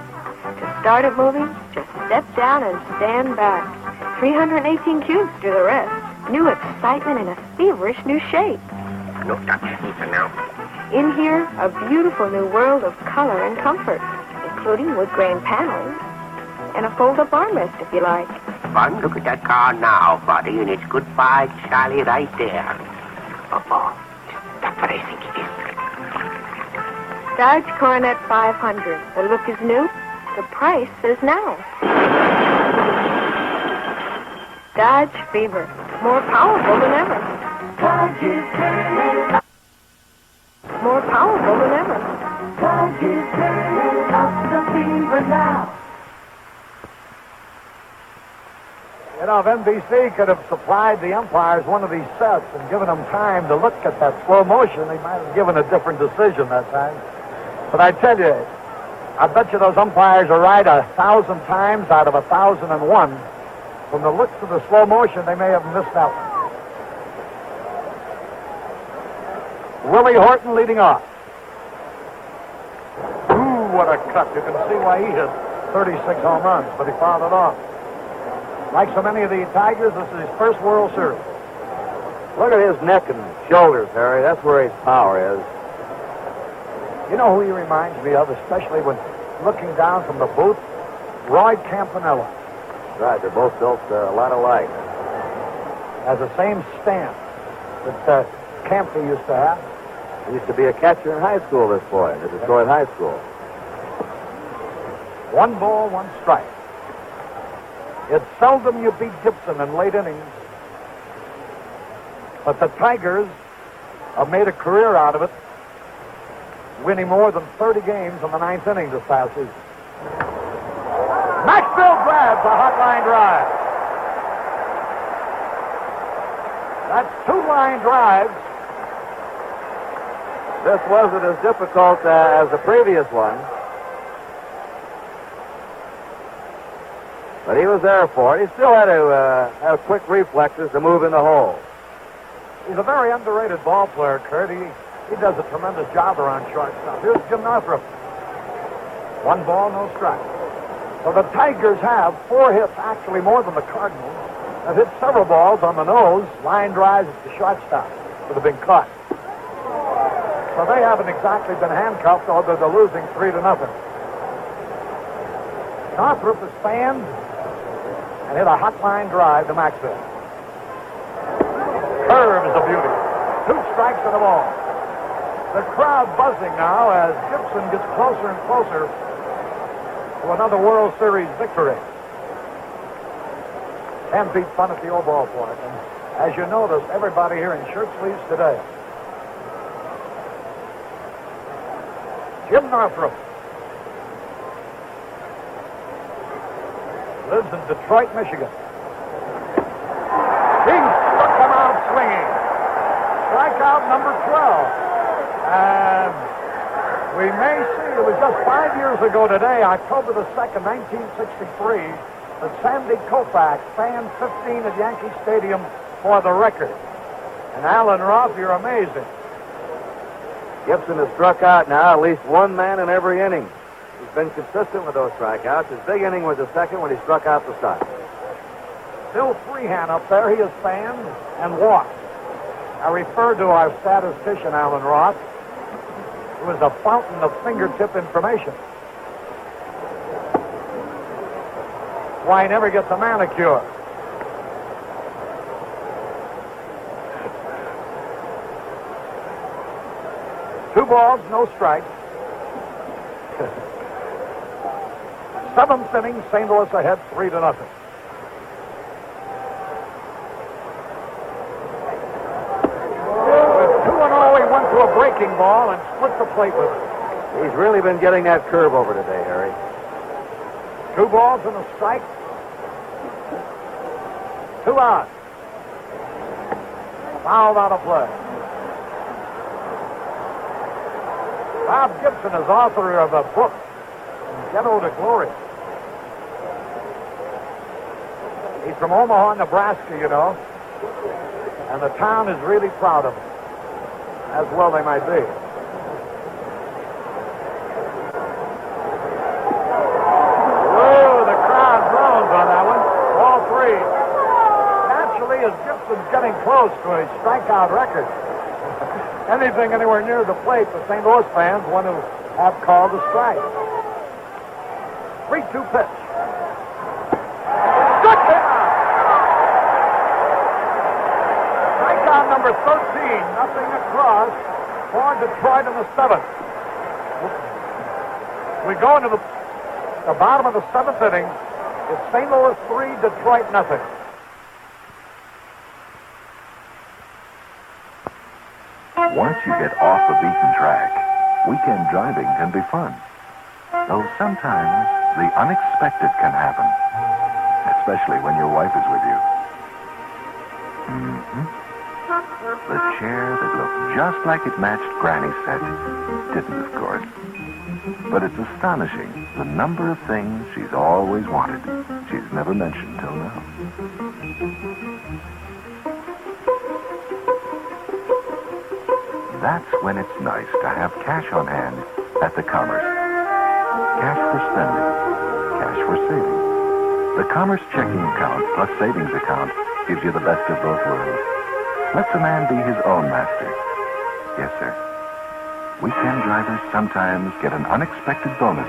To start it moving, just step down and stand back. 318 cubes do the rest. New excitement in a feverish new shape. No Dutch fever now. In here, a beautiful new world of color and comfort, including wood grain panels and a fold-up armrest if you like. One look at that car now, buddy, and it's goodbye, Charlie, right there. Oh, that's what I think it is. Dodge Coronet 500. The look is new. The price is now. Dodge Fever. More powerful than ever. Dodge is turning. More powerful than ever. Dodge is turning up the fever now. You know, if NBC could have supplied the umpires one of these sets and given them time to look at that slow motion, they might have given a different decision that time. But I tell you, I bet you those umpires are right 1,000 times out of 1,001. From the looks of the slow motion, they may have missed that one. Willie Horton leading off. Ooh, what a cut. You can see why he hit 36 home runs, but he fouled it off. Like so many of the Tigers, this is his first World Series. Look at his neck and shoulders, Harry. That's where his power is. You know who he reminds me of, especially when looking down from the booth? Roy Campanella. Right, they're both built a lot alike. Has the same stance that Campy used to have. He used to be a catcher in high school, this boy, at Detroit High School. 1 ball, 1 strike. It's seldom you beat Gibson in late innings. But the Tigers have made a career out of it, winning more than 30 games in the 9th inning this past season. Maxfield grabs a hot line drive. That's 2 line drives. This wasn't as difficult as the previous one. But he was there for it. He still had to have quick reflexes to move in the hole. He's a very underrated ball player, Kurt. He does a tremendous job around shortstop. Here's Jim Northrup. 1 ball, no strike. So the Tigers have 4 hits, actually more than the Cardinals. Have hit several balls on the nose, line drives at the shortstop that have been caught. So they haven't exactly been handcuffed, although they're losing 3-0. Northrup is fanned and hit a hot line drive to Maxfield. Curve is a beauty. 2 strikes and a ball. The crowd buzzing now as Gibson gets closer and closer to another World Series victory. 10 feet fun at the old ballpark. And as you notice, everybody here in shirt sleeves today. Jim Northrup lives in Detroit, Michigan. He struck him out swinging. Strikeout number 12. And we may see, it was just 5 years ago today, October the 2nd, 1963, that Sandy Koufax fanned 15 at Yankee Stadium for the record. And Alan Roth, you're amazing. Gibson has struck out now at least 1 man in every inning. He's been consistent with those strikeouts. His big inning was the second when he struck out the start. Bill Freehan up there, he is fanned and walked. I referred to our statistician, Alan Roth, who is a fountain of fingertip information. why he never gets a manicure. Two balls, no strikes. Seventh inning, St. Louis ahead 3-0. With 2-0, he went to a breaking ball and split the plate with it. He's really been getting that curve over today, Harry. 2 balls and a strike. 2 out. Fouled out of play. Bob Gibson is author of a book, Ghetto to Glory. He's from Omaha, Nebraska, you know. And the town is really proud of him. As well they might be. Whoa, the crowd groans on that one. All 3. Naturally, as Gibson's getting close to a strikeout record. Anything anywhere near the plate, the St. Louis fans want to have called a strike. 3-2 pitch. Good hit out. Strikeout number 13. Nothing across for Detroit in the 7th. We go into the bottom of the 7th inning. It's St. Louis 3, Detroit nothing. Once you get off the beaten track, weekend driving can be fun. Though sometimes the unexpected can happen, especially when your wife is with you. The chair that looked just like it matched Granny's set didn't, of course. But it's astonishing the number of things she's always wanted. She's never mentioned till now. That's when it's nice to have cash on hand at the Commerce. Cash for spending, cash for saving. The Commerce checking account plus savings account gives you the best of both worlds. Lets a man be his own master. Yes, sir. Weekend drivers sometimes get an unexpected bonus,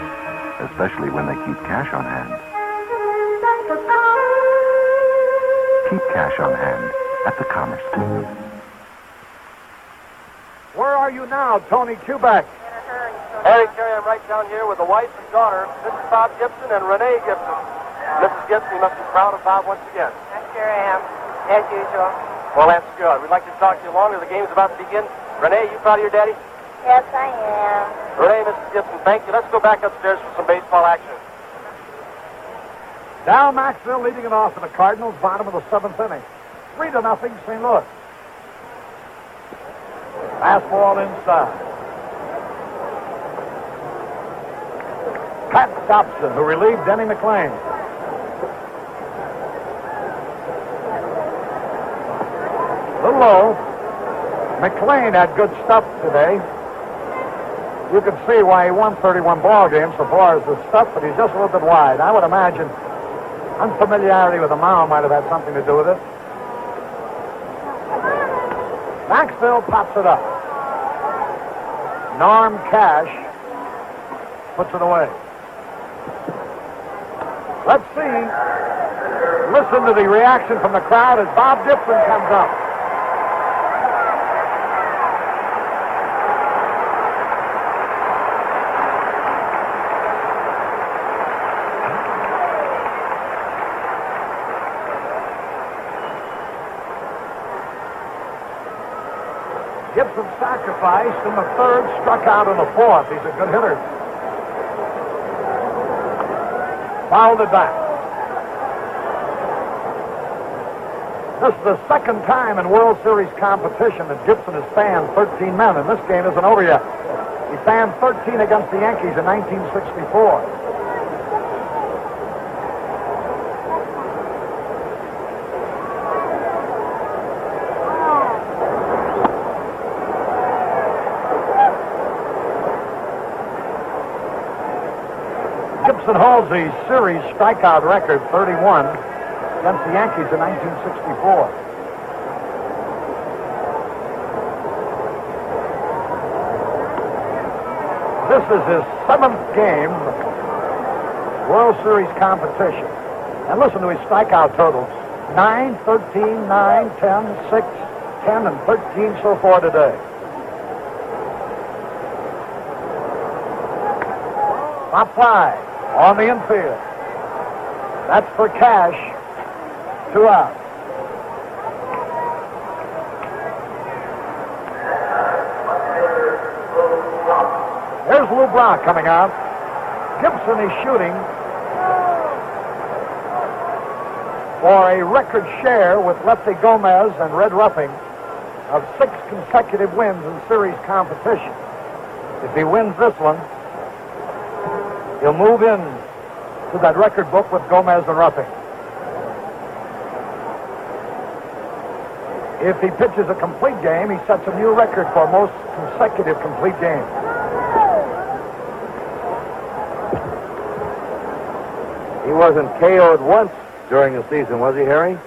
especially when they keep cash on hand. Keep cash on hand at the Commerce. Where are you now, Tony Kubek? Harry Carey, I'm right down here with the wife and daughter, Mrs. Bob Gibson and Renee Gibson. Mrs. Gibson, you must be proud of Bob once again. I sure am, as usual. Well, that's good. We'd like to talk to you longer. The game's about to begin. Renee, you proud of your daddy? Yes, I am. Renee, Mrs. Gibson, thank you. Let's go back upstairs for some baseball action. Dow Maxville leading it off for the Cardinals, bottom of the 7th inning. 3-0, St. Louis. Fastball inside. Pat Dobson, who relieved Denny McLean. A little low. McLean had good stuff today. You can see why he won 31 ball games so far as the stuff, but he's just a little bit wide. I would imagine unfamiliarity with the mound might have had something to do with it. Maxville pops it up. Norm Cash puts it away. Let's see. Listen to the reaction from the crowd as Bob Gibson comes up. Gibson sacrificed in the 3rd, struck out in the 4th. He's a good hitter. Fouled it back. This is the 2nd time in World Series competition that Gibson has fanned 13 men, and this game isn't over yet. He fanned 13 against the Yankees in 1964. Gibson holds the series strikeout record, 31, against the Yankees in 1964. This is his 7th game, World Series competition. And listen to his strikeout totals. 9, 13, 9, 10, 6, 10, and 13 so far today. Top 5 on the infield. That's for Cash. 2 out. Here's Lou Brock coming out. Gibson is shooting for a record share with Lefty Gomez and Red Ruffing of 6 consecutive wins in series competition. If he wins this one, he'll move in to that record book with Gomez and Ruffing. If he pitches a complete game, he sets a new record for most consecutive complete games. He wasn't KO'd once during the season, was he, Harry?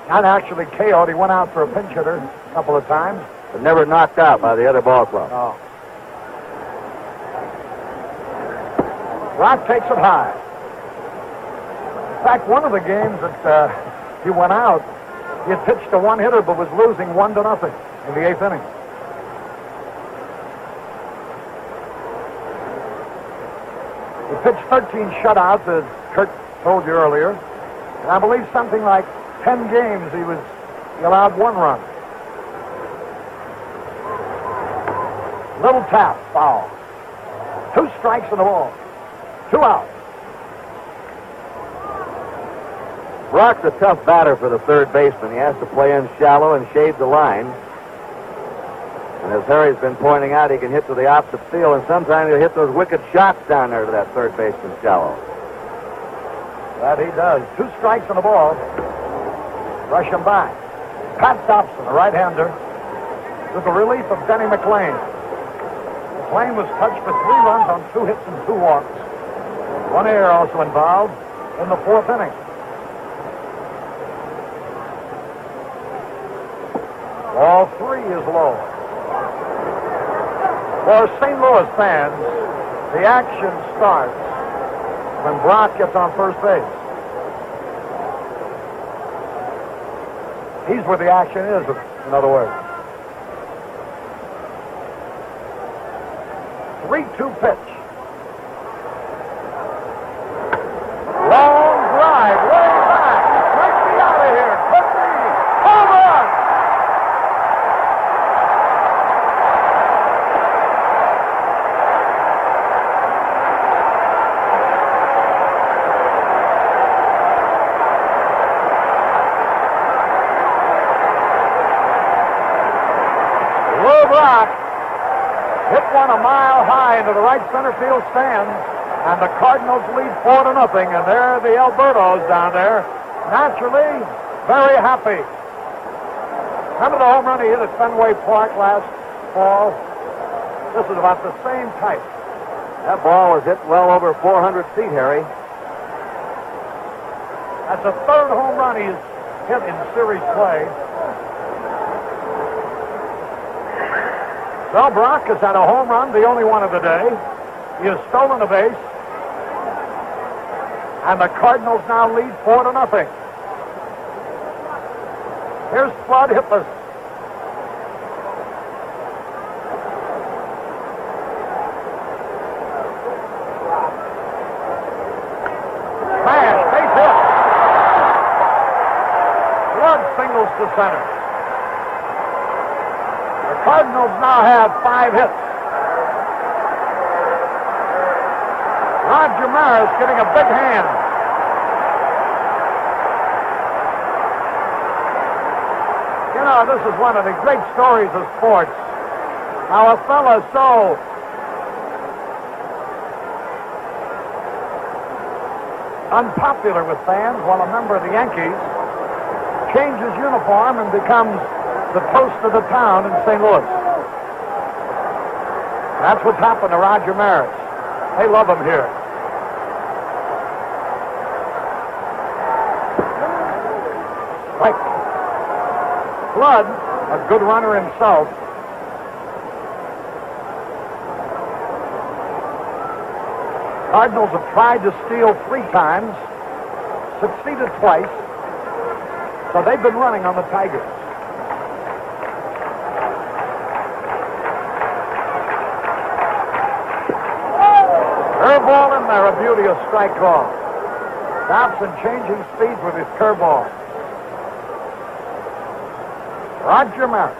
Not actually KO'd. He went out for a pinch hitter a couple of times. But never knocked out by the other ball club. No. Brock takes it high. In fact, one of the games that he went out, he had pitched a one-hitter but was losing 1-0 in the 8th inning. He pitched 13 shutouts, as Kurt told you earlier. And I believe something like 10 games he allowed 1 run. Little tap, foul. 2 strikes and a ball. 2 out. Brock's a tough batter for the third baseman. He has to play in shallow and shade the line. And as Harry's been pointing out, he can hit to the opposite field, and sometimes he'll hit those wicked shots down there to that third baseman shallow. That he does. 2 strikes and a ball. Rush him back. Pat Dobson, a right-hander, with the relief of Denny McLean. McLean was touched for 3 runs on 2 hits and 2 walks. 1 error also involved in the 4th inning. Ball 3 is low. For St. Louis fans, the action starts when Brock gets on first base. He's where the action is, in other words. 3-2 pitch. Long drive, way back. Might be out of here. Could be. Home run! Lou Brock hit one a mile high into the right center field stands, and the Cardinals lead 4-0, and there are the Albertos down there, naturally very happy. Remember the home run he hit at Fenway Park last fall? This is about the same type. That ball was hit well over 400 feet, Harry. That's the 3rd home run he's hit in series play. Well, Brock has had a home run, the only one of the day. He has stolen a base. And the Cardinals now lead 4-0. Here's Flood hitless. Smash, base hit. Flood singles to center. The Cardinals now have 5 hits. Roger Maris getting a big hand. You know, this is one of the great stories of sports. How a fella so unpopular with fans while a member of the Yankees changes uniform and becomes the toast of the town in St. Louis. That's what's happened to Roger Maris. They love him here. Like Flood, a good runner himself. Cardinals have tried to steal 3 times. succeeded twice, so they've been running on the Tigers. Curveball in there, a beauty, a strike call. Dobson changing speeds with his curveball. Roger Maris.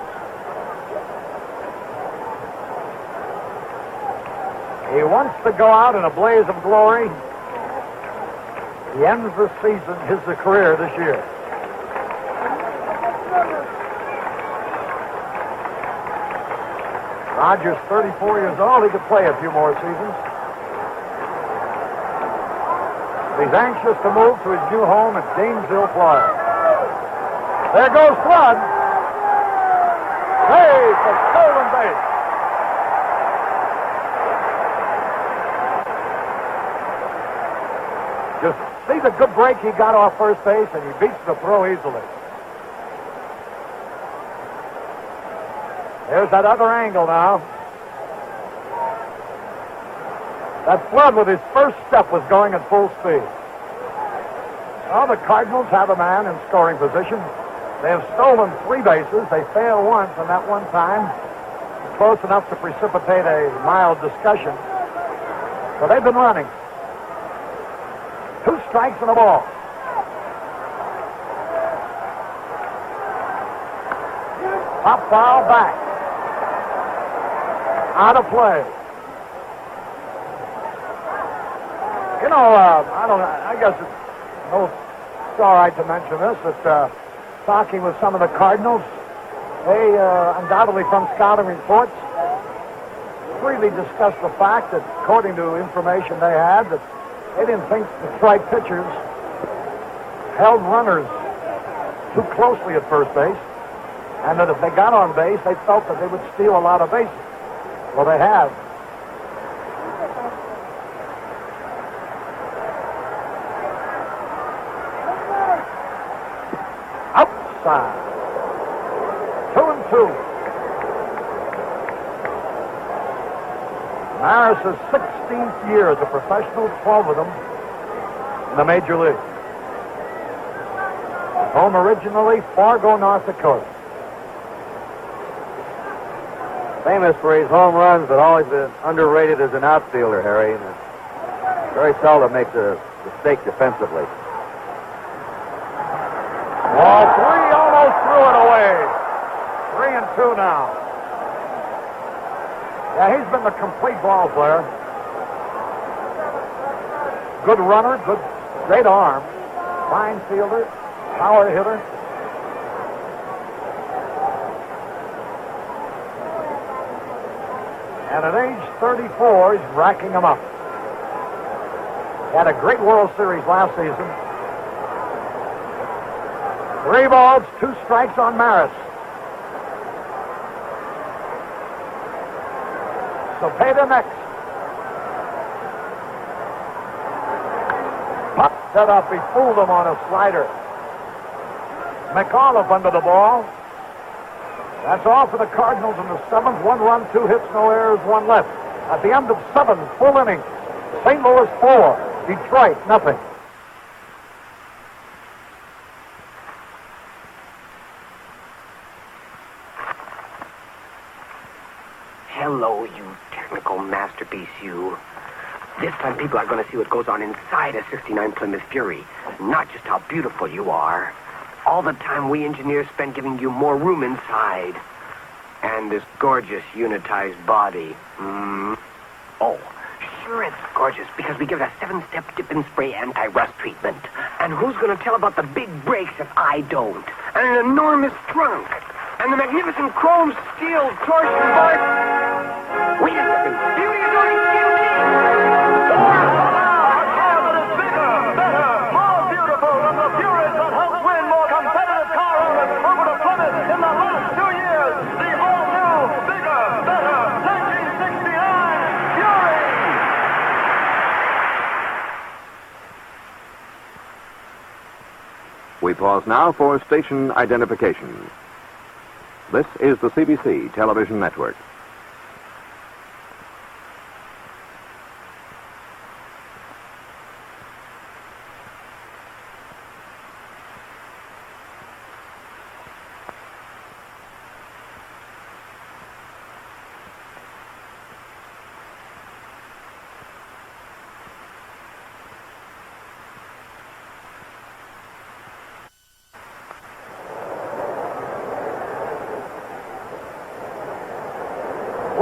He wants to go out in a blaze of glory. He ends the season, his career this year. Rogers, 34 years old. He could play a few more seasons. He's anxious to move to his new home at Gainesville, Florida. There goes Flood. Hey, for stolen base. Just see the good break he got off first base, and he beats the throw easily. There's that other angle now. That Flood with his first step was going at full speed. Well, the Cardinals have a man in scoring position. They have stolen 3 bases. They failed once, and that one time close enough to precipitate a mild discussion. So they've been running. 2 strikes and a ball. Pop foul back. Out of play. You know, I guess it's all right to mention this, that talking with some of the Cardinals, they undoubtedly from scouting reports freely discussed the fact that, according to information they had, that they didn't think the strike pitchers held runners too closely at first base, and that if they got on base, they felt that they would steal a lot of bases. Well, they have. Outside. 2-2. Maris' 16th year as a professional, 12 of them in the major league. Home originally, Fargo, North Dakota. Famous for his home runs, but always been underrated as an outfielder, Harry. And very seldom makes a mistake defensively. Ball 3, almost threw it away. 3-2 now. Yeah, he's been the complete ball player. Good runner, great arm, fine fielder, power hitter. And at age 34, he's racking them up. He had a great World Series last season. 3 balls, 2 strikes on Maris. Cepeda next. Pop set up. He fooled him on a slider. McAuliffe under the ball. That's all for the Cardinals in the 7th. 1 run, 2 hits, no errors, 1 left. At the end of 7 full innings, St. Louis 4, Detroit nothing. Hello, you technical masterpiece, you. This time people are going to see what goes on inside a 69 Plymouth Fury, not just how beautiful you are. All the time we engineers spent giving you more room inside. And this gorgeous unitized body. Oh, sure it's gorgeous because we give it a 7-step dip and spray anti-rust treatment. And who's going to tell about the big brakes if I don't? And an enormous trunk. And the magnificent chrome steel torsion bar. Wait a second. See what you're doing, We pause now for station identification. This is the CBC Television Network.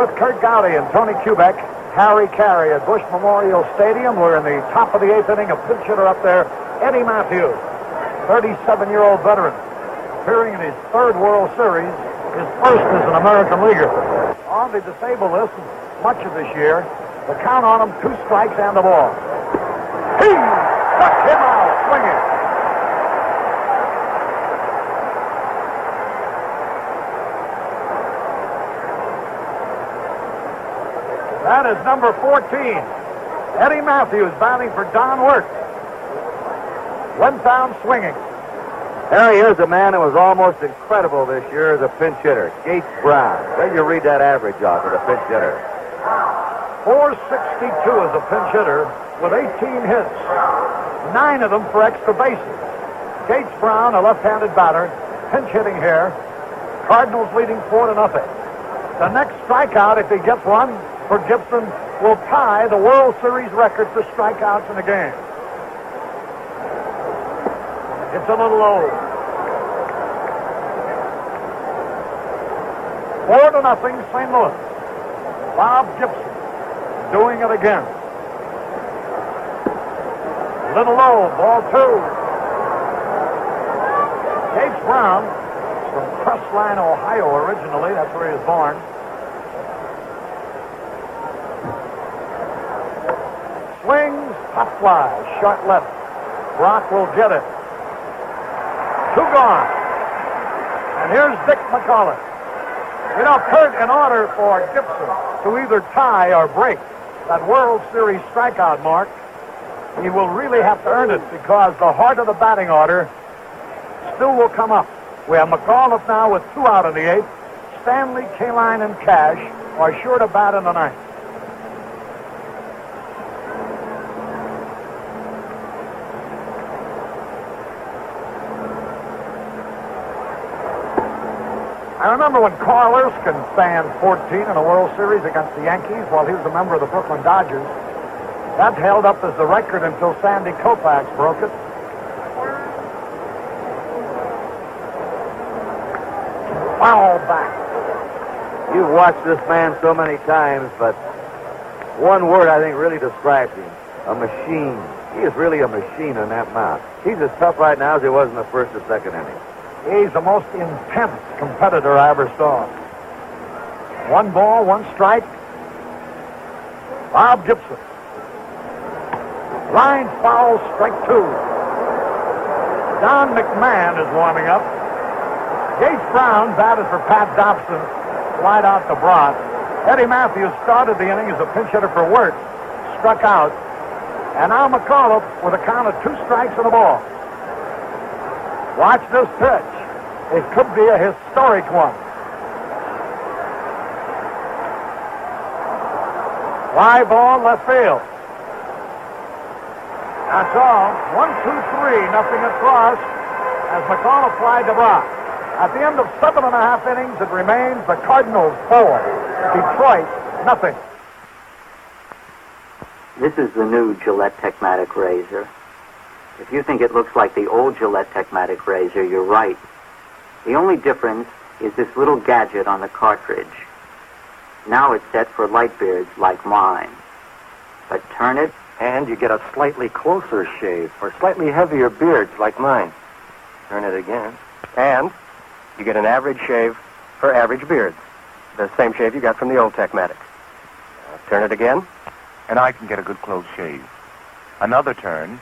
With Kurt Gowdy and Tony Kubek, Harry Carey at Bush Memorial Stadium. We're in the top of the eighth inning. A pinch hitter up there, Eddie Matthews, 37-year-old veteran, appearing in his third World Series, his first as an American leaguer. On the disabled list much of this year, the count on him, 2 strikes and a ball. He struck him out swinging. That is number 14. Eddie Matthews batting for Don Wirt. Went down swinging. Harry, here's a man who was almost incredible this year as a pinch hitter, Gates Brown. Let you read that average off as a pinch hitter. 462 as a pinch hitter with 18 hits, 9 of them for extra bases. Gates Brown, a left-handed batter, pinch hitting here. Cardinals leading 4-0. The next strikeout, if he gets one for Gibson, will tie the World Series record for strikeouts in a game. It's a little low. 4-0, St. Louis. Bob Gibson doing it again. Little low, ball 2. Gates Brown from Crestline, Ohio originally. That's where he was born. Swings, pop fly, short left. Brock will get it. 2 gone. And here's Dick McCullough. You know, Kurt, in order for Gibson to either tie or break that World Series strikeout mark, he will really have to earn it because the heart of the batting order still will come up. We have McAuliffe now with 2 out in the 8th. Stanley, Kaline, and Cash are sure to bat in the 9th. I remember when Carl Erskine fanned 14 in a World Series against the Yankees while he was a member of the Brooklyn Dodgers. That held up as the record until Sandy Koufax broke it. Foul back. You've watched this man so many times, but one word I think really describes him. A machine. He is really a machine on that mound. He's as tough right now as he was in the first or second inning. He's the most intense competitor I ever saw. 1 ball, 1 strike. Bob Gibson. Line foul, strike 2. Don McMahon is warming up. Gates Brown batted for Pat Dobson, slide out to Brock. Eddie Matthews started the inning as a pinch hitter for Wirt, struck out. And now McAuliffe with a count of 2 strikes and a ball. Watch this pitch. It could be a historic one. Fly ball, left field. That's all. 1, 2, 3, nothing across as McAuliffe flied to Brock. At the end of 7.5 innings, it remains the Cardinals 4, Detroit nothing. This is the new Gillette Techmatic razor. If you think it looks like the old Gillette Techmatic razor, you're right. The only difference is this little gadget on the cartridge. Now it's set for light beards like mine. But turn it, And you get a slightly closer shave for slightly heavier beards like mine. Turn it again. And you get an average shave for average beards. The same shave you got from the old Techmatic. Turn it again. And I can get a good close shave. Another turn.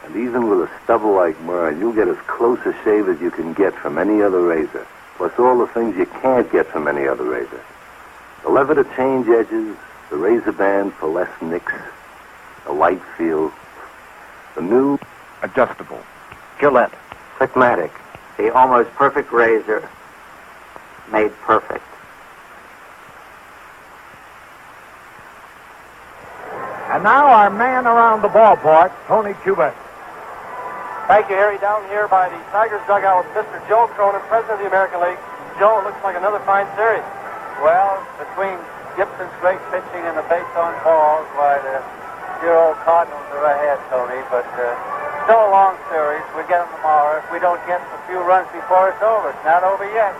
And even with a stubble like mine, you'll get as close a shave as you can get from any other razor. Plus all the things you can't get from any other razor. The lever to change edges, the razor band for less nicks, the light feel, the new adjustable Gillette Techmatic. The almost perfect razor made perfect. And now our man around the ballpark, Tony Kubek. Thank you, Harry. Down here by the Tigers dugout with Mr. Joe Cronin, president of the American League. Joe, it looks like another fine series. Well, between Gibson's great pitching and the base on balls, why, the dear old Cardinals are ahead, Tony. But still a long series. We get them tomorrow. If we don't get a few runs before it's over, it's not over yet.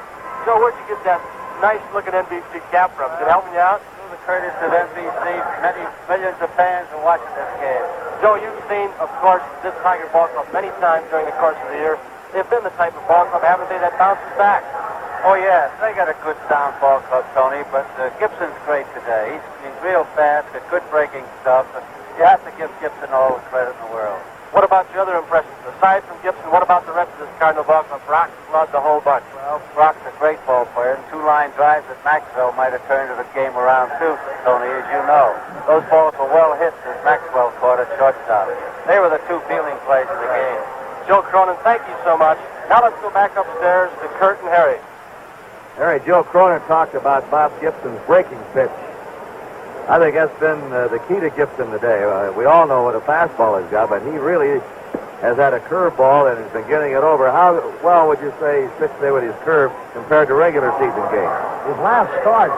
Joe, where'd you get that nice-looking NBC cap from. Is it helping you out? Through the courtesy of NBC, many millions of fans are watching this game. Joe, you've seen, of course, this Tiger Ball Club many times during the course of the year. They've been the type of ball club, haven't they, that bounces back? Oh, yes, they got a good sound ball club, Tony, but Gibson's great today. He's real fast, got good breaking stuff. You have to give Gibson all the credit in the world. What about your other impressions? Aside from Gibson, what about the rest of this Cardinal ball club? Brock, Flood, the whole bunch. Well, Brock's a great ball player, and two-line drives at Maxwell might have turned the game around, too, Tony, as you know. Those balls were well hit as Maxwell caught at shortstop. They were the two fielding plays of the game. Joe Cronin, thank you so much. Now let's go back upstairs to Kurt and Harry. Harry, Joe Cronin talked about Bob Gibson's breaking pitch. I think that's been the key to Gibson today. We all know what a fastball has got, but he really has had a curveball and has been getting it over. How well would you say he's pitched there with his curve compared to regular season games? His last start,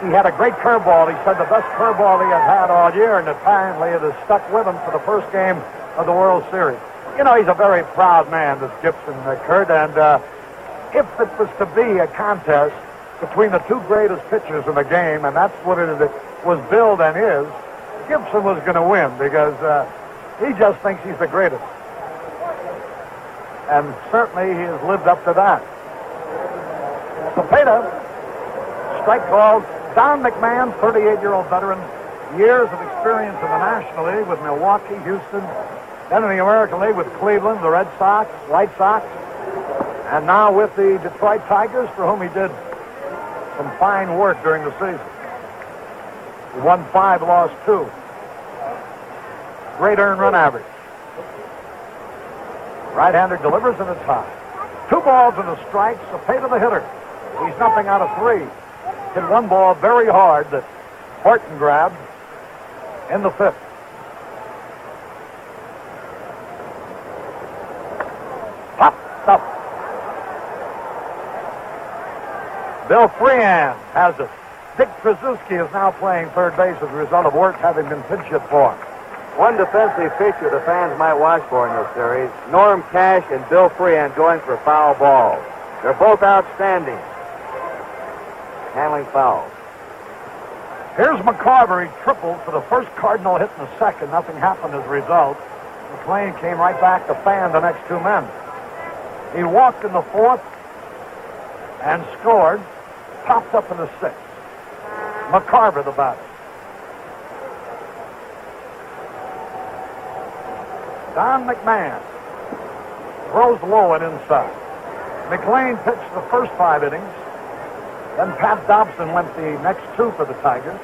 he had a great curveball. He said the best curveball he had had all year, and apparently it has stuck with him for the first game of the World Series. You know, he's a very proud man, this Gibson, Kurt, and if it was to be a contest between the two greatest pitchers in the game, and that's what it was billed and is, Gibson was going to win because he just thinks he's the greatest. And certainly he has lived up to that. Cepeda, strike called. Don McMahon, 38-year-old veteran, years of experience in the National League with Milwaukee, Houston, then in the American League with Cleveland, the Red Sox, White Sox, and now with the Detroit Tigers, for whom he did some fine work during the season. He won 5, lost 2. Great earned run average. Right-hander delivers and it's high. 2 balls and a strike. Cepeda the hitter. He's nothing out of 3. Hit 1 ball very hard that Horton grabbed in the 5th. Popped up. Bill Freehan has it. Dick Trzaskowski is now playing third base as a result of work having been pinch hit for him. One defensive feature the fans might watch for in this series, Norm Cash and Bill Freehan going for foul balls. They're both outstanding handling fouls. Here's McCarver. He tripled for the first Cardinal hit in the second. Nothing happened as a result. McLean came right back to fan the next 2 men. He walked in the 4th and scored. Popped up in the 6th. McCarver the batter. Don McMahon throws low and inside. McLean pitched the first 5 innings. Then Pat Dobson went the next 2 for the Tigers.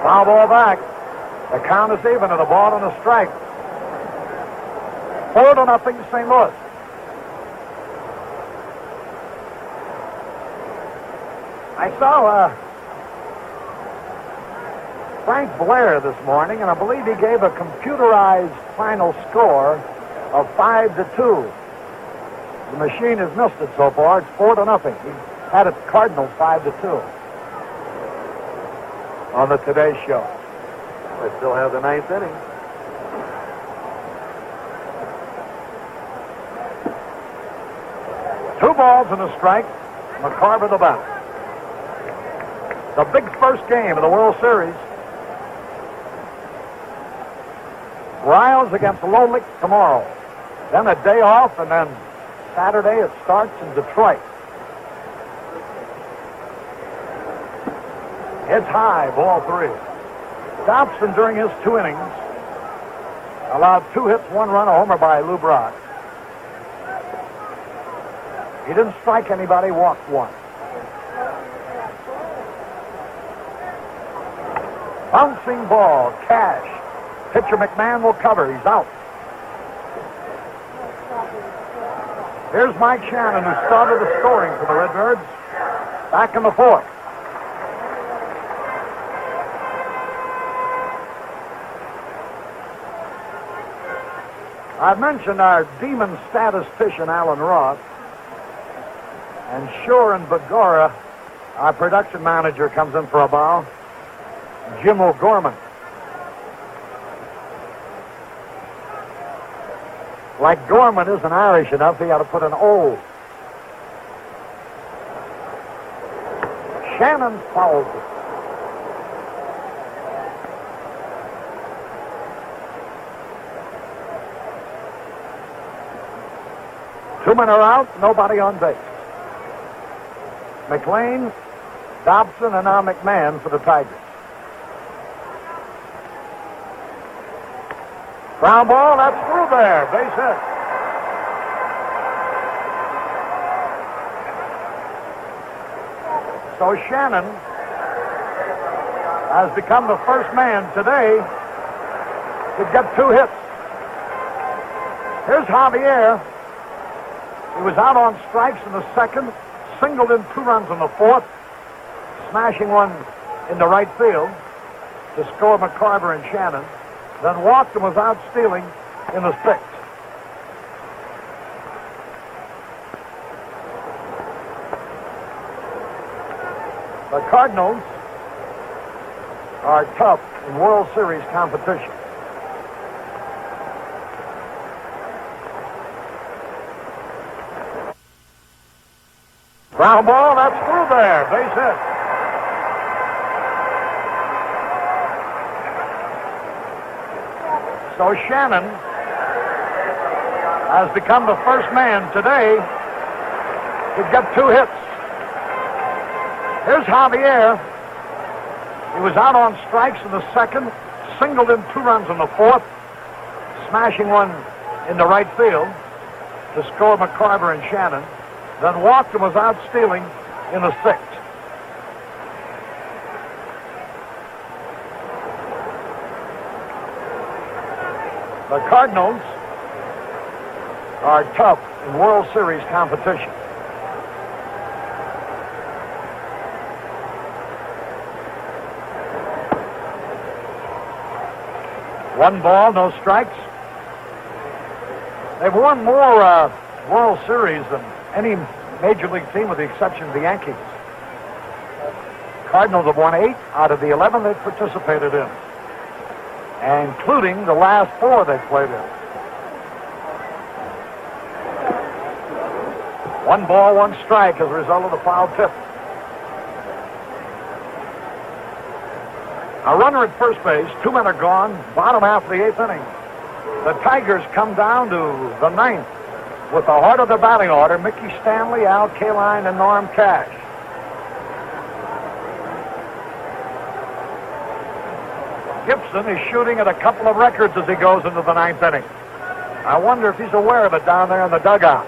Foul ball back. The count is even at a ball and a strike. 4-0 St. Louis. I saw Frank Blair this morning, and I believe he gave a computerized final score of 5-2. The machine has missed it so far. It's 4-0. He had it Cardinals 5-2 on the Today Show. They still have the 9th inning. Two balls and a strike. McCarver the batter. The big first game of the World Series. Riles against Lolick tomorrow. Then a day off, and then Saturday it starts in Detroit. It's high, ball 3. Dobson, during his 2 innings, allowed 2 hits, 1 run, a homer by Lou Brock. He didn't strike anybody, walked 1. Bouncing ball, Cash. Pitcher McMahon will cover. He's out. Here's Mike Shannon, who started the scoring for the Redbirds back in the 4th. I've mentioned our demon statistician, Alan Roth, and Shore and Begora, our production manager, comes in for a bow. Jim O'Gorman. Like Gorman isn't Irish enough, he had to put an O. Shannon fouled it. Two men are out, nobody on base. McLean, Dobson, and now McMahon for the Tigers. Ground ball, that's through there. Base hit. So Shannon has become the first man today to get 2 hits. Here's Javier. He was out on strikes in the second, singled in 2 runs in the fourth, smashing one in the right field to score McCarver and Shannon, then walked and was out stealing in the 6th. The Cardinals are tough in World Series competition. Ground ball, that's through there. Base hit. So Shannon has become the first man today to get 2 hits. Here's Javier. He was out on strikes in the second, singled in 2 runs in the fourth, smashing one in the right field to score McCarver and Shannon, then walked and was out stealing in the 6th. The Cardinals are tough in World Series competition. One ball, no strikes. They've won more World Series than any major league team with the exception of the Yankees. Cardinals have won 8 out of the 11 they've participated in, including the last 4 they've played in. 1 ball, 1 strike as a result of the foul tip. A runner at first base, 2 men are gone, bottom half of the 8th inning. The Tigers come down to the 9th with the heart of the batting order, Mickey Stanley, Al Kaline, and Norm Cash. Gibson is shooting at a couple of records as he goes into the 9th inning. I wonder if he's aware of it down there in the dugout.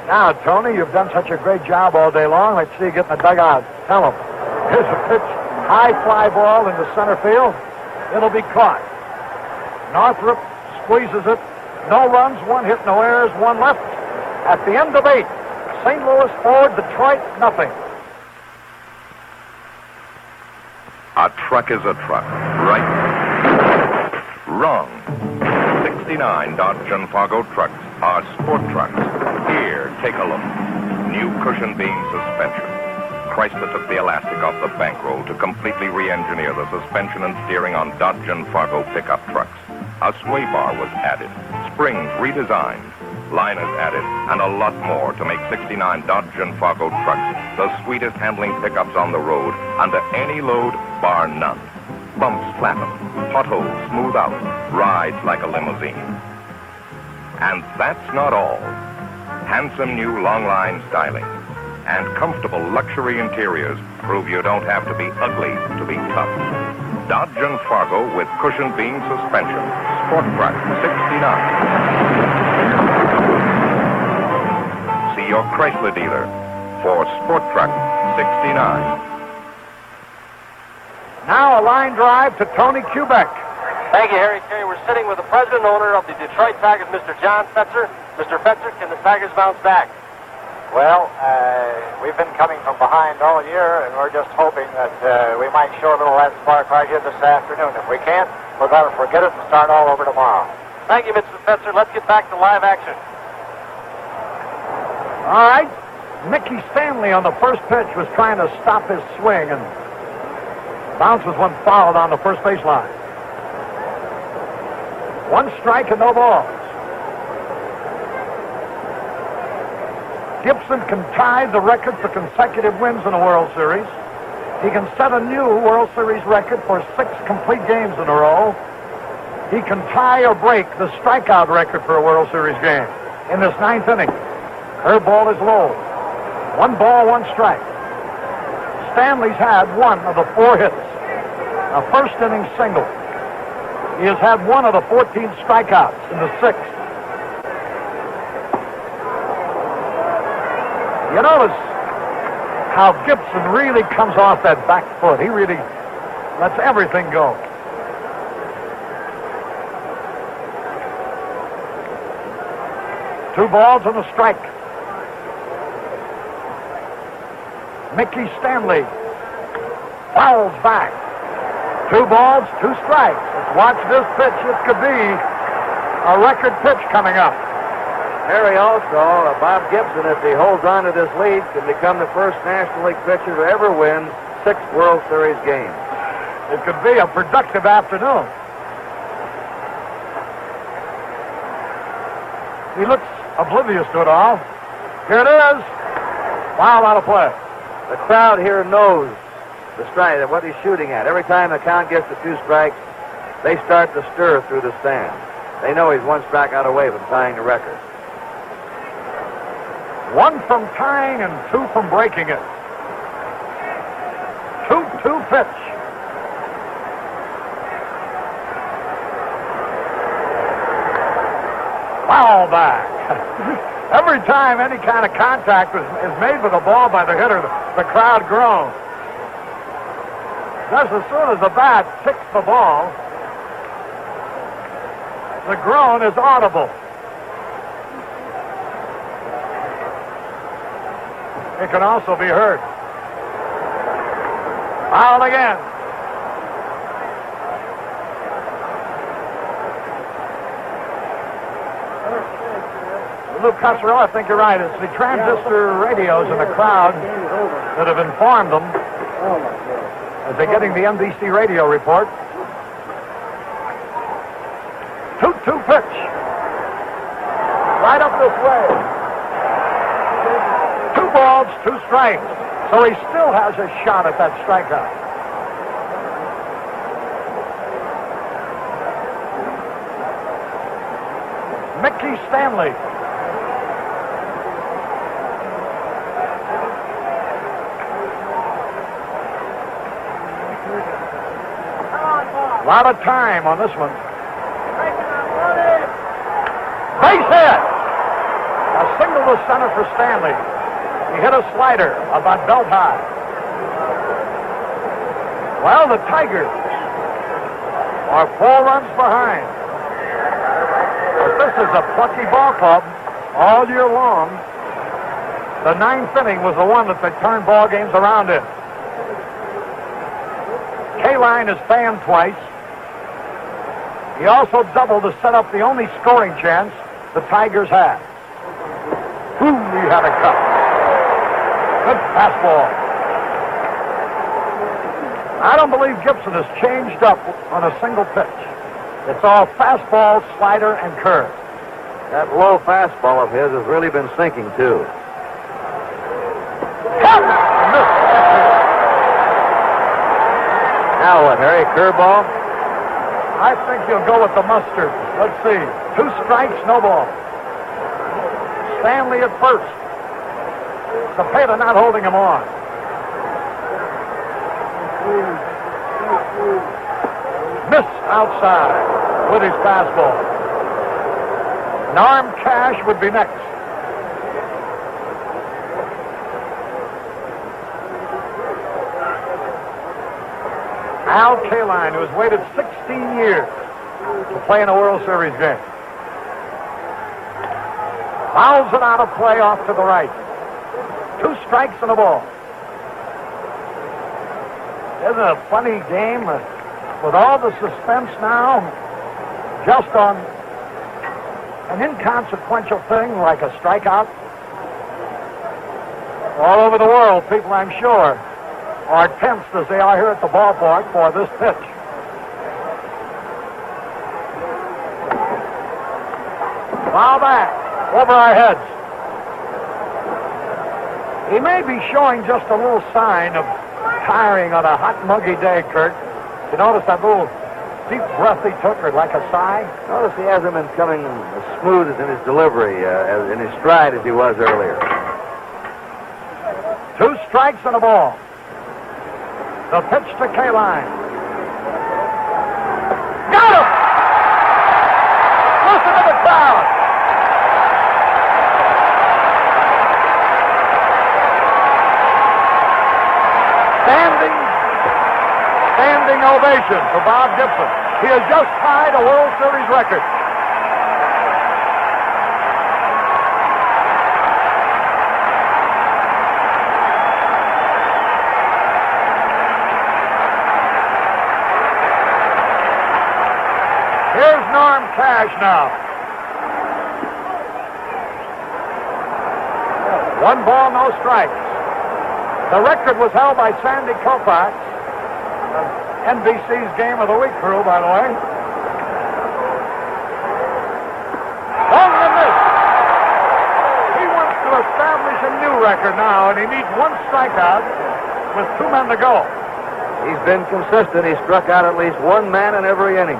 Now, Tony, you've done such a great job all day long. Let's see you get in the dugout. Tell him. Here's a pitch. High fly ball into center field. It'll be caught. Northrup squeezes it. No runs, 1 hit, no errors, 1 left. At the end of 8, St. Louis 4, Detroit nothing. A truck is a truck, right? Wrong. 69 Dodge and Fargo trucks are sport trucks. Here, take a look. New cushion beam suspension. Chrysler took the elastic off the bankroll to completely re-engineer the suspension and steering on Dodge and Fargo pickup trucks. A sway bar was added, springs redesigned, liners added, and a lot more to make 69 Dodge and Fargo trucks the sweetest handling pickups on the road under any load, bar none. Bumps flatten, potholes smooth out, rides like a limousine. And that's not all. Handsome new long line styling and comfortable luxury interiors prove you don't have to be ugly to be tough. Dodge and Fargo with cushion beam suspension. Sport Truck 69. See your Chrysler dealer for Sport Truck 69. Now a line drive to Tony Kubek. Thank you, Harry Carey. We're sitting with the president and owner of the Detroit Tigers, Mr. John Fetzer. Mr. Fetzer, can the Tigers bounce back? Well, we've been coming from behind all year, and we're just hoping that we might show a little less spark right here this afternoon. If we can't, we're going to forget it and start all over tomorrow. Thank you, Mr. Fetzer. Let's get back to live action. All right. Mickey Stanley on the first pitch was trying to stop his swing, and bounces one fouled on the first baseline. One strike and no balls. Gibson can tie the record for consecutive wins in a World Series. He can set a new World Series record for 6 complete games in a row. He can tie or break the strikeout record for a World Series game in this 9th inning. Curveball is low. 1 ball, 1 strike. Stanley's had 1 of the 4 hits. A first inning single. He has had 1 of the 14 strikeouts in the 6th. You notice how Gibson really comes off that back foot. He really lets everything go. Two balls and a strike. Mickey Stanley fouls back. 2 balls, 2 strikes. Let's watch this pitch. It could be a record pitch coming up. Harry, also, Bob Gibson, if he holds on to this lead, can become the first National League pitcher to ever win 6 World Series games. It could be a productive afternoon. He looks oblivious to it all. Here it is. Foul out of play. The crowd here knows the strike, what he's shooting at. Every time the count gets to 2 strikes, they start to stir through the stands. They know he's 1 strikeout away from tying the record. 1 from tying and 2 from breaking it. 2-2 pitch. Foul back. Every time any kind of contact is made with the ball by the hitter, the crowd groans. Just as soon as the bat ticks the ball, the groan is audible. It can also be heard. Foul again. Lou Cusserell, I think you're right. It's the transistor radios in the crowd that have informed them as they're getting the NBC radio report. 2-2 pitch. Right up this way. 2 balls, 2 strikes. So he still has a shot at that strikeout. Mickey Stanley. A lot of time on this one. Base hit! A single to center for Stanley. He hit a slider about belt high. Well, the Tigers are 4 runs behind. But this is a plucky ball club all year long. The 9th inning was the one that they turned ball games around in. K-Line is fanned twice. He also doubled to set up the only scoring chance the Tigers had. Ooh, he had a cut. Good fastball. I don't believe Gibson has changed up on a single pitch. It's all fastball, slider, and curve. That low fastball of his has really been sinking, too. Now what, Harry? Curveball? I think he'll go with the mustard. Let's see. 2 strikes, no ball. Stanley at first. Cepeda not holding him on. Miss outside with his fastball. Norm Cash would be next. Al Kaline, who has waited 16 years to play in a World Series game. Fouls it out of play off to the right. 2 strikes and a ball. Isn't it a funny game? With all the suspense now, just on an inconsequential thing like a strikeout. All over the world, people, I'm sure, are tensed as they are here at the ballpark for this pitch. Foul back over our heads. He may be showing just a little sign of tiring on a hot, muggy day, Kurt. You notice that little deep breath he took, or like a sigh? Notice he hasn't been coming as smooth as in his delivery, as in his stride as he was earlier. 2 strikes and a ball. The pitch to K-Line. Got him! Listen to the crowd. Standing ovation for Bob Gibson. He has just tied a World Series record. Here's Norm Cash now. 1 ball, no strikes. The record was held by Sandy Koufax, NBC's Game of the Week crew, by the way. Longer than this. He wants to establish a new record now, and he needs 1 strikeout with 2 men to go. He's been consistent. He struck out at least 1 man in every inning.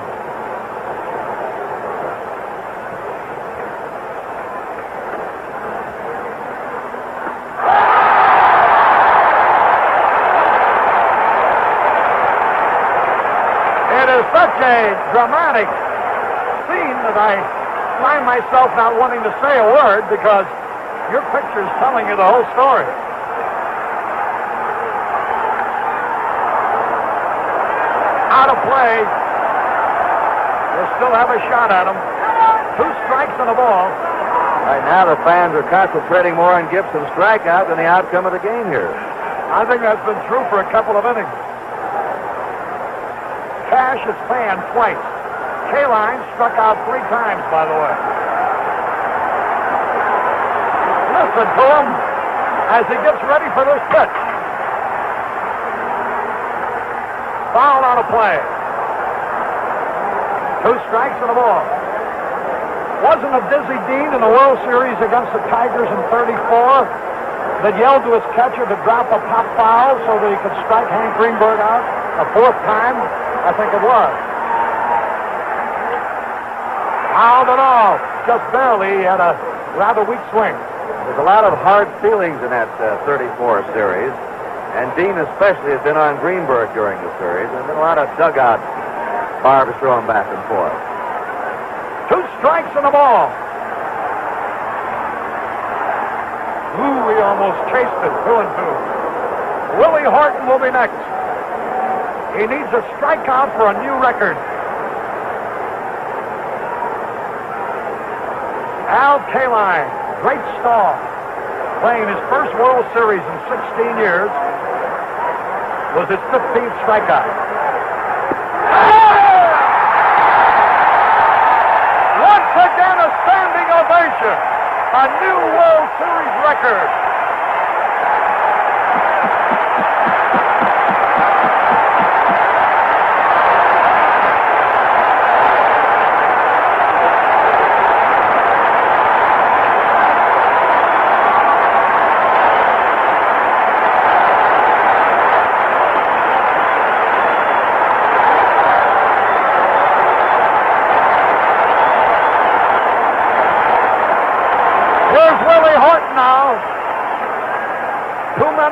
Such a dramatic scene that I find myself not wanting to say a word because your picture's telling you the whole story. Out of play. They still have a shot at him. 2 strikes and a ball. Right now the fans are concentrating more on Gibson's strikeout than the outcome of the game here. I think that's been true for a couple of innings. Cash has fanned twice. K-Line struck out 3 times, by the way. Listen to him as he gets ready for this pitch. Foul on a play. 2 strikes and a ball. Wasn't it Dizzy Dean in the World Series against the Tigers in '34 that yelled to his catcher to drop a pop foul so that he could strike Hank Greenberg out a 4th time? I think it was. Fouled it off. Just barely. He had a rather weak swing. There's a lot of hard feelings in that 34 series. And Dean especially has been on Greenberg during the series. There's been a lot of dugout barbs thrown back and forth. 2 strikes and a ball. Ooh, he almost chased it. 2-2. Willie Horton will be next. He needs a strikeout for a new record. Al Kaline, great star, playing his first World Series in 16 years, was his 15th strikeout. Once again, a standing ovation. A new World Series record.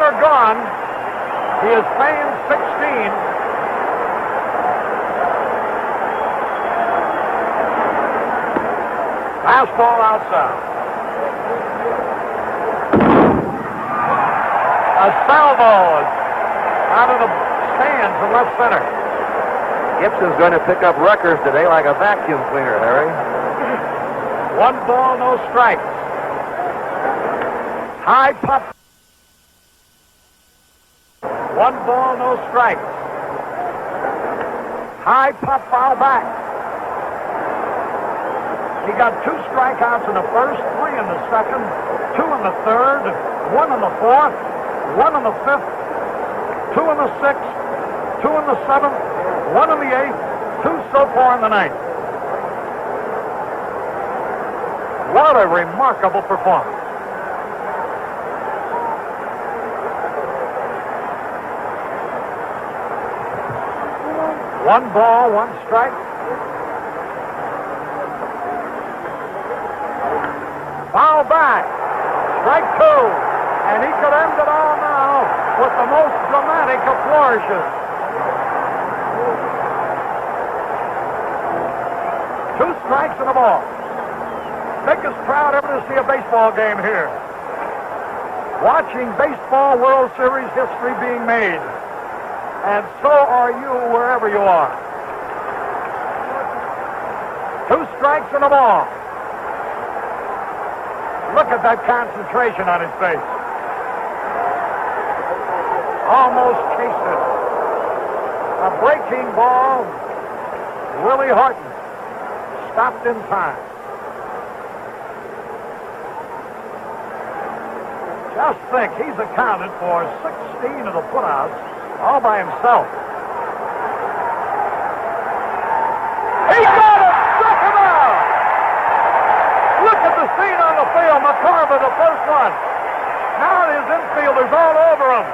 Gone. He is playing 16. Fastball outside. A salvo out of the stands in left center. Gibson's going to pick up records today like a vacuum cleaner, Harry. 1 ball, no strikes. High pop. 1 ball, no strikes. High pop foul back. He got 2 strikeouts in the first, 3 in the second, 2 in the third, 1 in the fourth, 1 in the fifth, 2 in the sixth, 2 in the seventh, 1 in the eighth, 2 so far in the ninth. What a remarkable performance. One ball, one strike. Foul back. Strike two. And he could end it all now with the most dramatic of flourishes. 2 strikes and a ball. Biggest crowd ever to see a baseball game here. Watching baseball World Series history being made. And so are you wherever you are. 2 strikes and a ball. Look at that concentration on his face. Almost chased it. A breaking ball. Willie Horton stopped in time. Just think, he's accounted for 16 of the putouts all by himself. He got it! Struck him out! Look at the scene on the field. McCarver, the first one. Now his infielders all over him.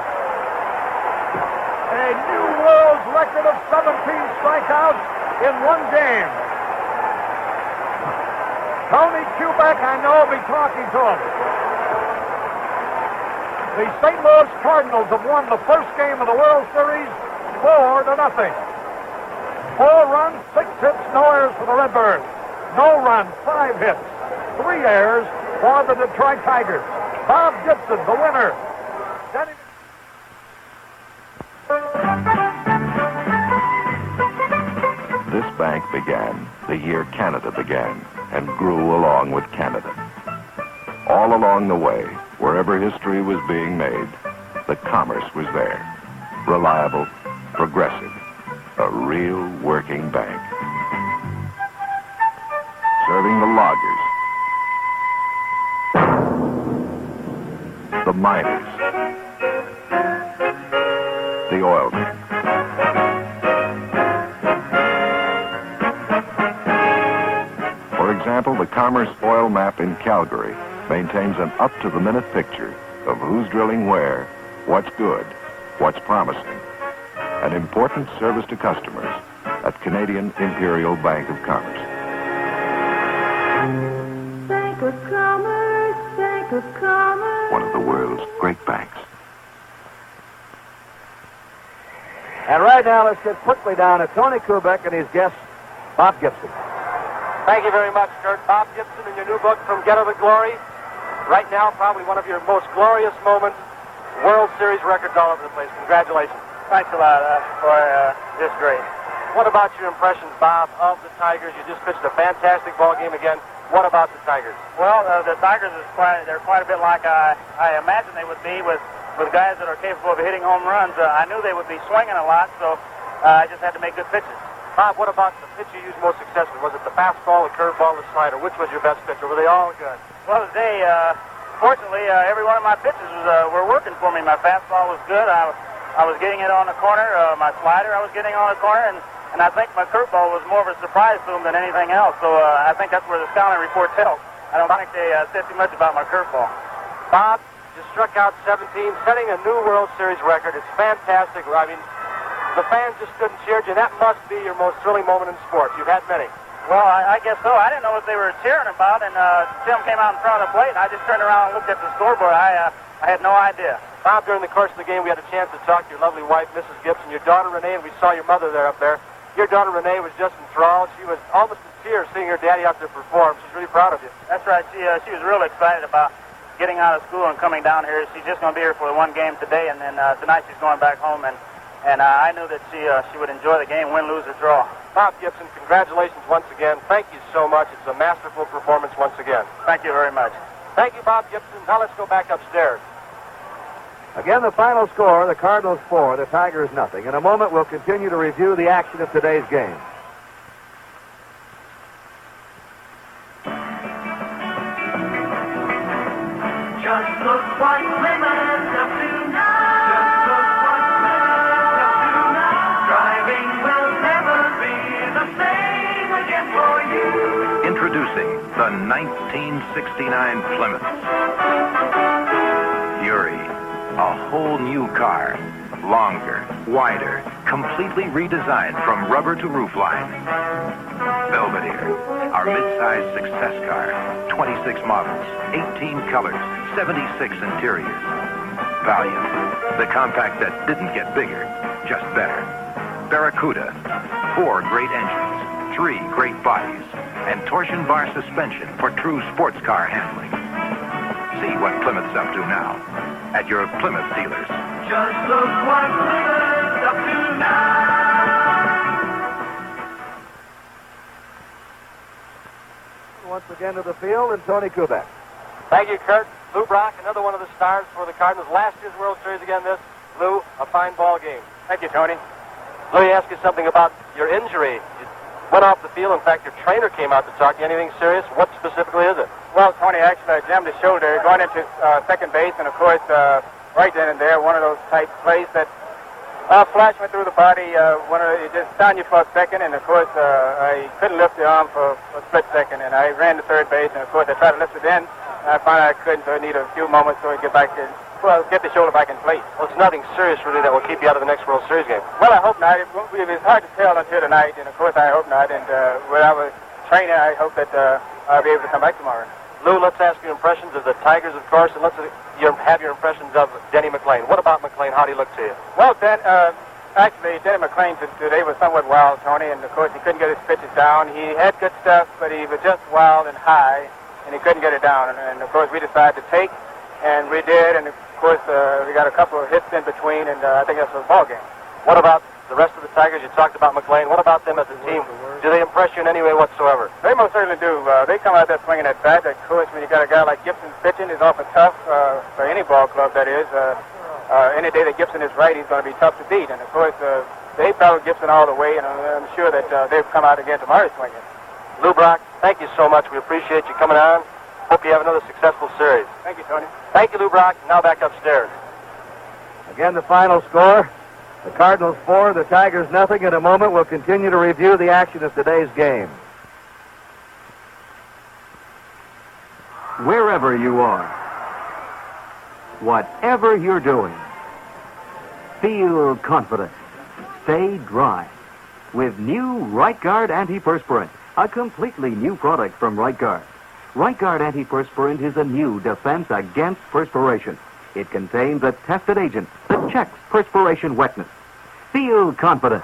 A new world's record of 17 strikeouts in one game. Tony Kubek, I know, will be talking to him. The St. Louis Cardinals have won the first game of the World Series 4-0. 4 runs, 6 hits, no errors for the Redbirds. No runs, 5 hits, 3 errors for the Detroit Tigers. Bob Gibson, the winner. This bank began the year Canada began and grew along with Canada. All along the way, wherever history was being made, the commerce was there. Reliable, progressive, a real working bank. Serving the loggers, the miners, the oilmen. For example, the Commerce Oil Map in Calgary maintains an up-to-the-minute picture of who's drilling where, what's good, what's promising. An important service to customers at Canadian Imperial Bank of Commerce. Bank of Commerce, Bank of Commerce. One of the world's great banks. And right now, let's get quickly down to Tony Kubek and his guest, Bob Gibson. Thank you very much, Kurt. Bob Gibson in your new book, From Ghetto to Glory. Right now, probably one of your most glorious moments. World Series records all over the place. Congratulations. Thanks a lot, boy. Just great. What about your impressions, Bob, of the Tigers? You just pitched a fantastic ball game again. What about the Tigers? Well, the Tigers they're quite a bit like I imagined they would be with guys that are capable of hitting home runs. I knew they would be swinging a lot, so I just had to make good pitches. Bob, what about the pitch you used most successfully? Was it the fastball, the curveball, the slider? Which was your best pitcher? Were they all good? Well, today, fortunately, every one of my pitches were working for me. My fastball was good. I was getting it on the corner. My slider I was getting on the corner, and I think my curveball was more of a surprise to them than anything else. So I think that's where the scouting report tells. I don't think they said too much about my curveball. Bob, you struck out 17, setting a new World Series record. It's fantastic. I mean, the fans just stood and cheered you. That must be your most thrilling moment in sports. You've had many. Well, I guess so. I didn't know what they were cheering about, and Tim came out in front of the plate, and I just turned around and looked at the scoreboard. I had no idea. Bob, during the course of the game, we had a chance to talk to your lovely wife, Mrs. Gibson, your daughter, Renee, and we saw your mother there up there. Your daughter, Renee, was just enthralled. She was almost in tears seeing her daddy out there perform. She's really proud of you. That's right. She was real excited about getting out of school and coming down here. She's just going to be here for the one game today, and then tonight she's going back home, and I knew that she would enjoy the game, win, lose, or draw. Bob Gibson, congratulations once again. Thank you so much. It's a masterful performance once again. Thank you very much. Thank you, Bob Gibson. Now let's go back upstairs. Again, the final score, the Cardinals 4, the Tigers nothing. In a moment, we'll continue to review the action of today's game. Just look what women's up to now. Just look what women's up to now. Driving will never be the same again for you. Introducing the 1969 Plymouth Fury. A whole new car. Longer, wider, completely redesigned from rubber to roofline. Belvedere, our mid-size success car. 26 models, 18 colors, 76 interiors. Valiant, the compact that didn't get bigger, just better. Barracuda, 4 great engines, 3 great bodies, and torsion bar suspension for true sports car handling. See what Plymouth's up to now at your Plymouth dealers. Just look what Plymouth's up to now. Once again to the field, and Tony Kubek. Thank you, Kurt. Lou Brock, another one of the stars for the Cardinals. Last year's World Series again this. Lou, a fine ball game. Thank you, Tony. Let me ask you something about your injury. You went off the field. In fact, your trainer came out to talk to you. Anything serious? What specifically is it? Well, Tony, actually, I jammed the shoulder going into second base, and of course, right then and there, one of those tight plays that flash went through the body. It just stunned you for a second, and of course, I couldn't lift the arm for a split second, and I ran to third base, and of course, I tried to lift it in, and I found I couldn't, so I need a few moments so I get back in. Well, get the shoulder back in place. Well, it's nothing serious, really, that will keep you out of the next World Series game. Well, I hope not. It's hard to tell until tonight, and of course, I hope not. And when I was training, I hope that I'll be able to come back tomorrow. Lou, let's ask your impressions of the Tigers, of course, and let's have your impressions of Denny McLain. What about McLain? How did he look to you? Well, actually, Denny McLain today was somewhat wild, Tony, and of course, he couldn't get his pitches down. He had good stuff, but he was just wild and high, and he couldn't get it down. And of course, we decided to take, and we did, and of course, we got a couple of hits in between, and I think that's a ball game. What about the rest of the Tigers? You talked about McLain. What about them as a team? Do they impress you in any way whatsoever? They most certainly do. They come out there swinging at bat. Of course, when you got a guy like Gibson pitching, is awful tough for any ball club, that is. Any day that Gibson is right, he's going to be tough to beat. And, of course, they battled Gibson all the way, and I'm sure that they've come out again tomorrow swinging. Lou Brock, thank you so much. We appreciate you coming on. Hope you have another successful series. Thank you, Tony. Thank you, Lou Brock. Now back upstairs. Again, the final score. The Cardinals 4, the Tigers nothing. In a moment, we'll continue to review the action of today's game. Wherever you are, whatever you're doing, feel confident. Stay dry with new Right Guard Antiperspirant, a completely new product from Right Guard. Right Guard Antiperspirant is a new defense against perspiration. It contains a tested agent that checks perspiration wetness. Feel confident.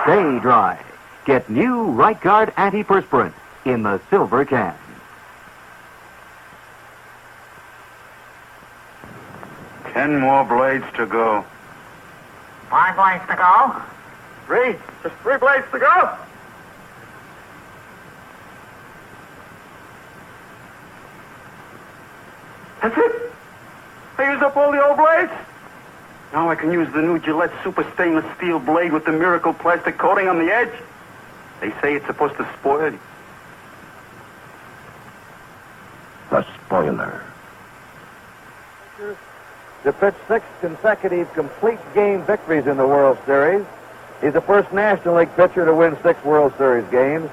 Stay dry. Get new Right Guard Antiperspirant in the silver can. Ten more blades to go. 5 blades to go. 3. Just 3 blades to go. That's it. I used up all the old blades. Now I can use the new Gillette Super Stainless Steel blade with the miracle plastic coating on the edge. They say it's supposed to spoil you. The spoiler. To pitch 6 consecutive complete game victories in the World Series. He's the first National League pitcher to win 6 World Series games,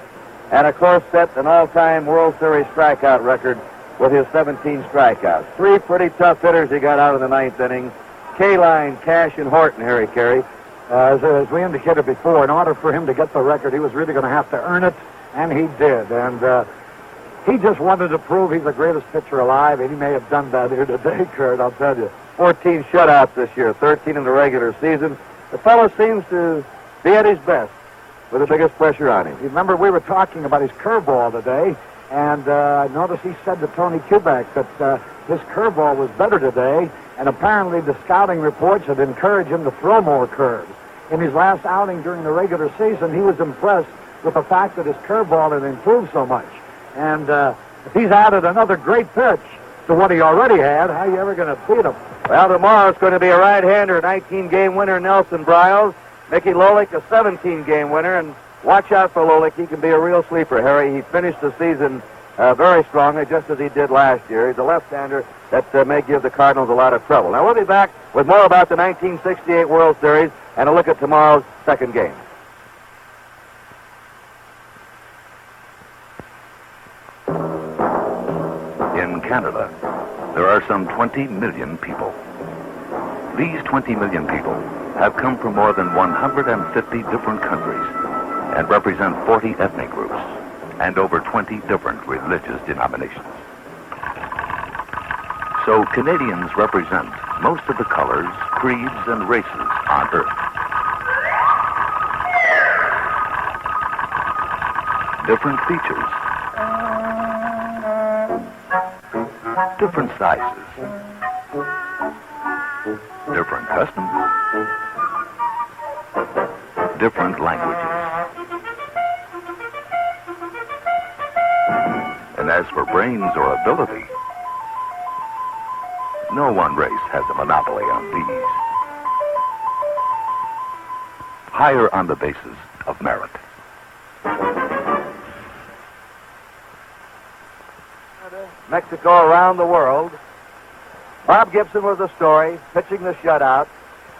and of course set an all-time World Series strikeout record with his 17 strikeouts. 3 pretty tough hitters he got out of the 9th inning. K-Line, Cash, and Horton, Harry Carey. As we indicated before, in order for him to get the record, he was really going to have to earn it, and he did. And he just wanted to prove he's the greatest pitcher alive, and he may have done that here today, Kurt, I'll tell you. 14 shutouts this year, 13 in the regular season. The fellow seems to be at his best with the biggest pressure on him. You remember we were talking about his curveball today, and I noticed he said to Tony Kubek that his curveball was better today, and apparently the scouting reports had encouraged him to throw more curves. In his last outing during the regular season, he was impressed with the fact that his curveball had improved so much. And if he's added another great pitch to what he already had, how are you ever going to beat him? Well, tomorrow it's going to be a right-hander, 19-game winner, Nelson Briles. Mickey Lolich, a 17-game winner, and watch out for Lolich. He can be a real sleeper, Harry. He finished the season very strongly, just as he did last year. He's a left-hander that may give the Cardinals a lot of trouble. Now, we'll be back with more about the 1968 World Series and a look at tomorrow's second game. Canada, there are some 20 million people. These 20 million people have come from more than 150 different countries and represent 40 ethnic groups and over 20 different religious denominations. So Canadians represent most of the colors, creeds, and races on Earth. Different features, different sizes, different customs, different languages. And as for brains or ability, no one race has a monopoly on these. Higher on the basis of merit. Mexico around the world. Bob Gibson was the story, pitching the shutout,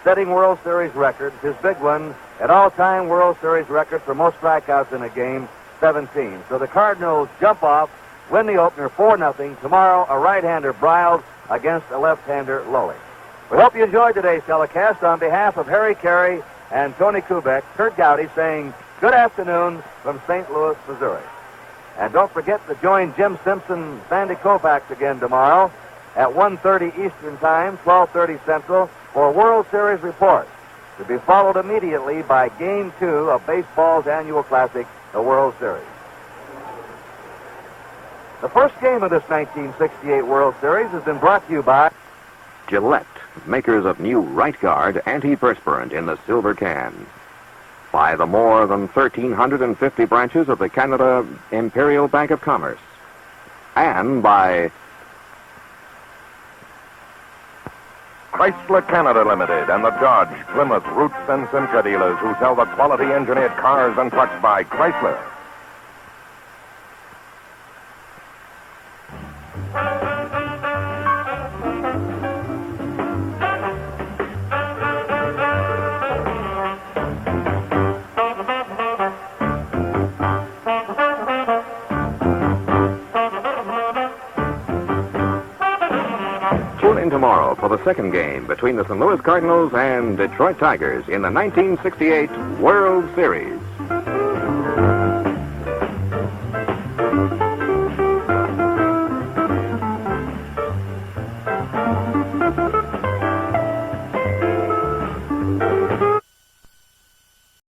setting World Series records. His big one, an all-time World Series record for most strikeouts in a game, 17. So the Cardinals jump off, win the opener 4-0. Tomorrow, a right-hander, Bryles, against a left-hander, Lowey. We hope you enjoyed today's telecast. On behalf of Harry Carey and Tony Kubek, Kurt Gowdy saying good afternoon from St. Louis, Missouri. And don't forget to join Jim Simpson, Sandy Koufax again tomorrow at 1:30 Eastern Time, 12:30 Central, for World Series Report, to be followed immediately by Game 2 of baseball's annual classic, the World Series. The first game of this 1968 World Series has been brought to you by Gillette, makers of new Right Guard antiperspirant in the silver can. By the more than 1,350 branches of the Canada Imperial Bank of Commerce. And by Chrysler Canada Limited and the Dodge, Plymouth, Roots, and Simca dealers who sell the quality engineered cars and trucks by Chrysler. Tune in tomorrow for the second game between the St. Louis Cardinals and Detroit Tigers in the 1968 World Series.